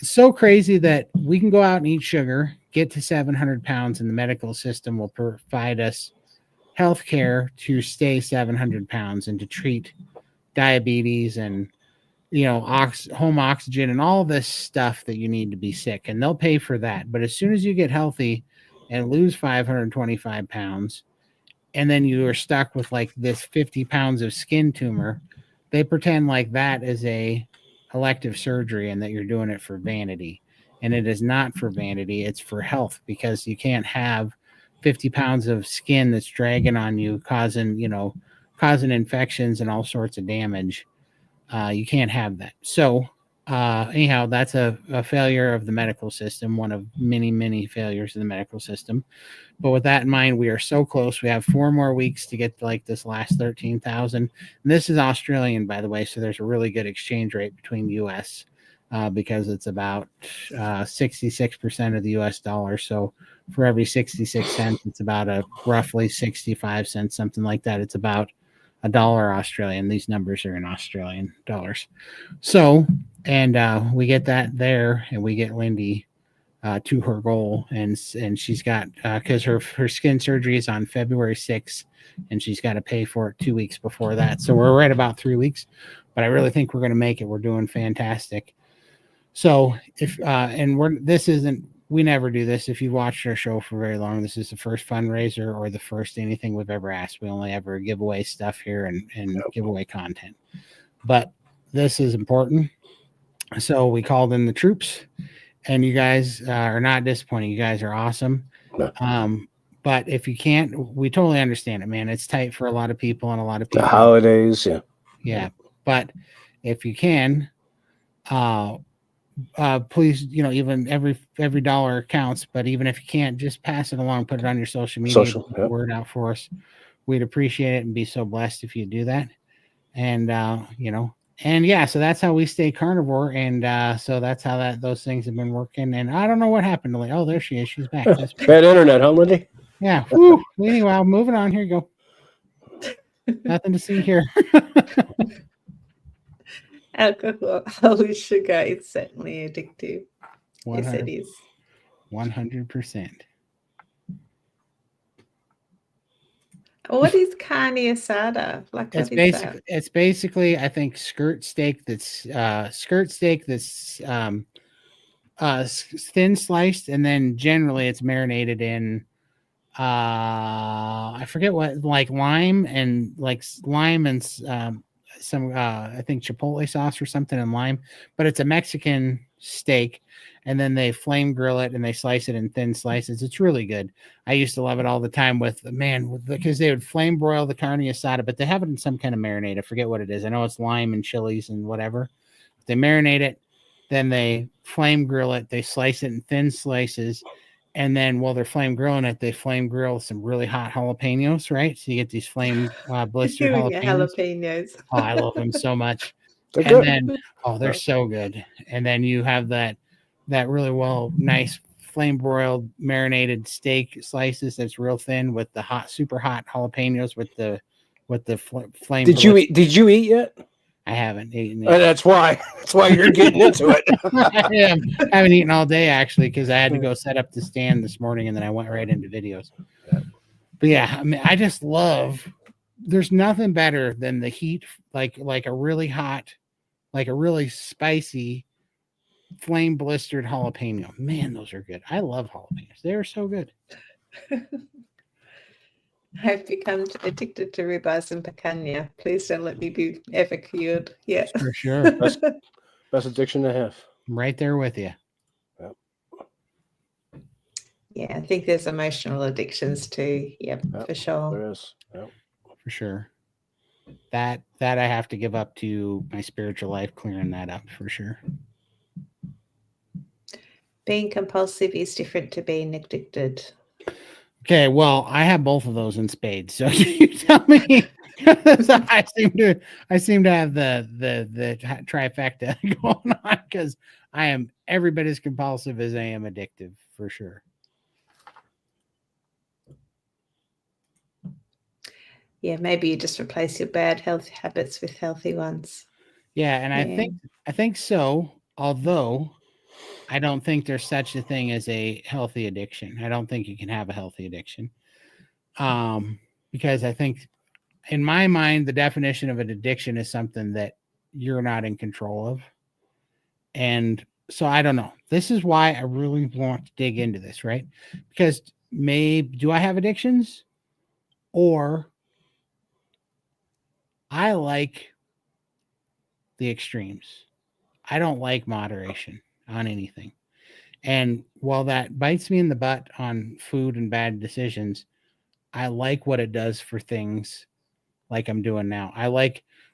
it's so crazy that we can go out and eat sugar, get to 700 pounds, and the medical system will provide us health care to stay 700 pounds and to treat diabetes and home oxygen and all this stuff that you need to be sick, and they'll pay for that. But as soon as you get healthy and lose 525 pounds, and then you are stuck with like this 50 pounds of skin tumor, they pretend like that is a elective surgery and that you're doing it for vanity. And it is not for vanity, it's for health, because you can't have 50 pounds of skin that's dragging on you, causing infections and all sorts of damage. You can't have that. So anyhow, that's a failure of the medical system, one of many, many failures of the medical system. But with that in mind, we are so close. We have 4 more weeks to get to like this last 13,000. This is Australian, by the way. So there's a really good exchange rate between the US because it's about 66% of the US dollar. So for every 66 cents, it's about a roughly 65 cents, something like that. It's about $1 Australian. These numbers are in Australian dollars. So, and we get that there, and we get Lindy to her goal, and she's got because her skin surgery is on February 6th, and she's got to pay for it 2 weeks before that. So we're right about 3 weeks, but I really think we're going to make it. We're doing fantastic. So if we never do this. If you've watched our show for very long, this is the first fundraiser or the first anything we've ever asked. We only ever give away stuff here and give away content, but this is important. So we called in the troops, and you guys are not disappointing. You guys are awesome. But if you can't, we totally understand it, man. It's tight for a lot of people, and a lot of people. The holidays, yeah. But if you can, please, even every dollar counts. But even if you can't, just pass it along, put it on your social media, Yep. word out for us. We'd appreciate it and be so blessed if you do that. And and yeah, so that's how we stay carnivore, and so that's how those things have been working. And I don't know what happened to Lindy. Oh, there she is. She's back. Bad internet, huh, Lindy? Yeah. Whew. Anyway, moving on. Here you go. Nothing to see here. Alcohol, holy sugar, it's certainly addictive. 100, yes, it is. 100%. What is carne asada? Like, It's what is that? It's basically, I think, skirt steak that's thin sliced, and then generally it's marinated in I forget what, like lime and some I think chipotle sauce or something and lime, but it's a Mexican steak, and then they flame grill it and they slice it in thin slices. It's really good. I used to love it all the time because they would flame broil the carne asada, but they have it in some kind of marinade. I forget what it is. I know it's lime and chilies and whatever. They marinate it, then they flame grill it. They slice it in thin slices. And then while they're flame grilling it, they flame grill some really hot jalapenos, right? So you get these flame blistered jalapenos. Oh, I love them so much. They're and good. then they're so good. And then you have that really nice flame broiled marinated steak slices that's real thin with the super hot jalapenos with the flame. Did you eat yet? I haven't eaten yet. That's why you're getting into it. I haven't eaten all day, actually, because I had to go set up the stand this morning, and then I went right into videos. But yeah, I mean, I just love. There's nothing better than the heat, like a really hot, like a really spicy, flame blistered jalapeno. Man, those are good. I love jalapenos. They are so good. I've become addicted to ribeyes and picanha. Please don't let me be ever cured. Yeah, for sure. Best addiction to have. I'm right there with you. Yep. Yeah, I think there's emotional addictions too. Yep, for sure. There is. Yep. For sure. That I have to give up to my spiritual life, clearing that up for sure. Being compulsive is different to being addicted. Okay, well, I have both of those in spades. So you tell me. I seem to have the trifecta going on, because I am every bit as compulsive as I am addictive, for sure. Yeah, maybe you just replace your bad health habits with healthy ones. Yeah, and I think so. Although I don't think there's such a thing as a healthy addiction. I don't think you can have a healthy addiction. Because I think, in my mind, the definition of an addiction is something that you're not in control of. And so I don't know. This is why I really want to dig into this, right? Because do I have addictions? Or I like the extremes. I don't like moderation on anything. And while that bites me in the butt on food and bad decisions, I like what it does for things like I'm doing now.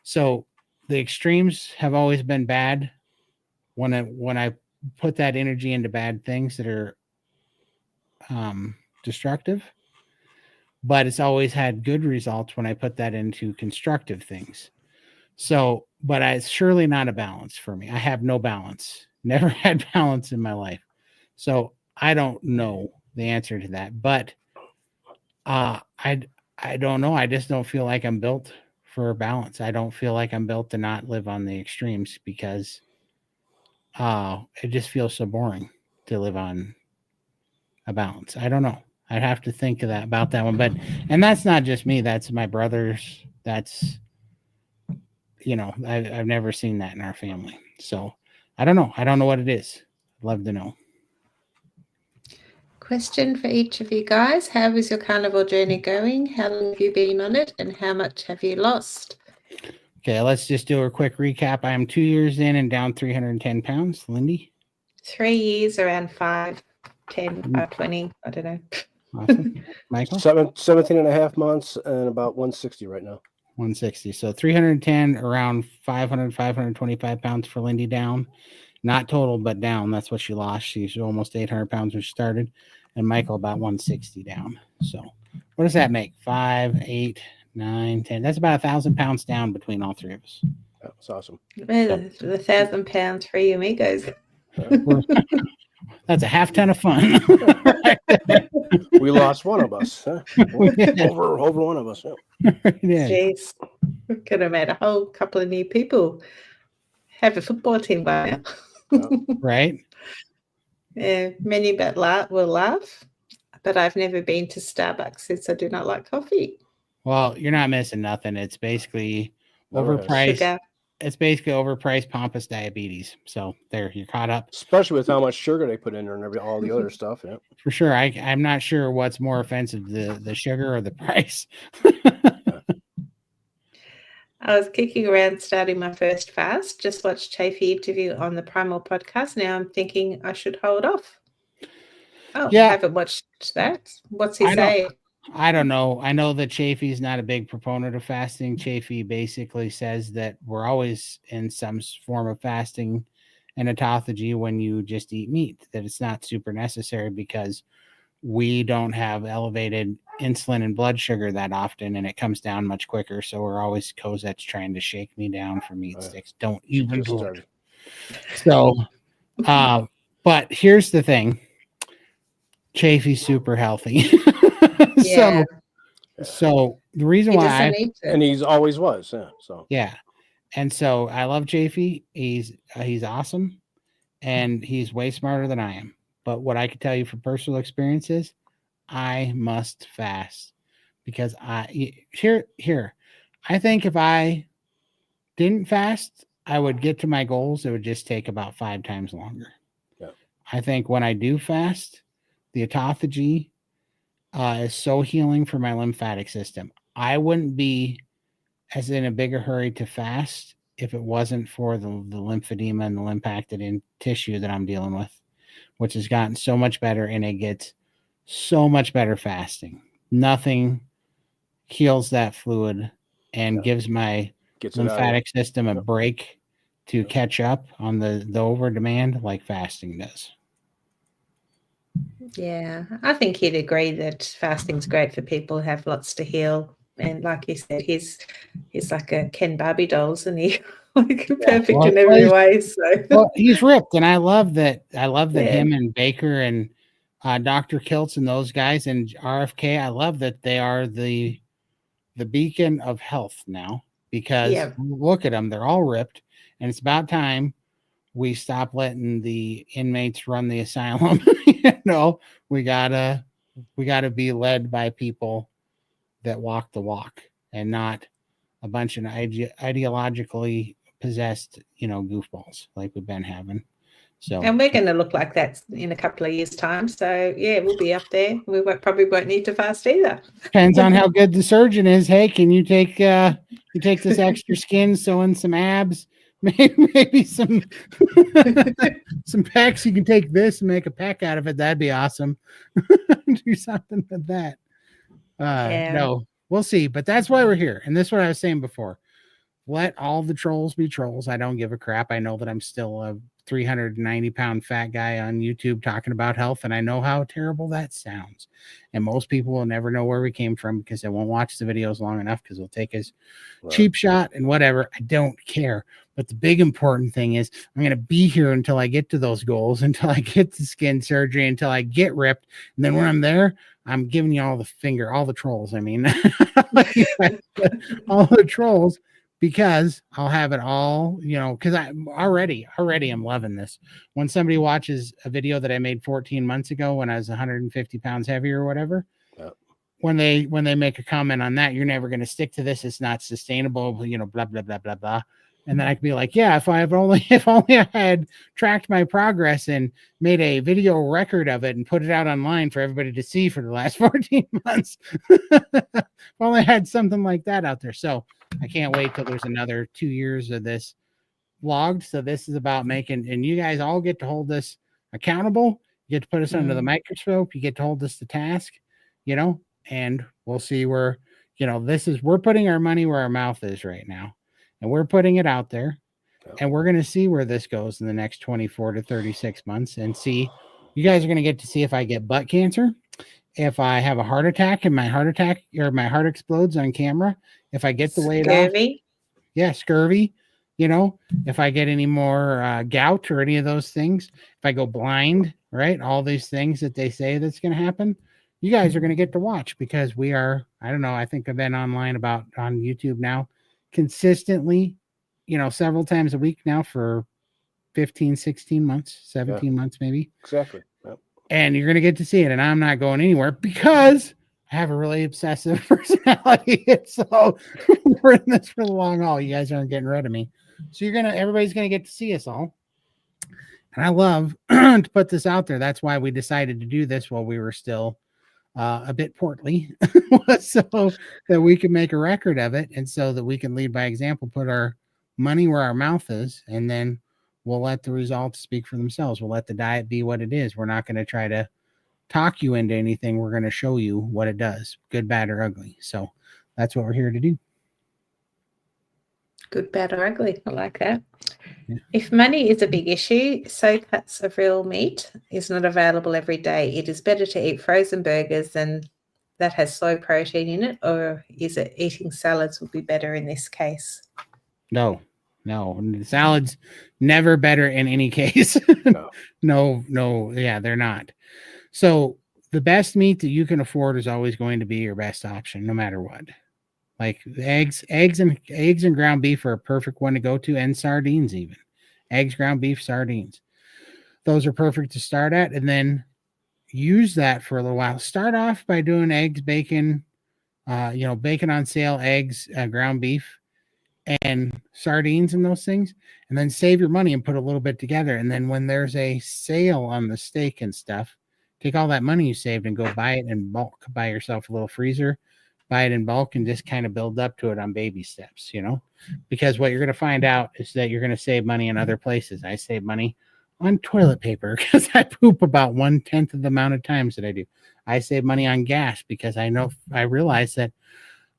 So the extremes have always been bad when I put that energy into bad things that are destructive, but it's always had good results when I put that into constructive things. So, but it's surely not a balance for me. I have no balance. Never had balance in my life. So I don't know the answer to that. But I don't know. I just don't feel like I'm built for balance. I don't feel like I'm built to not live on the extremes because it just feels so boring to live on a balance. I don't know. I'd have to think of that about that one. But and that's not just me. That's my brothers. That's I've never seen that in our family. So I don't know. I don't know what it is. I'd love to know. Question for each of you guys. How is your carnivore journey going? How long have you been on it and how much have you lost? Okay, let's just do a quick recap. I am 2 years in and down 310 pounds. Lindy? 3 years, around 5, 10, 520. I don't know. Awesome. Michael? 17 and a half months and about 160 right now. 160. So 310, around 500, 525 pounds for Lindy down. Not total, but down. That's what she lost. She's almost 800 pounds when she started. And Michael about 160 down. So what does that make? 5, 8, 9, 10. That's about 1,000 pounds down between all three of us. That was awesome. Well, the 1,000 pounds for you amigos. That's a half ton of fun. We lost one of us. Huh? over one of us. Yeah. Jeez. We could have made a whole couple of new people have a football team by now. Right? Many will laugh, but I've never been to Starbucks since I do not like coffee. Well, you're not missing nothing. It's basically overpriced. Sugar. It's basically overpriced pompous diabetes. So there, you're caught up. Especially with how much sugar they put in there and all the other stuff. Yeah. For sure. I'm not sure what's more offensive, the sugar or the price. I was kicking around starting my first fast. Just watched Chafee interview on the Primal podcast. Now I'm thinking I should hold off. Oh, yeah. I haven't watched that. What's he saying? I don't know. I know that Chafee's not a big proponent of fasting. Chafee basically says that we're always in some form of fasting and autophagy when you just eat meat, that it's not super necessary because we don't have elevated insulin and blood sugar that often, and it comes down much quicker. So we're always Cosette's trying to shake me down for meat sticks. Don't even do it. So, but here's the thing. Chafee's super healthy. Yeah. So the reason why and he's always was. Yeah. So yeah. And so I love Chafee. He's awesome and he's way smarter than I am. But what I can tell you from personal experience is I must fast because I think if I didn't fast, I would get to my goals. It would just take about 5 times longer. Yeah. I think when I do fast, the autophagy is so healing for my lymphatic system. I wouldn't be as in a bigger hurry to fast if it wasn't for the lymphedema and the lymphatic tissue that I'm dealing with, which has gotten so much better, and it gets so much better fasting. Nothing heals that fluid and gives my lymphatic system a break to catch up on the over demand like fasting does. Yeah, I think he'd agree that fasting's great for people who have lots to heal. And like he said, he's like a Ken Barbie doll, isn't he? Like perfect in every way. So he's ripped, and I love that. Him and Baker and Dr. Kiltz and those guys and RFK. I love that they are the beacon of health now because look at them; they're all ripped, and it's about time we stop letting the inmates run the asylum. We gotta be led by people that walk the walk and not a bunch of ideologically possessed, goofballs like we've been having. So, and we're going to look like that in a couple of years' time. So yeah, we'll be up there. We probably won't need to fast either. Depends on how good the surgeon is. Hey, can you take this extra skin, sew in some abs, maybe some some pecs? You can take this and make a pec out of it. That'd be awesome. Do something with that. No, we'll see. But that's why we're here. And this is what I was saying before. let all the trolls be trolls. I don't give a crap. I know that I'm still a 390-pound fat guy on YouTube talking about health, and I know how terrible that sounds. And most people will never know where we came from because they won't watch the videos long enough because we'll take his cheap shot and whatever. I don't care. But the big important thing is I'm going to be here until I get to those goals, until I get the skin surgery, until I get ripped. And then when I'm there, I'm giving you all the finger, all the trolls. I mean, all the trolls, because I'll have it all, because I'm already I'm loving this. When somebody watches a video that I made 14 months ago when I was 150 pounds heavier or whatever, when they make a comment on that, you're never going to stick to this. It's not sustainable, blah, blah, blah, blah, blah. And then I could be like, yeah, if only I had tracked my progress and made a video record of it and put it out online for everybody to see for the last 14 months. If only I had something like that out there. So I can't wait till there's another 2 years of this vlogged. So this is about making, and you guys all get to hold this accountable. You get to put us under the microscope. You get to hold us to task, and we'll see where, we're putting our money where our mouth is right now. And we're putting it out there, and we're going to see where this goes in the next 24 to 36 months and see. You guys are going to get to see if I get butt cancer, if I have a heart attack and my heart explodes on camera, if I get the weight off. Yeah, scurvy. If I get any more gout or any of those things, if I go blind, right? All these things that they say that's going to happen. You guys are going to get to watch because we are, I don't know, I think I've been online on YouTube now consistently, several times a week now for 15, 16 months, 17 months, maybe. Exactly. Yep. And you're going to get to see it. And I'm not going anywhere because I have a really obsessive personality. So we're in this for the long haul. You guys aren't getting rid of me. So everybody's going to get to see us all. And I love to put this out there. That's why we decided to do this while we were still a bit portly, so that we can make a record of it, and so that we can lead by example, put our money where our mouth is, and then we'll let the results speak for themselves. We'll let the diet be what it is. We're not going to try to talk you into anything. We're going to show you what it does, good, bad, or ugly. So that's what we're here to do. Good, bad, or ugly. I like that. Yeah. If money is a big issue, so cuts of real meat is not available every day. It is better to eat frozen burgers than that has soy protein in it, or is it eating salads would be better in this case? No. Salads never better in any case. No. Yeah, they're not. So the best meat that you can afford is always going to be your best option, no matter what. Like eggs and ground beef are a perfect one to go to, and sardines even. Eggs, ground beef, sardines. Those are perfect to start at, and then use that for a little while. Start off by doing eggs, bacon, bacon on sale, eggs, ground beef, and sardines and those things, and then save your money and put a little bit together. And then when there's a sale on the steak and stuff, take all that money you saved and go buy it in bulk. Buy yourself a little freezer, buy it in bulk, and just kind of build up to it on baby steps, because what you're going to find out is that you're going to save money in other places. I save money on toilet paper because I poop about 1/10 of the amount of times that I do. I save money on gas because I realize that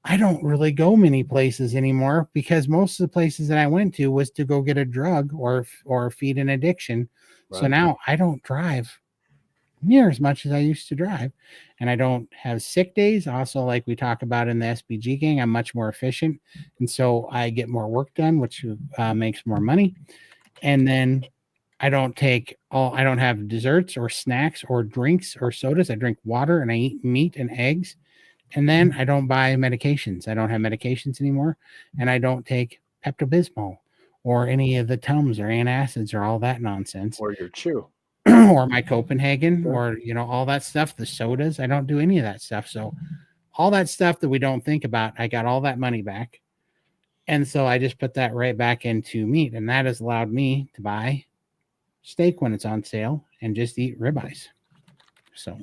I don't really go many places anymore, because most of the places that I went to was to go get a drug or feed an addiction. Right. So now I don't drive near as much as I used to drive, and I don't have sick days. Also, like we talk about in the SBG gang, I'm much more efficient, and so I get more work done, which makes more money. And then I don't have desserts or snacks or drinks or sodas. I drink water and I eat meat and eggs. And then I don't buy medications. I don't have medications anymore. And I don't take Pepto-Bismol or any of the Tums or antacids or all that nonsense. Or your chew. Or my Copenhagen, or, all that stuff, the sodas. I don't do any of that stuff. So all that stuff that we don't think about, I got all that money back. And so I just put that right back into meat. And that has allowed me to buy steak when it's on sale and just eat ribeyes. So.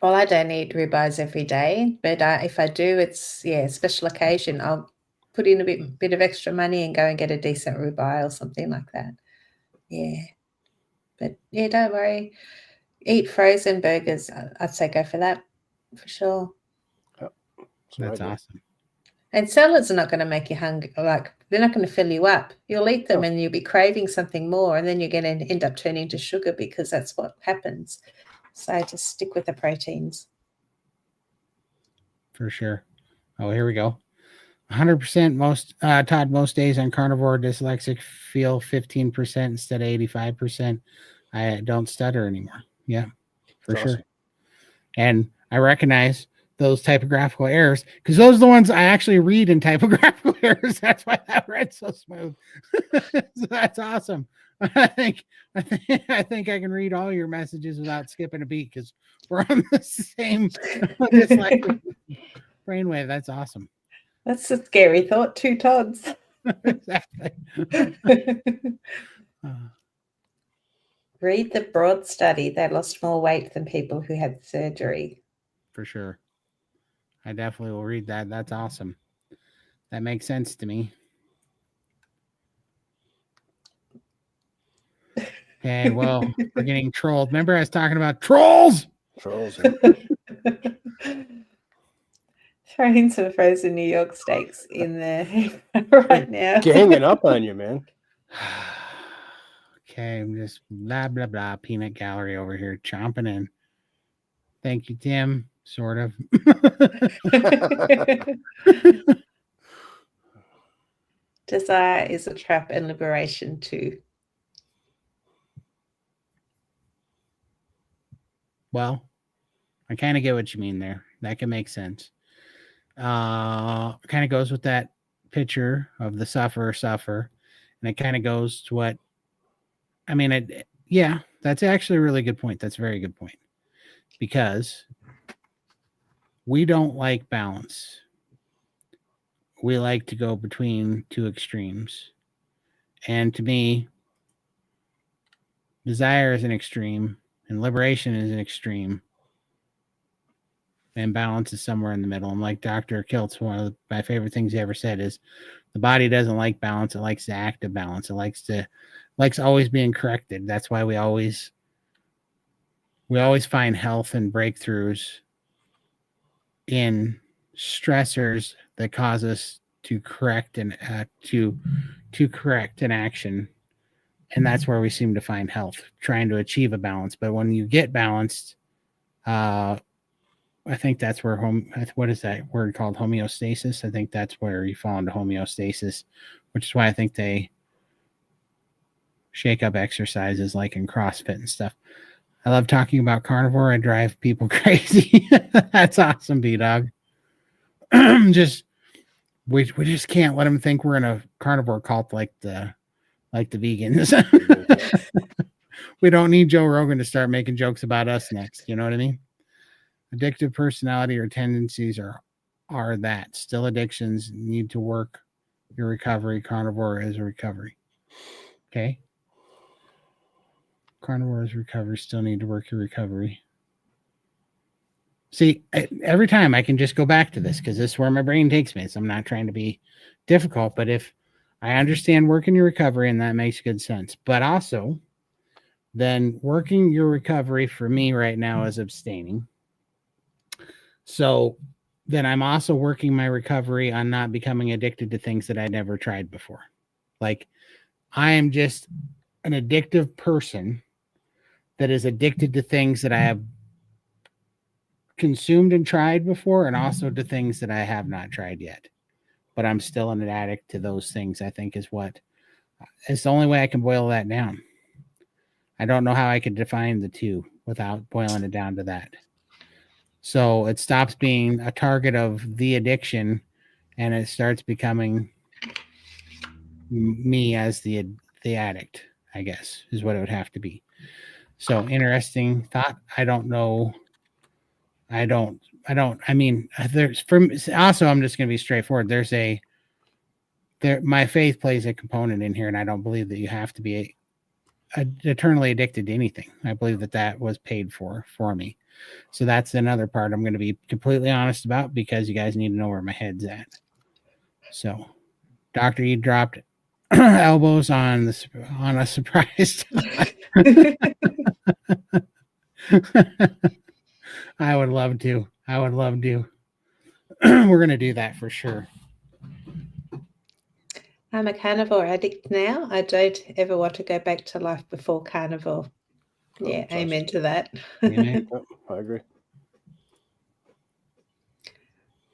Well, I don't eat ribeyes every day, but if I do, it's a special occasion. I'll put in a bit of extra money and go and get a decent ribeye or something like that. Yeah. But don't worry. Eat frozen burgers. I'd say go for that for sure. Yep. That's awesome. And salads are not going to make you hungry. Like, they're not going to fill you up. You'll eat them No. and you'll be craving something more, and then you're going to end up turning to sugar because that's what happens. So just stick with the proteins. For sure. Oh, here we go. 100% Todd, most days on carnivore dyslexic feel 15% instead of 85%. I don't stutter anymore. Yeah, for That's sure. awesome. And I recognize those typographical errors because those are the ones I actually read in typographical errors. That's why that read so smooth. So that's awesome. I think I can read all your messages without skipping a beat because we're on the same dyslexic brainwave. That's awesome. That's a scary thought, 2 Todds. Exactly. Read the Broad study. They lost more weight than people who had surgery. For sure. I definitely will read that. That's awesome. That makes sense to me. Okay, well, we're getting trolled. Remember, I was talking about trolls. Trolls. Throwing some frozen New York steaks in there right now. Ganging up on you, man. Okay, I'm just blah blah blah peanut gallery over here chomping in. Thank you, Tim. Sort of. Desire is a trap and liberation too. Well, I kind of get what you mean there. That can make sense. Kind of goes with that picture of the suffer, and it kind of goes to what I mean. Yeah, that's actually a really good point. That's a very good point because we don't like balance. We like to go between two extremes, and to me, desire is an extreme, and liberation is an extreme. And balance is somewhere in the middle. And like Dr. Kiltz, one of my favorite things he ever said is the body doesn't like balance. It likes the active balance. It likes always being corrected. That's why we always find health and breakthroughs in stressors that cause us to correct and to correct an action. And that's where we seem to find health, trying to achieve a balance. But when you get balanced, I think that's where what is that word called? Homeostasis. I think that's where you fall into homeostasis, which is why I think they shake up exercises like in CrossFit and stuff. I love talking about carnivore. I drive people crazy. That's awesome, B-Dog. We just can't let them think we're in a carnivore cult like the vegans. We don't need Joe Rogan to start making jokes about us next. You know what I mean? Addictive personality or tendencies are that still addictions need to work your recovery. Carnivore is a recovery. Okay. Carnivore is recovery. Still need to work your recovery. See, every time I can just go back to this because this is where my brain takes me. So I'm not trying to be difficult, but if I understand working your recovery and that makes good sense, but also then working your recovery for me right now is abstaining. So then I'm also working my recovery on not becoming addicted to things that I never tried before. Like I am just an addictive person that is addicted to things that I have consumed and tried before, and also to things that I have not tried yet. But I'm still an addict to those things, I think it's the only way I can boil that down. I don't know how I could define the two without boiling it down to that. So it stops being a target of the addiction and it starts becoming me as the addict, I guess, is what it would have to be. So interesting thought. I don't know. I mean, there's also, I'm just going to be straightforward. My faith plays a component in here, and I don't believe that you have to be eternally addicted to anything. I believe that was paid for me. So that's another part I'm going to be completely honest about because you guys need to know where my head's at. So, Doctor, you dropped elbows on a surprise. I would love to. We're going to do that for sure. I'm a carnivore addict now. I don't ever want to go back to life before carnivore. Yeah, trust. amen to that. Amen. Yep, I agree.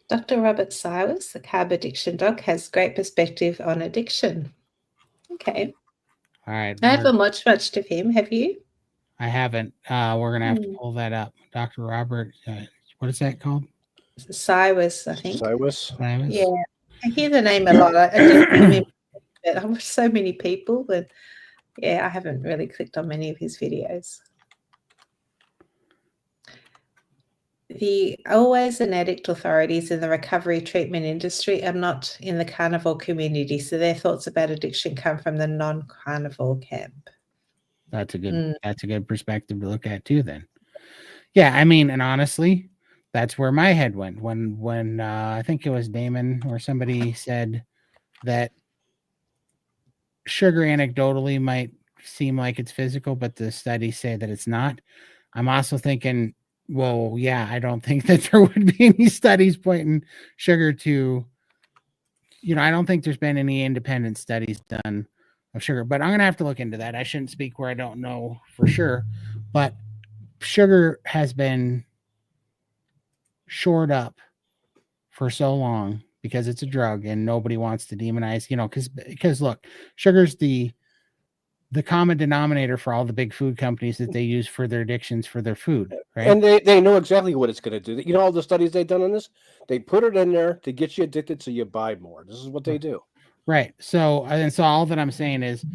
Dr. Robert Cyrus, the carb addiction doc, has great perspective on addiction. Okay. All right. I haven't watched much of him. Have you? I haven't. We're gonna have to Hmm. pull that up. Dr. Robert, what is that called? Cyrus, I think. Cyrus. Silas? Yeah. I hear the name a lot. I do see him in but I watch so many people, but yeah, I haven't really clicked on many of his videos. The always and addict authorities in the recovery treatment industry are not in the carnivore community, so their thoughts about addiction come from the non-carnivore camp. That's a good perspective to look at too. Then, yeah, I mean, and honestly, that's where my head went when I think it was Damon or somebody said that sugar anecdotally might seem like it's physical, but the studies say that it's not. I'm also thinking, well, yeah, I don't think that there would be any studies pointing sugar to, I don't think there's been any independent studies done of sugar, but I'm going to have to look into that. I shouldn't speak where I don't know for sure, but sugar has been shored up for so long because it's a drug and nobody wants to demonize, because look, sugar's the common denominator for all the big food companies that they use for their addictions for their food, right? And they know exactly what it's going to do. You know all the studies they've done on this? They put it in there to get you addicted so you buy more. This is what they do. Right. So all that I'm saying is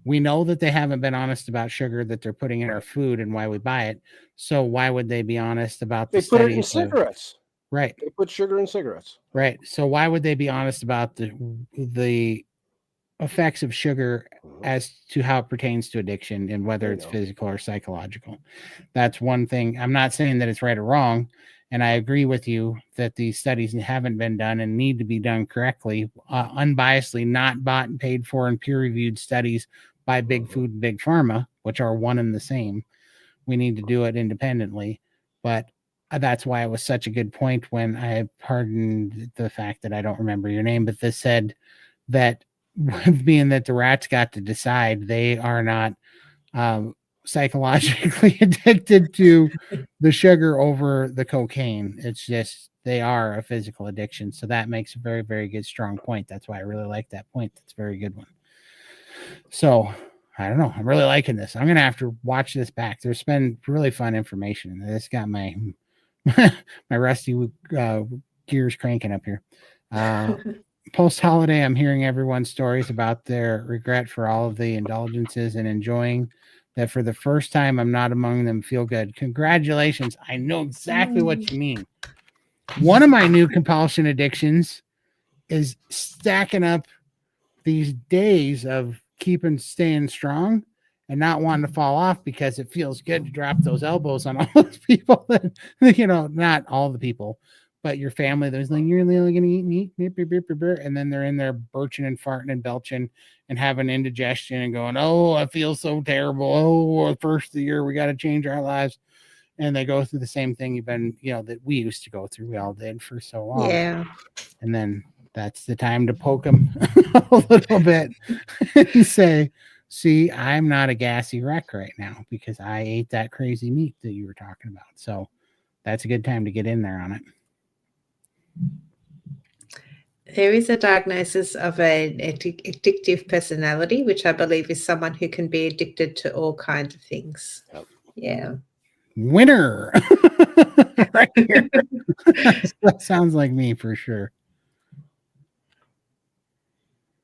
we know that they haven't been honest about sugar that they're putting in our food and why we buy it. So why would they be honest about They the put it in studies of, cigarettes. right. They put sugar in cigarettes. Right. So why would they be honest about the effects of sugar as to how it pertains to addiction and whether it's physical or psychological? That's one thing. I'm not saying that it's right or wrong. And I agree with you that these studies haven't been done and need to be done correctly, unbiasedly, not bought and paid for and peer-reviewed studies by big food and big pharma, which are one and the same. We need to do it independently. But that's why it was such a good point when I pardoned the fact that I don't remember your name, but this said that being that the rats got to decide, they are not psychologically addicted to the sugar over the cocaine. It's just they are a physical addiction. So that makes a very, very good, strong point. That's why I really like that point. That's a very good one. So I don't know. I'm really liking this. I'm gonna have to watch this back. There's been really fun information. This got my my rusty gears cranking up here. Post holiday, I'm hearing everyone's stories about their regret for all of the indulgences and enjoying that for the first time. I'm not among them. Feel good. Congratulations. I know exactly what you mean. One of my new compulsion addictions is stacking up these days of staying strong and not wanting to fall off because it feels good to drop those elbows on all those people that, not all the people, but your family that's like, you're only going to eat meat, and then they're in there birching and farting and belching and having indigestion and going, oh, I feel so terrible. Oh, first of the year, we got to change our lives. And they go through the same thing that we used to go through. We all did for so long. Yeah. And then that's the time to poke them a little bit and say, see, I'm not a gassy wreck right now because I ate that crazy meat that you were talking about. So that's a good time to get in there on it. There is a diagnosis of an addictive personality, which I believe is someone who can be addicted to all kinds of things. Yep. Yeah. Winner. Right here. That sounds like me for sure.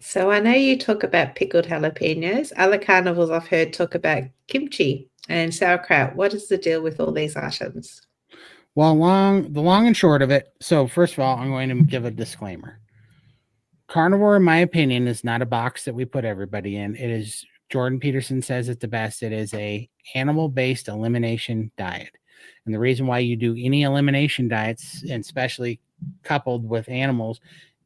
So I know you talk about pickled jalapenos. Other carnivores I've heard talk about kimchi and sauerkraut. What is the deal with all these items? Well, the long and short of it. So first of all, I'm going to give a disclaimer. Carnivore, in my opinion, is not a box that we put everybody in. It is, Jordan Peterson says it the best. It is a animal-based elimination diet. And the reason why you do any elimination diets, and especially coupled with animals,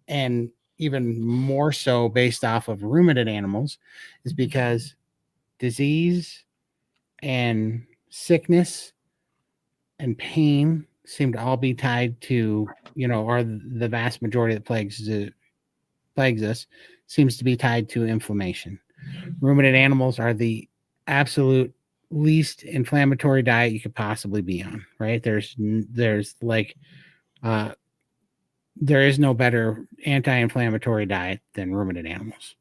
and even more so based off of ruminant animals, is because disease and sickness and pain seem to all be tied to, or the vast majority that plagues us seems to be tied to inflammation. Ruminant animals are the absolute least inflammatory diet you could possibly be on, right? There's like there is no better anti-inflammatory diet than ruminant animals.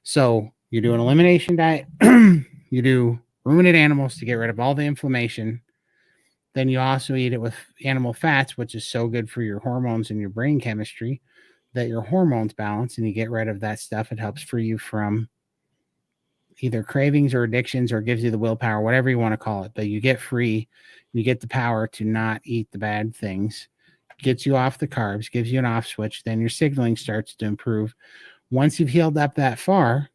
So you do an elimination diet, you do ruminant animals to get rid of all the inflammation. Then you also eat it with animal fats, which is so good for your hormones and your brain chemistry that your hormones balance and you get rid of that stuff. It helps free you from either cravings or addictions or gives you the willpower, whatever you want to call it. But you get free, you get the power to not eat the bad things, gets you off the carbs, gives you an off switch. Then your signaling starts to improve. Once you've healed up that far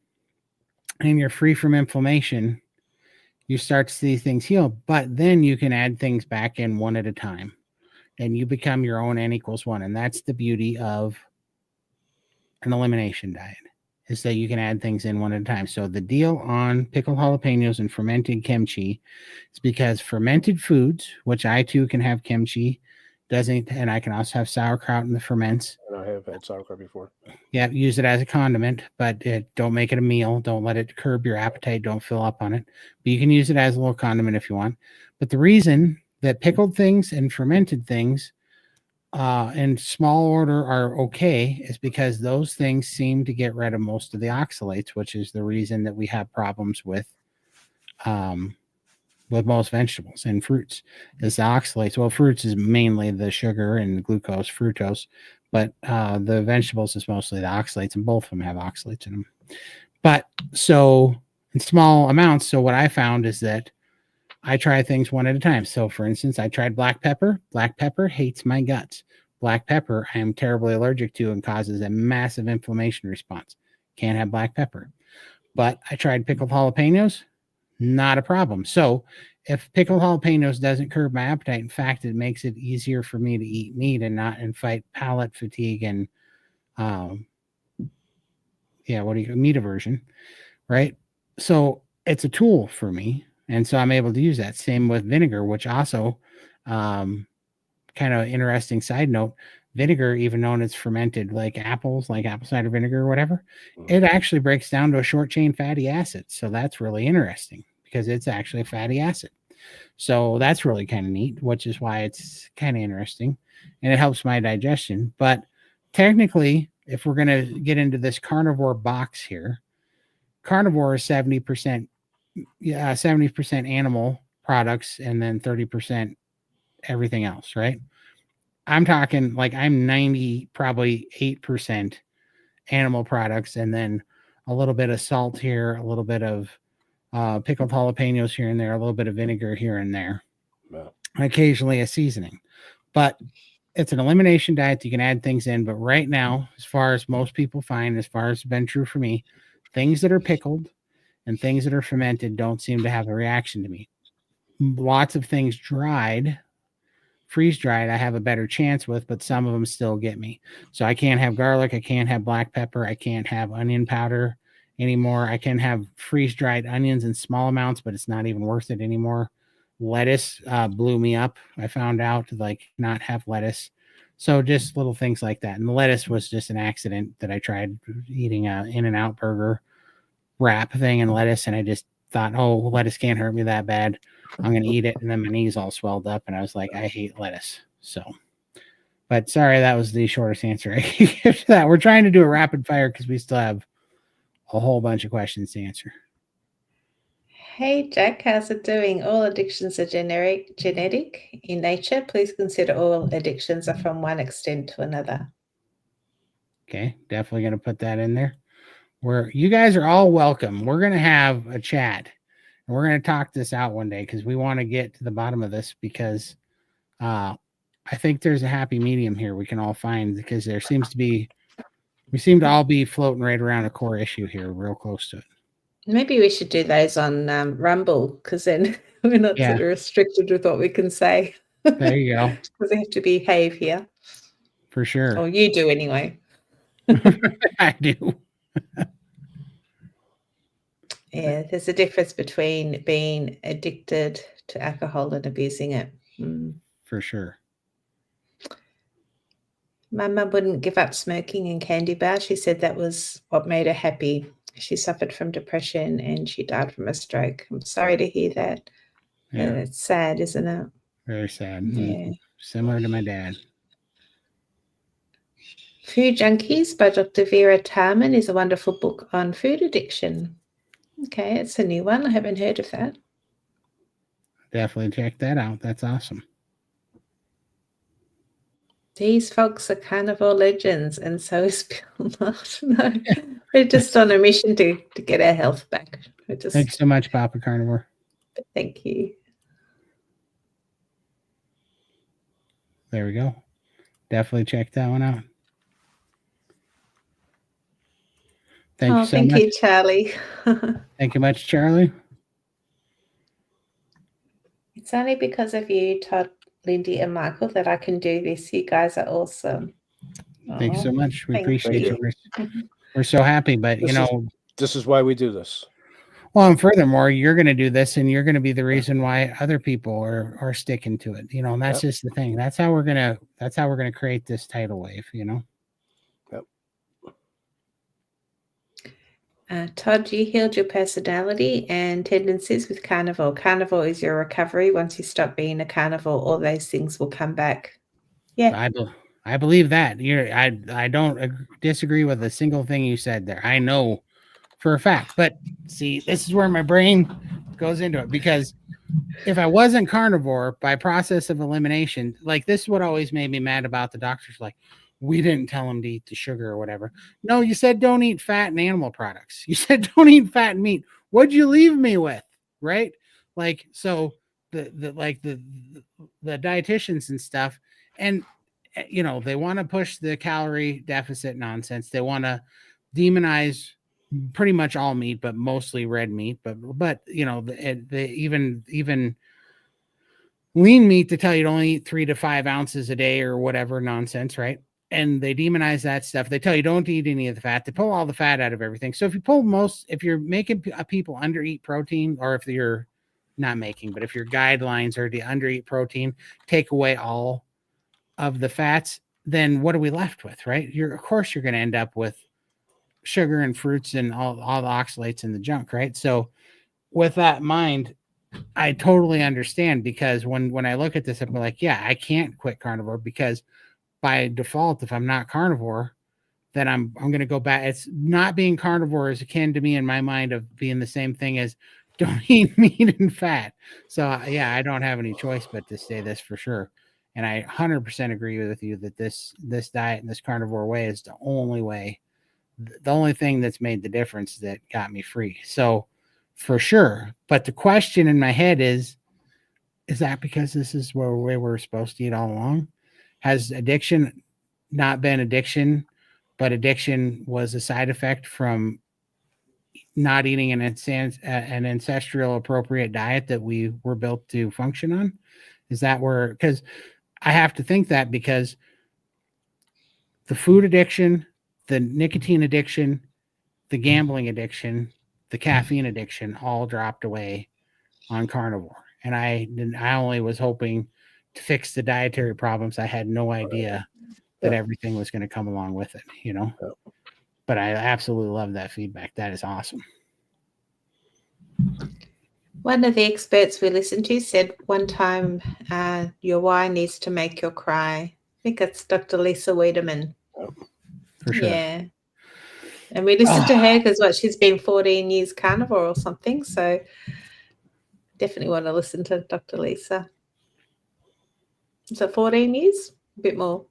and you're free from inflammation, you start to see things heal. But then you can add things back in one at a time and you become your own N=1. And that's the beauty of an elimination diet, is that you can add things in one at a time. So the deal on pickled jalapenos and fermented kimchi is because fermented foods, which I too can have kimchi, doesn't, and I can also have sauerkraut in the ferments. And I have had sauerkraut before. Yeah, use it as a condiment, but don't make it a meal. Don't let it curb your appetite. Don't fill up on it. But you can use it as a little condiment if you want. But the reason that pickled things and fermented things in small order are okay is because those things seem to get rid of most of the oxalates, which is the reason that we have problems with most vegetables and fruits is the oxalates. Well, fruits is mainly the sugar and the glucose, fructose, but the vegetables is mostly the oxalates, and both of them have oxalates in them. But so in small amounts, so what I found is that I try things one at a time. So for instance, I tried black pepper. Black pepper hates my guts. Black pepper I am terribly allergic to and causes a massive inflammation response. Can't have black pepper. But I tried pickled jalapenos. Not a problem. So if pickled jalapenos doesn't curb my appetite, in fact, it makes it easier for me to eat meat and not and fight palate fatigue and meat aversion, right? So it's a tool for me. And so I'm able to use that. Same with vinegar, which also kind of interesting side note, vinegar, even known as fermented like apples, like apple cider vinegar or whatever, it actually breaks down to a short chain fatty acid. So that's really interesting because it's actually a fatty acid. So that's really kind of neat, which is why it's kind of interesting and it helps my digestion. But technically, if we're going to get into this carnivore box here, carnivore is 70% animal products and then 30% everything else, right? I'm talking like I'm 90, probably 8% animal products and then a little bit of salt here, a little bit of pickled jalapenos here and there, a little bit of vinegar here and there, occasionally a seasoning. But it's an elimination diet. You can add things in. But right now, as far as most people find, as far as it's been true for me, things that are pickled and things that are fermented don't seem to have a reaction to me. Lots of things dried, freeze dried, I have a better chance with, but some of them still get me. So I can't have garlic. I can't have black pepper. I can't have onion powder anymore. I can have freeze dried onions in small amounts, but it's not even worth it anymore. Lettuce blew me up. I found out to like not have lettuce. So just little things like that. And the lettuce was just an accident that I tried eating a In-N-Out burger wrap thing and lettuce. And I just thought, oh, lettuce can't hurt me that bad. I'm going to eat it. And then my knees all swelled up and I was like, I hate lettuce. So, but sorry, that was the shortest answer I can give to that. We're trying to do a rapid fire because we still have a whole bunch of questions to answer. Hey, Jack, how's it doing? All addictions are genetic in nature. Please consider all addictions are from one extent to another. Okay, definitely going to put that in there. Where you guys are all welcome. We're going to have a chat and we're going to talk this out one day because we want to get to the bottom of this because I think there's a happy medium here we can all find because there seems to be, we seem to all be floating right around a core issue here, real close to it. Maybe we should do those on Rumble because then we're not sort of restricted with what we can say. There you go. Because we have to behave here. For sure. Or you do anyway. I do. Yeah, there's a difference between being addicted to alcohol and abusing it. For sure. My mum wouldn't give up smoking and candy bars. She said that was what made her happy. She suffered from depression and she died from a stroke. I'm sorry to hear that. Yeah, It's sad, isn't it? very sad. Yeah. Similar to my dad. Food Junkies by Dr. Vera Tarman is a wonderful book on food addiction. Okay, it's a new one. I haven't heard of that. Definitely check that out. That's awesome. These folks are carnivore legends, and so is Bill not. No, we're just on a mission to get our health back. Thanks so much, Papa Carnivore. Thank you. There we go. Definitely check that one out. Thank you so much. Thank you, Charlie. Thank you much, Charlie. It's only because of you, Todd, Lindy, and Michael that I can do this. You guys are awesome. Thanks so much. We Thank appreciate you. you. We're so happy, but this is why we do this. Well, and furthermore, you're going to do this, and you're going to be the reason why other people are sticking to it. And that's just the thing. That's how we're gonna create this tidal wave. Todd, you healed your personality and tendencies with carnivore. Carnivore is your recovery. Once you stop being a carnivore, all those things will come back. Yeah, I believe that. I don't disagree with a single thing you said there. I know for a fact, but see, this is where my brain goes into it, because if I wasn't carnivore by process of elimination, like, this is what always made me mad about the doctors. Like, we didn't tell them to eat the sugar or whatever. No, you said don't eat fat and animal products. You said don't eat fat and meat. What'd you leave me with? Right? Like, so the dietitians and stuff, and they want to push the calorie deficit nonsense. They want to demonize pretty much all meat, but mostly red meat. But even lean meat, to tell you to only eat 3 to 5 ounces a day or whatever nonsense, right? And they demonize that stuff. They tell you don't eat any of the fat. They pull all the fat out of everything. So if you're making people undereat protein, or if you're not making, but if your guidelines are to undereat protein, take away all of the fats, then what are we left with, right? Of course you're going to end up with sugar and fruits and all the oxalates and the junk, right? So with that in mind, I totally understand, because when I look at this, I'm like, yeah, I can't quit carnivore, because by default, if I'm not carnivore, then I'm going to go back. It's not being carnivore is akin to me in my mind of being the same thing as don't eat meat and fat. So yeah, I don't have any choice but to say this for sure. And I 100% agree with you that this diet and this carnivore way is the only way, the only thing that's made the difference that got me free. So for sure. But the question in my head is that because this is where we were supposed to eat all along? Has addiction not been addiction, but addiction was a side effect from not eating an ancestral appropriate diet that we were built to function on? Is that where, because I have to think that, because the food addiction, the nicotine addiction, the gambling addiction, the caffeine addiction all dropped away on carnivore. And I only was hoping to fix the dietary problems. I had no idea that everything was going to come along with it, But I absolutely love that feedback. That is awesome. One of the experts we listened to said one time, your why needs to make you cry. I think it's Dr. Lisa Wiedemann. For sure. Yeah. And we listened to her because she's been 14 years carnivore or something. So definitely want to listen to Dr. Lisa. Is it 14 years? A bit more.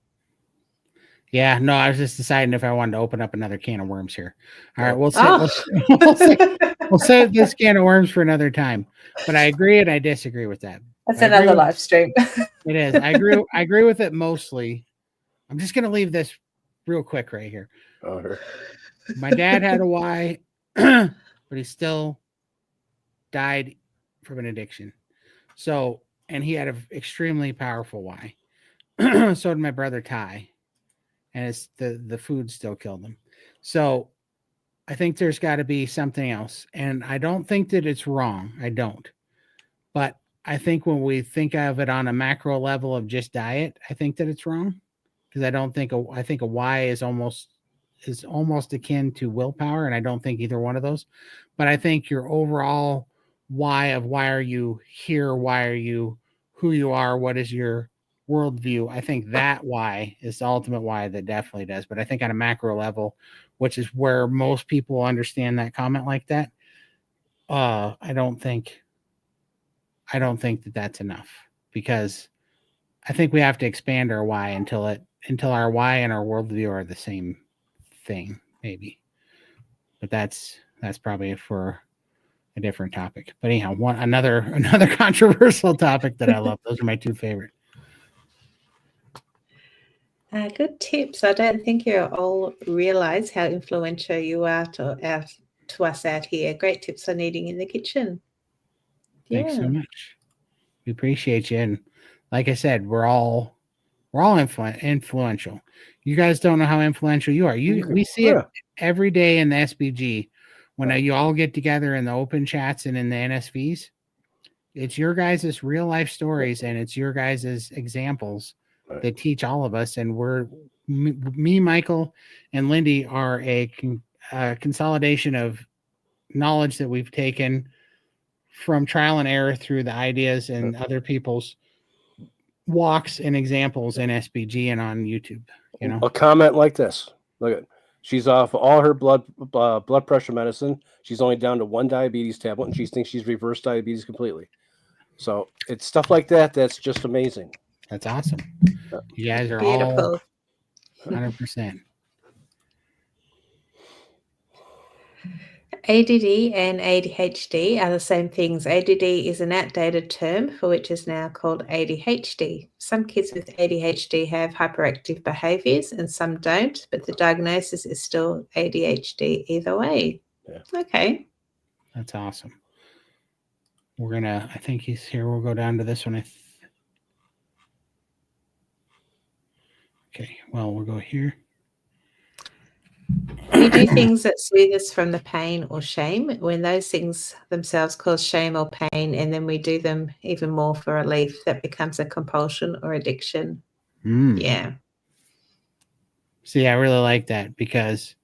Yeah, no, I was just deciding if I wanted to open up another can of worms here. All right, we'll save this can of worms for another time. But I agree and I disagree with that. That's another live stream. It is. I agree with it mostly. I'm just going to leave this real quick right here. My dad had a why, but he still died from an addiction. So, and he had an extremely powerful why. So did my brother Ty. And it's the food still killed him. So I think there's got to be something else. And I don't think that it's wrong. I don't. But I think when we think of it on a macro level of just diet, I think that it's wrong. because I think a why is almost akin to willpower, and I don't think either one of those. But I think your overall why of why are you here, why are you who you are, what is your worldview? I think that why is the ultimate why that definitely does. But I think on a macro level, which is where most people understand that comment like that, I don't think that that's enough, because I think we have to expand our why until our why and our worldview are the same thing, maybe. But that's probably for a different topic. But anyhow, another controversial topic that I love. Those are my two favorite. Good tips. I don't think you all realize how influential you are to us out here. Great tips on eating in the kitchen. Thanks so much. We appreciate you. And like I said, we're all influential. You guys don't know how influential you are. We see it every day in the SBG when you all get together in the open chats and in the NSVs. It's your guys' real life stories and it's your guys' examples that teach all of us. And me, Michael, and Lindy are a consolidation of knowledge that we've taken from trial and error through the ideas and other people's walks and examples in SBG and on YouTube. You know, a comment like this. Look at, she's off all her blood pressure medicine. She's only down to 1 diabetes tablet, and she thinks she's reversed diabetes completely. So it's stuff like that that's just amazing. That's awesome. You guys are beautiful. All 100%. ADD and ADHD are the same things. ADD is an outdated term for which is now called ADHD. Some kids with ADHD have hyperactive behaviors and some don't, but the diagnosis is still ADHD either way. Yeah. Okay. That's awesome. I think he's here. We'll go down to this one. Okay, well, we'll go here. We do things that soothe us from the pain or shame when those things themselves cause shame or pain, and then we do them even more for relief. That becomes a compulsion or addiction. Yeah. See, I really like that because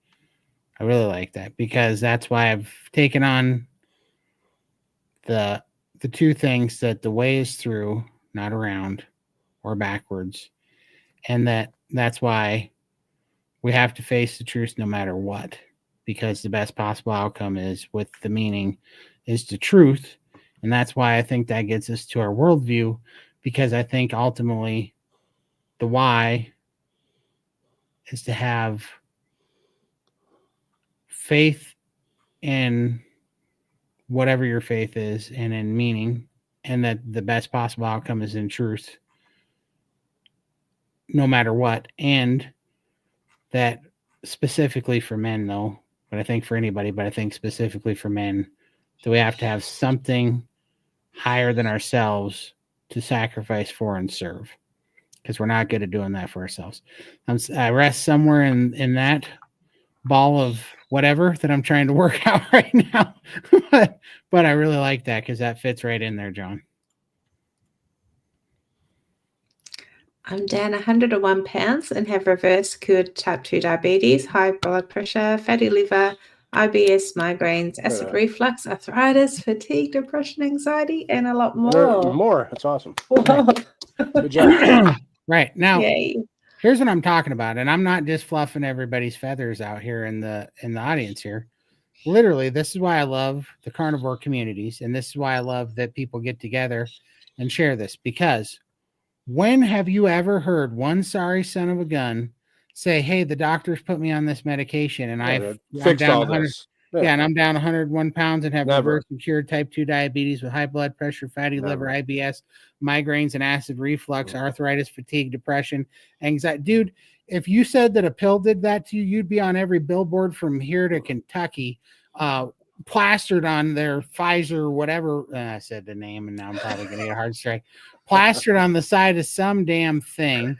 that's why I've taken on the two things, that the way is through, not around or backwards. And that's why we have to face the truth no matter what, because the best possible outcome is with the meaning is the truth. And that's why I think that gets us to our worldview, because I think ultimately the why is to have faith in whatever your faith is and in meaning, and that the best possible outcome is in truth no matter what. And that specifically for men, though, but I think for anybody, but I think specifically for men, that we have to have something higher than ourselves to sacrifice for and serve, because we're not good at doing that for ourselves. I rest somewhere in that ball of whatever that I'm trying to work out right now. but I really like that because that fits right in there, John. I'm down 101 pounds and have reverse cured type 2 diabetes, high blood pressure, fatty liver, IBS, migraines, acid reflux, arthritis, fatigue, depression, anxiety, and a lot more. More. That's awesome. Good job. Right. Now, Yay. Here's what I'm talking about. And I'm not just fluffing everybody's feathers out here in the audience here. Literally, this is why I love the carnivore communities. And this is why I love that people get together and share this, because when have you ever heard one sorry son of a gun say, hey, the doctors put me on this medication and I'm down 100, and I'm down 101 pounds and have reversed and cured type 2 diabetes with high blood pressure, fatty liver, IBS, migraines and acid reflux, arthritis, fatigue, depression, anxiety. Dude, if you said that a pill did that to you, you'd be on every billboard from here to Kentucky, plastered on their Pfizer or whatever. I said the name and now I'm probably going to get a hard strike. Plastered on the side of some damn thing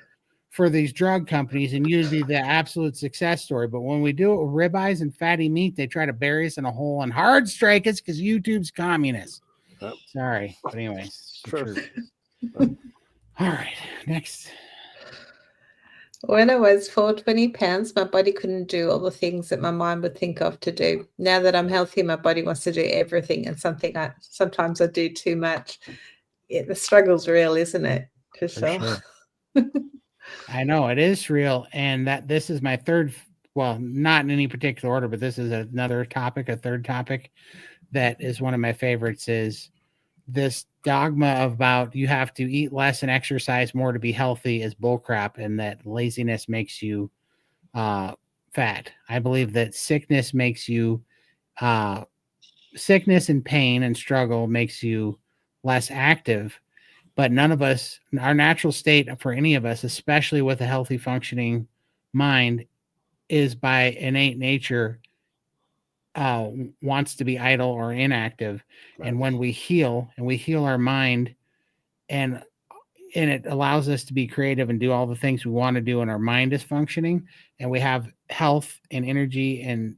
for these drug companies, and usually the absolute success story. But when we do it with ribeyes and fatty meat, they try to bury us in a hole and hard strike us because YouTube's communist. Sorry. But anyways. Sure. All right. Next. When I was 420 pounds, my body couldn't do all the things that my mind would think of to do. Now that I'm healthy, my body wants to do everything, and sometimes I do too much. Yeah, the struggle's real, isn't it? For For sure. sure. I know it is real, and that this is my third. Well, not in any particular order, but this is another topic, a third topic that is one of my favorites. Is this dogma about you have to eat less and exercise more to be healthy is bullcrap, and that laziness makes you fat. I believe that uh, sickness and pain and struggle makes you less active. But none of us, our natural state for any of us, especially with a healthy functioning mind, is by innate nature uh, wants to be idle or inactive. Right. And when we heal and we heal our mind, and it allows us to be creative and do all the things we want to do, and our mind is functioning, and we have health and energy and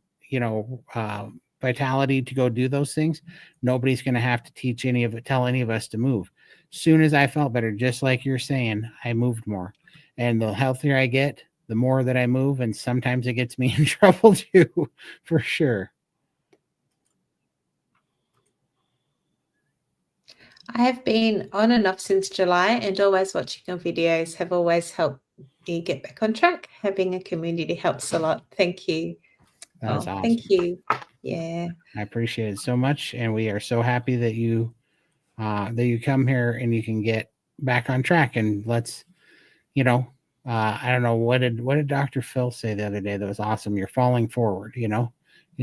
vitality to go do those things, nobody's going to have to tell any of us to move. Soon as I felt better, just like you're saying, I moved more, and the healthier I get, the more that I move, and sometimes it gets me in trouble too, for sure. I have been on and off since July, and always watching your videos have always helped me get back on track. Having a community helps a lot. Thank you. That's awesome. Thank you. Yeah. I appreciate it so much, and we are so happy that you come here and you can get back on track. And let's, I don't know, what did Dr. Phil say the other day that was awesome? You're falling forward, and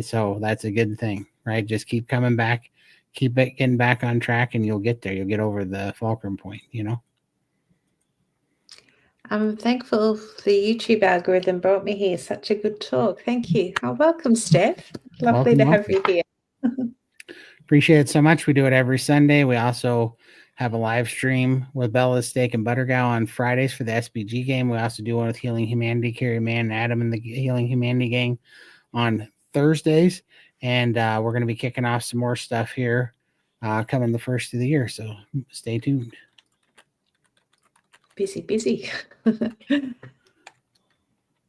so that's a good thing, right? Just keep coming back, getting back on track, and you'll get there. You'll get over the fulcrum point. I'm thankful the YouTube algorithm brought me here. Such a good talk. Thank you. Oh, welcome, Steph. Lovely to have you here. Appreciate it so much. We do it every Sunday. We also have a live stream with Bella's Steak and Butter Gal on Fridays for the SBG game. We also do one with Healing Humanity, Carrie Man, and Adam and the Healing Humanity gang on Thursdays. And we're going to be kicking off some more stuff here coming the first of the year. So stay tuned. Busy.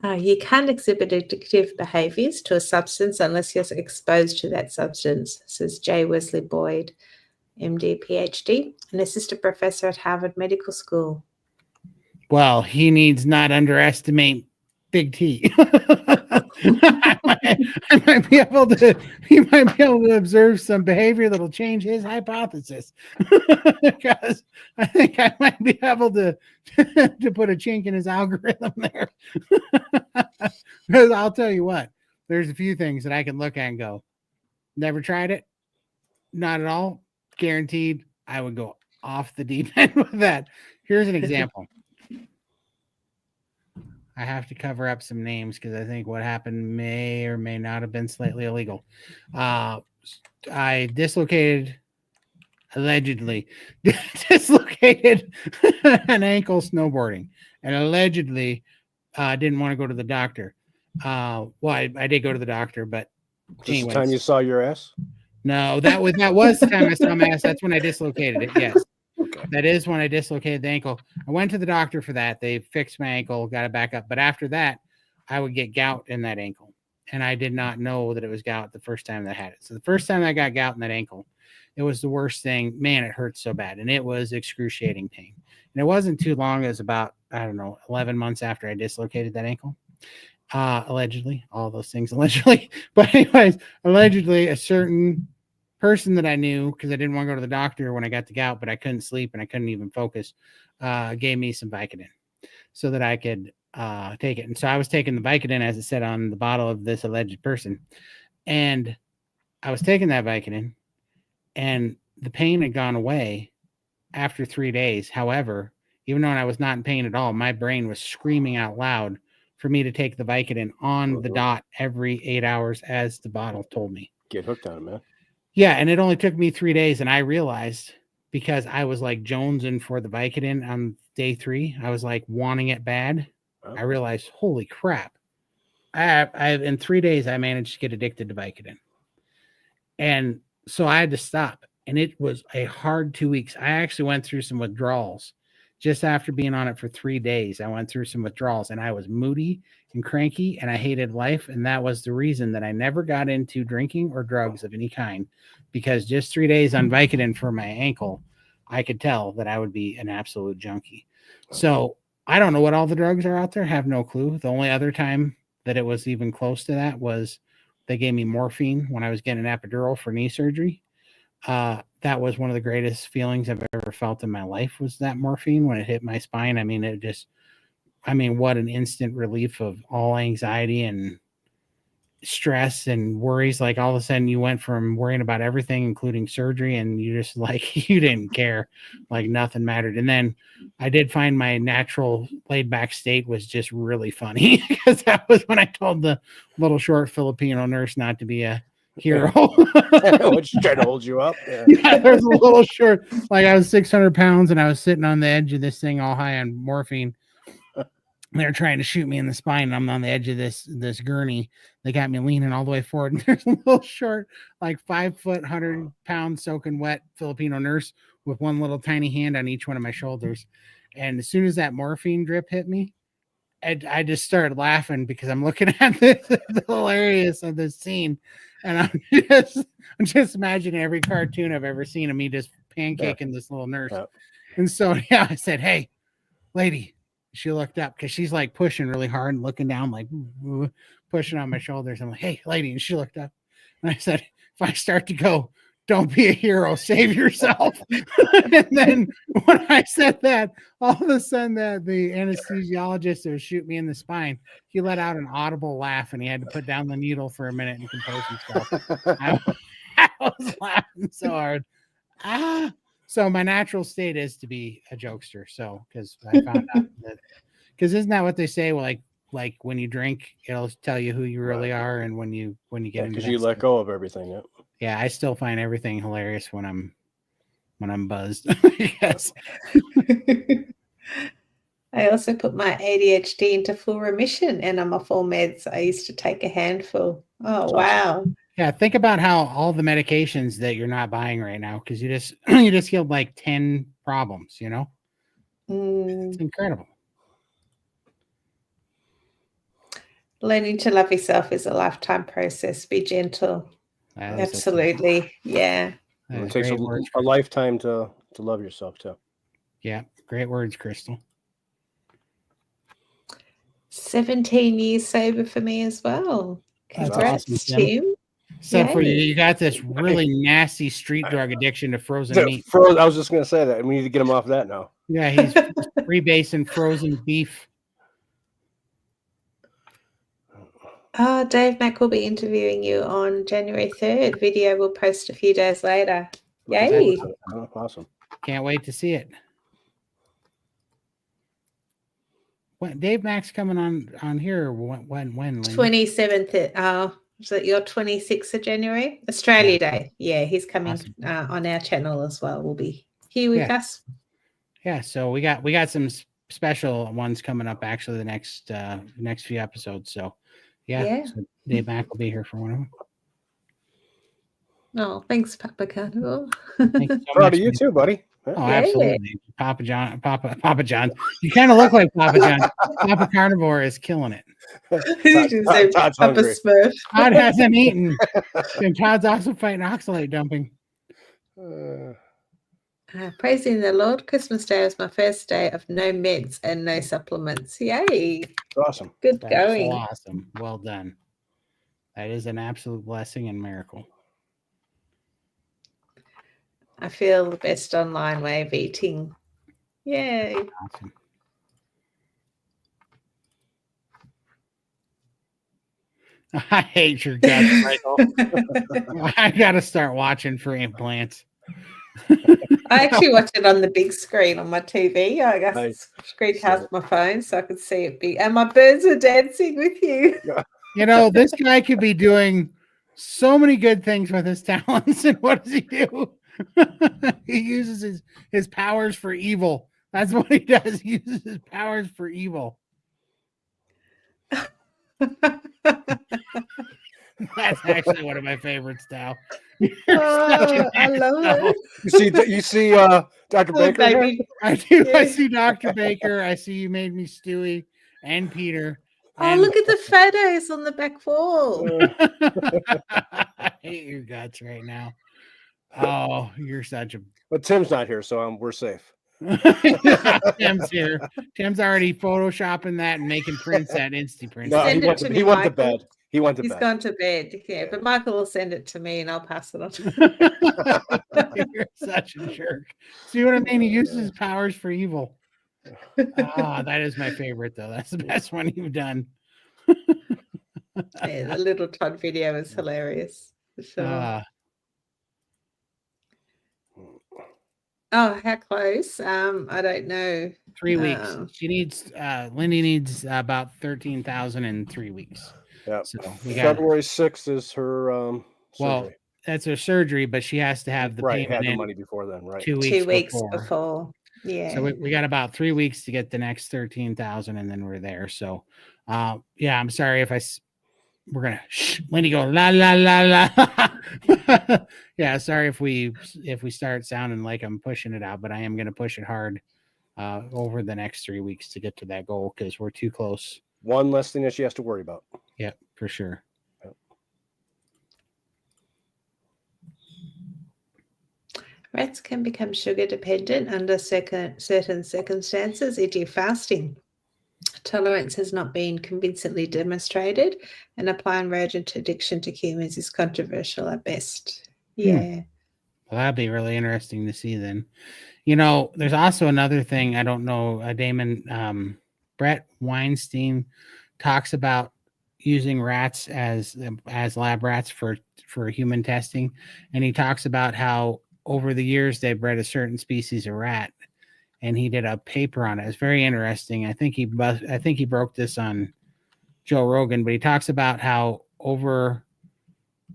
You can't exhibit addictive behaviors to a substance unless you're exposed to that substance, says J. Wesley Boyd, MD, PhD, an assistant professor at Harvard Medical School. Well, he needs not underestimate Big T. I might be able to observe some behavior that'll change his hypothesis. Because I think I might be able to put a chink in his algorithm there. Because I'll tell you what, there's a few things that I can look at and go, never tried it, not at all, guaranteed I would go off the deep end with that. Here's an example. I have to cover up some names because I think what happened may or may not have been slightly illegal. I allegedly dislocated an ankle snowboarding, and allegedly didn't want to go to the doctor. Well, I did go to the doctor, but just the time you saw your ass? No, that was the time I saw my ass. That's when I dislocated it. Yes. Okay. That is when I dislocated the ankle. I went to the doctor for that. They fixed my ankle, got it back up. But after that, I would get gout in that ankle. And I did not know that it was gout the first time that I had it. So the first time I got gout in that ankle, it was the worst thing. Man, it hurt so bad. And it was excruciating pain. And it wasn't too long. It was about, 11 months after I dislocated that ankle. Allegedly, all those things allegedly. But anyways, allegedly a certain person that I knew, because I didn't want to go to the doctor when I got the gout, but I couldn't sleep and I couldn't even focus, gave me some Vicodin so that I could take it. And so I was taking the Vicodin, as it said on the bottle of this alleged person. And I was taking that Vicodin and the pain had gone away after 3 days. However, even though I was not in pain at all, my brain was screaming out loud for me to take the Vicodin on the dot every 8 hours, as the bottle told me. Get hooked on it, man. Yeah, and it only took me 3 days, and I realized, because I was like jonesing for the Vicodin on day 3, I was like wanting it bad. Oh. I realized, holy crap! I in 3 days I managed to get addicted to Vicodin, and so I had to stop. And it was a hard 2 weeks. I actually went through some withdrawals just after being on it for 3 days, I went through some withdrawals and I was moody and cranky and I hated life. And that was the reason that I never got into drinking or drugs of any kind, because just 3 days on Vicodin for my ankle, I could tell that I would be an absolute junkie. So I don't know what all the drugs are out there. Have no clue. The only other time that it was even close to that was they gave me morphine when I was getting an epidural for knee surgery. That was one of the greatest feelings I've ever felt in my life, was that morphine when it hit my spine. I mean, what an instant relief of all anxiety and stress and worries. Like all of a sudden you went from worrying about everything, including surgery, and you just like, you didn't care, like nothing mattered. And then I did find my natural laid back state was just really funny, because that was when I told the little short Filipino nurse not to be a hero. Which trying to hold you up. Yeah. Yeah, there's a little short, like I was 600 pounds and I was sitting on the edge of this thing all high on morphine. They're trying to shoot me in the spine, and I'm on the edge of this gurney. They got me leaning all the way forward, and there's a little short, like 5 foot, 100-pound soaking wet Filipino nurse with one little tiny hand on each one of my shoulders. And as soon as that morphine drip hit me, I just started laughing, because I'm looking at the hilarious of this scene, and I'm just imagining every cartoon I've ever seen of me just pancaking this little nurse. Yeah. And so I said, "Hey, lady." She looked up, because she's like pushing really hard and looking down, like pushing on my shoulders. I'm like, "Hey, lady." And she looked up, and I said, "If I start to go, don't be a hero, save yourself." And then when I said that, all of a sudden the anesthesiologist that was shooting me in the spine, he let out an audible laugh, and he had to put down the needle for a minute and compose himself. I was laughing so hard. So my natural state is to be a jokester. So, because I found out that, because isn't that what they say? Well, like when you drink, it'll tell you who you really are, and when you get into because you let go of everything. Yeah. Yeah, I still find everything hilarious when I'm buzzed. Yes. I also put my ADHD into full remission, and I'm off all meds. I used to take a handful. Oh, wow. Yeah, think about how all the medications that you're not buying right now, because you just healed like 10 problems, you know? It's incredible. Learning to love yourself is a lifetime process. Be gentle. Absolutely. Yeah. It takes a lifetime to love yourself too. Yeah, great words, Crystal. 17 years sober for me as well. Congrats, awesome, Tim. Except for you got this really nasty street drug addiction to frozen meat. I was just going to say that. We need to get him off that now. Yeah, he's rebasing frozen beef. Oh, Dave Mack will be interviewing you on January 3rd. Video will post a few days later. Yay. Oh, awesome. Can't wait to see it. When Dave Mack's coming on here, when Lindy? 27th. Is it your 26th of January? Australia Day. Yeah, he's coming on our channel as well. We'll be here with us. Yeah, so we got some special ones coming up, actually, the next few episodes. So so Dave Mack will be here for one of them. Oh, thanks, Papa Carnivore. Thanks so Proud much, of you too, buddy. Oh, absolutely. Papa John. You kind of look like Papa John. Papa Carnivore is killing it. Todd's Papa Smurf. Todd hasn't eaten. And Todd's also fighting oxalate dumping. Praising the Lord. Christmas Day was my first day of no meds and no supplements. Yay. Awesome. Good That's going. So awesome. Well done. That is an absolute blessing and miracle. I feel the best online way of eating. Yay. Awesome. I hate your guts, Michael. I got to start watching for implants. I actually watched it on the big screen on my TV. I guess Nice. screen cast my phone so I could see it big. And my birds were dancing with you. You know, this guy could be doing so many good things with his talents. And what does he do? He uses his powers for evil. That's what he does. He uses his powers for evil. That's actually one of my favorites now. You're such an I love asshole. it. You see Dr. Poor Baker here? baby. I do. I Yeah. see Dr. Baker. I see You Made Me Stewie and Peter. Oh, And look at the photos on the back wall. I hate your guts right now. Oh, you're such a But Tim's not here, so we're safe. Tim's here. Tim's already photoshopping that and making prints at Instaprint. No, Send he it went to to, me, he went to Michael. bed. He went to He's bed. gone to bed. Yeah, but Michael will send it to me and I'll pass it on. You're such a jerk. See what I mean? He uses his powers for evil. Ah, that is my favorite though. That's the best one you've done. Yeah, the little Todd video is hilarious. For sure. Oh, how close? I don't know. 3 weeks. She needs Lindy needs about 13,000 in 3 weeks. Yeah. So we got February 6th is her well, surgery. that's her surgery, but she has to have the Right, payment had the in money before then, right? 2 weeks, 2 weeks before. before. Yeah. So we got about 3 weeks to get the next 13,000, and then we're there. So, yeah, I'm sorry if we're gonna Lindy go la la la la. Yeah, sorry if we start sounding like I'm pushing it out, but I am gonna push it hard over the next 3 weeks to get to that goal because we're too close. One less thing that she has to worry about. Yeah, for sure. Rats can become sugar dependent under certain circumstances, e.g. fasting. Tolerance has not been convincingly demonstrated, and applying rodent addiction to humans is controversial at best. Yeah. Well, that'd be really interesting to see then. There's also another thing. I don't know, Damon, Brett Weinstein talks about using rats as lab rats for human testing. And he talks about how over the years they've bred a certain species of rat, and he did a paper on it. It's very interesting. I think he broke this on Joe Rogan, but he talks about how over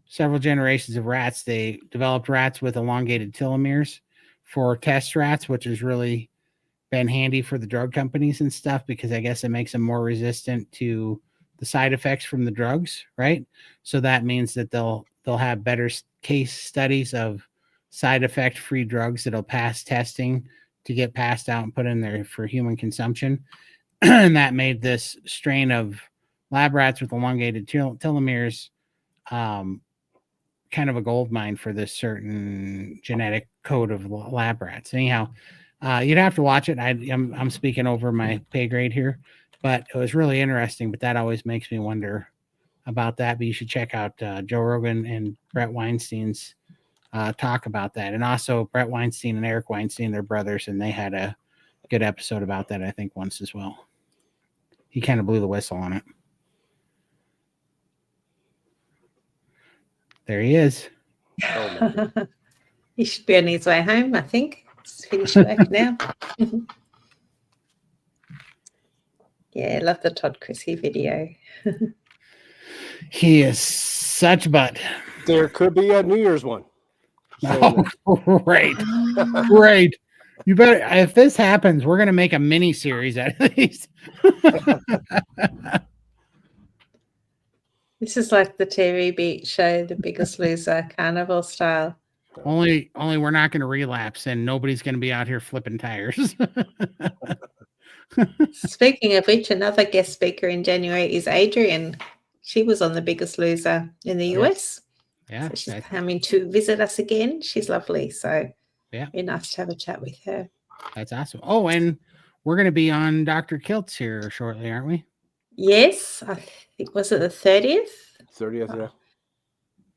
several generations of rats, they developed rats with elongated telomeres for test rats, which has really been handy for the drug companies and stuff, because I guess it makes them more resistant to the side effects from the drugs, right? So that means that they'll have better case studies of side effect free drugs that'll pass testing to get passed out and put in there for human consumption. And that made this strain of lab rats with elongated telomeres kind of a gold mine for this certain genetic code of lab rats. Anyhow, you'd have to watch it. I'm speaking over my pay grade here, but it was really interesting. But that always makes me wonder about that. But you should check out Joe Rogan and Brett Weinstein's talk about that. And also Brett Weinstein and Eric Weinstein, they're brothers, and they had a good episode about that, I think, once as well. He kind of blew the whistle on it. There he is. He should be on his way home, I think. He's finished work now. Yeah, I love the Todd Chrissy video. He is such butt. There could be a New Year's one. Oh, great. Great. You better, if this happens, we're going to make a mini series out of these. This is like the TV show, The Biggest Loser, carnival style. Only we're not going to relapse, and nobody's going to be out here flipping tires. Speaking of which, another guest speaker in January is Adrian. She was on The Biggest Loser in the US. Yeah. So she's coming to visit us again. She's lovely. So yeah, it'd be nice to have a chat with her. That's awesome. Oh, and we're going to be on Dr. Kilt's here shortly, aren't we? Yes, I think, was it the 30th? 30th, yeah.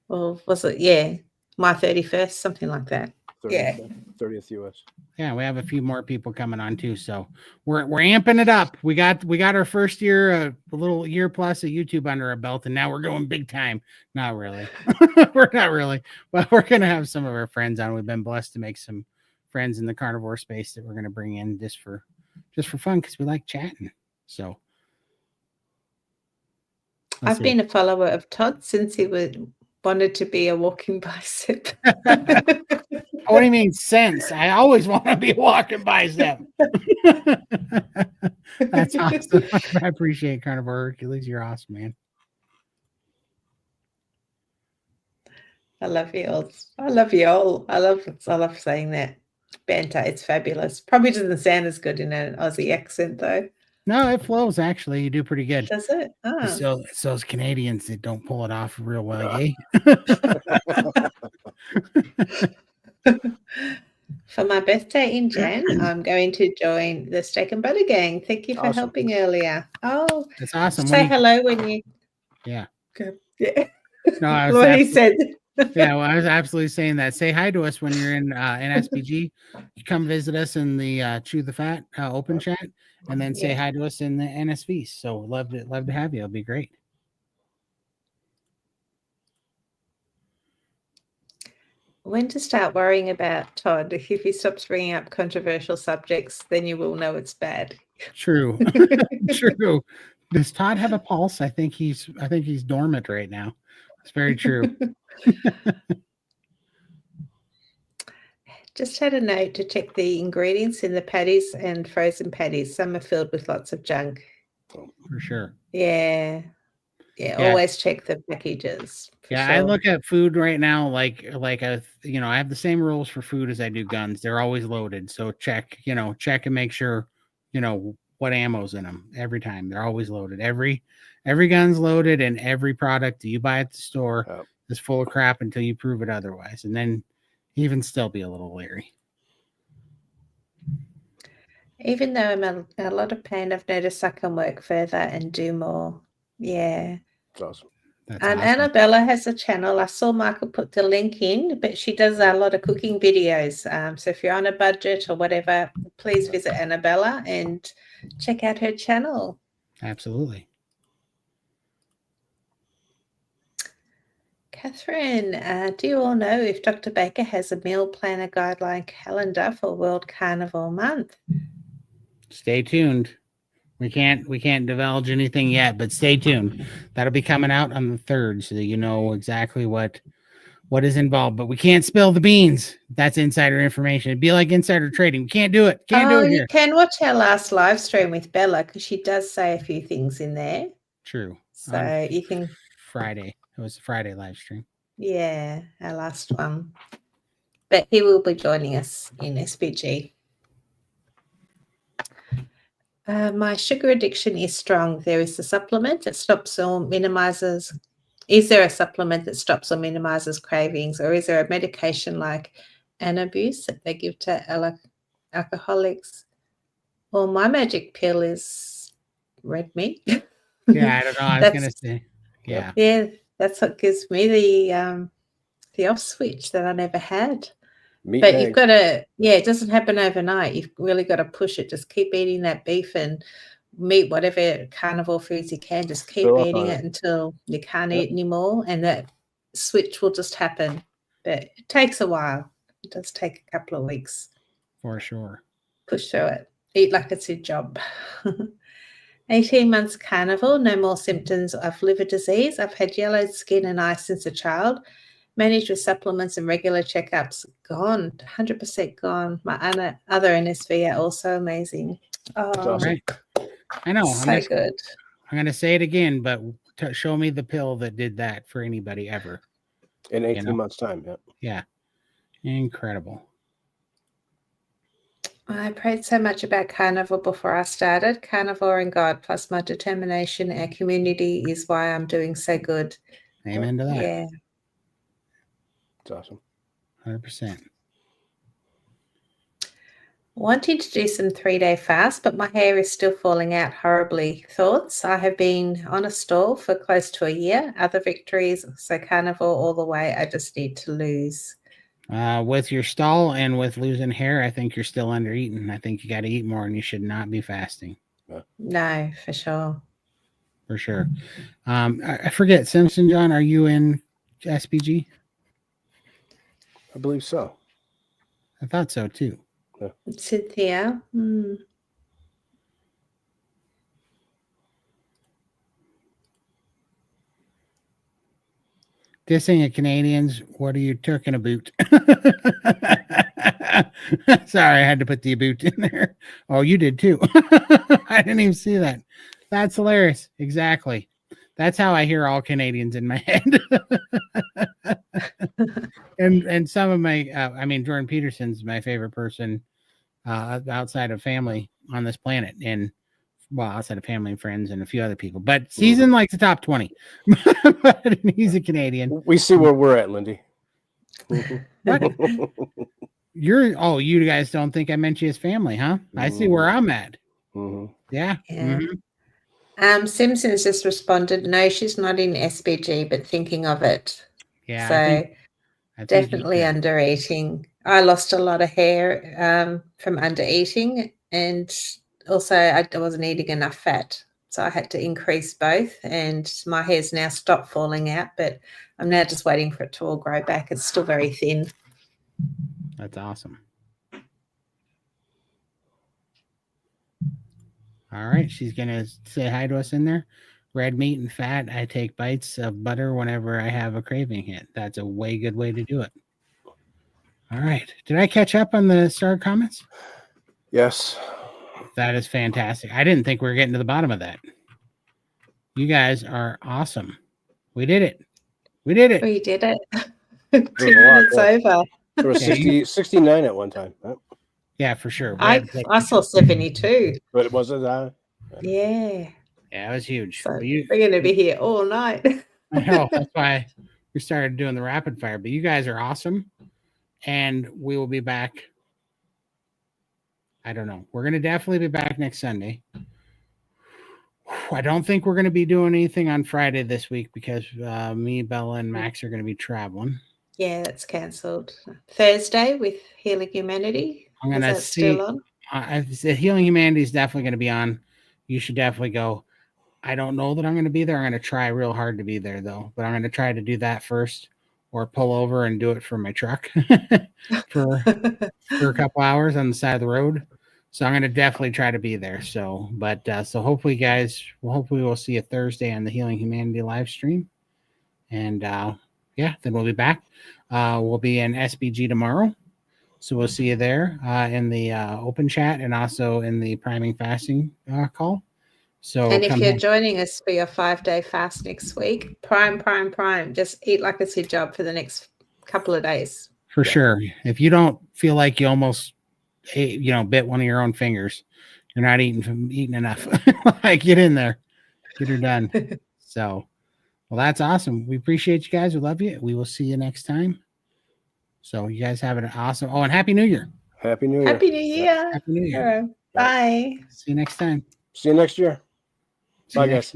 Or was it, yeah, my 31st, something like that. 30th, Yeah. 30th US. Yeah, we have a few more people coming on too, so we're amping it up. We got our first year, a little year plus of YouTube under our belt, and now we're going big time. Not really, we're not really, but we're gonna have some of our friends on. We've been blessed to make some friends in the carnivore space that we're gonna bring in just for fun because we like chatting. So I've been a follower of Todd since he wanted to be a walking bicep. What do you mean sense? I always want to be a walking bicep. That's awesome. I appreciate Carnivore Hercules. You're awesome, man. I love you all. I love you all. I love saying that. Banter, it's fabulous. Probably doesn't sound as good in an Aussie accent though. No, it flows actually. You do pretty good. Does it? It's Oh. those Canadians that don't pull it off real well, eh? For my birthday in Jan, I'm going to join the Steak and Butter Gang. Thank you for Awesome. helping earlier. Oh, That's awesome. say hello when you. Yeah. Yeah. No, I was What he said. yeah, well, I was absolutely saying that. Say hi to us when you're in SPG. You come visit us in the Chew the Fat open chat, and then say Yeah. hi to us in the NSV. So love to have you. It'll be great. When to start worrying about Todd? If he stops bringing up controversial subjects, then you will know it's bad. True. True. Does Todd have a pulse? I think he's dormant right now. It's very true. Just had a note to check the ingredients in the patties and frozen patties. Some are filled with lots of junk. For sure. Yeah. Yeah. Always check the packages. Yeah, I look at food right now like I have the same rules for food as I do guns. They're always loaded. So check and make sure, what ammo's in them every time. They're always loaded. Every gun's loaded, and every product that you buy at the store is full of crap until you prove it otherwise. And then even still be a little leery. Even though I'm in a lot of pain, I've noticed I can work further and do more. Yeah. That's awesome. And awesome. Annabella has a channel. I saw Michael put the link in, but she does a lot of cooking videos. So if you're on a budget or whatever, please visit Annabella and check out her channel. Absolutely. Catherine, do you all know if Dr. Baker has a meal planner guideline calendar for World Carnivore Month? Stay tuned. We can't divulge anything yet, but stay tuned. That'll be coming out on the 3rd, so that you know exactly what is involved. But we can't spill the beans. That's insider information. It'd be like insider trading. We can't do it. Can't do it here. You can watch our last live stream with Bella because she does say a few things in there. True. So you can. Friday. It was a Friday live stream. Yeah, our last one. But he will be joining us in SPG. My sugar addiction is strong. There is a supplement that stops or minimizes. Is there a supplement that stops or minimizes cravings, or is there a medication like Anabuse that they give to alcoholics? Well, my magic pill is red meat. Yeah, I don't know. I was gonna say. Yeah. Yeah, that's what gives me the off switch that I never had. But you've got to, it doesn't happen overnight. You've really got to push it. Just keep eating that beef and meat, whatever carnivore foods you can. Just keep eating it until you can't eat anymore, and that switch will just happen. But it takes a while. It does take a couple of weeks. For sure. Push through it. Eat like it's your job. 18 months carnivore, no more symptoms of liver disease. I've had yellow skin and eyes since a child. Managed with supplements and regular checkups. Gone, 100% gone. My other NSV are also amazing. Oh, awesome. Right. I know. So good. I'm going to say it again, but show me the pill that did that for anybody ever. In 18 months' time, Yeah. Incredible. I prayed so much about carnivore before I started. Carnivore and God, plus my determination, our community is why I'm doing so good. Amen to that. Yeah. It's awesome. 100%. Wanting to do some 3-day fast, but my hair is still falling out horribly. Thoughts? I have been on a stall for close to a year. Other victories, so carnivore all the way. I just need to lose. With your stall and with losing hair, I think you're still under eating. I think you got to eat more, and you should not be fasting. No, for sure. For sure. I forget, Simpson John, are you in SPG? I believe so. I thought so too. Cynthia. Dissing at Canadians, what are you talking about? Sorry, I had to put the boot in there. Oh, you did too. I didn't even see that. That's hilarious. Exactly. That's how I hear all Canadians in my head. And some of my, I mean, Jordan Peterson's my favorite person outside of family on this planet, and well, outside of family and friends and a few other people. But he's in like the top 20. But he's a Canadian. We see where we're at, Lindy. What? You guys don't think I meant you as family, huh? I see where I'm at. Yeah. Yeah. Simpson's just responded, no, she's not in SBG, but thinking of it. Yeah. So I think definitely you under eating. I lost a lot of hair from under eating, and also I wasn't eating enough fat. So I had to increase both, and my hair's now stopped falling out, but I'm now just waiting for it to all grow back. It's still very thin. That's awesome. All right. She's going to say hi to us in there. Red meat and fat. I take bites of butter whenever I have a craving hit. That's a way good way to do it. All right. Did I catch up on the star comments? Yes. That is fantastic. I didn't think we were getting to the bottom of that. You guys are awesome. We did it. We did it. We did it. There 2 was a lot, minutes yeah. over. There was 69 at one time. Huh? Yeah, for sure. I saw 72. But was it? Yeah. Yeah, it was huge. So But we're going to be here all night. I know. That's why we started doing the rapid fire. But you guys are awesome. And we will be back. I don't know. We're going to definitely be back next Sunday. I don't think we're going to be doing anything on Friday this week because me, Bella, and Max are going to be traveling. Yeah, that's cancelled. Thursday with Healing Humanity. I'm going to see. Still on? Healing Humanity is definitely going to be on. You should definitely go. I don't know that I'm going to be there. I'm going to try real hard to be there, though. But I'm going to try to do that first or pull over and do it from my truck for a couple hours on the side of the road. So I'm going to definitely try to be there. So, but so hopefully, guys, hopefully we'll see you Thursday on the Healing Humanity live stream. And yeah, then we'll be back. We'll be in SBG tomorrow. So we'll see you there in the open chat and also in the priming fasting call. So, and if you're joining us for your 5-day fast next week, prime. Just eat like it's your job for the next couple of days. For sure. If you don't feel like you almost ate, bit one of your own fingers, you're not eating enough. Like, get in there, get her done. So, well, that's awesome. We appreciate you guys. We love you. We will see you next time. So you guys have an awesome. Oh, and Happy New Year. Happy New Year. Happy New Year. Happy New Year. Bye. See you next time. See you next year. Bye, guys.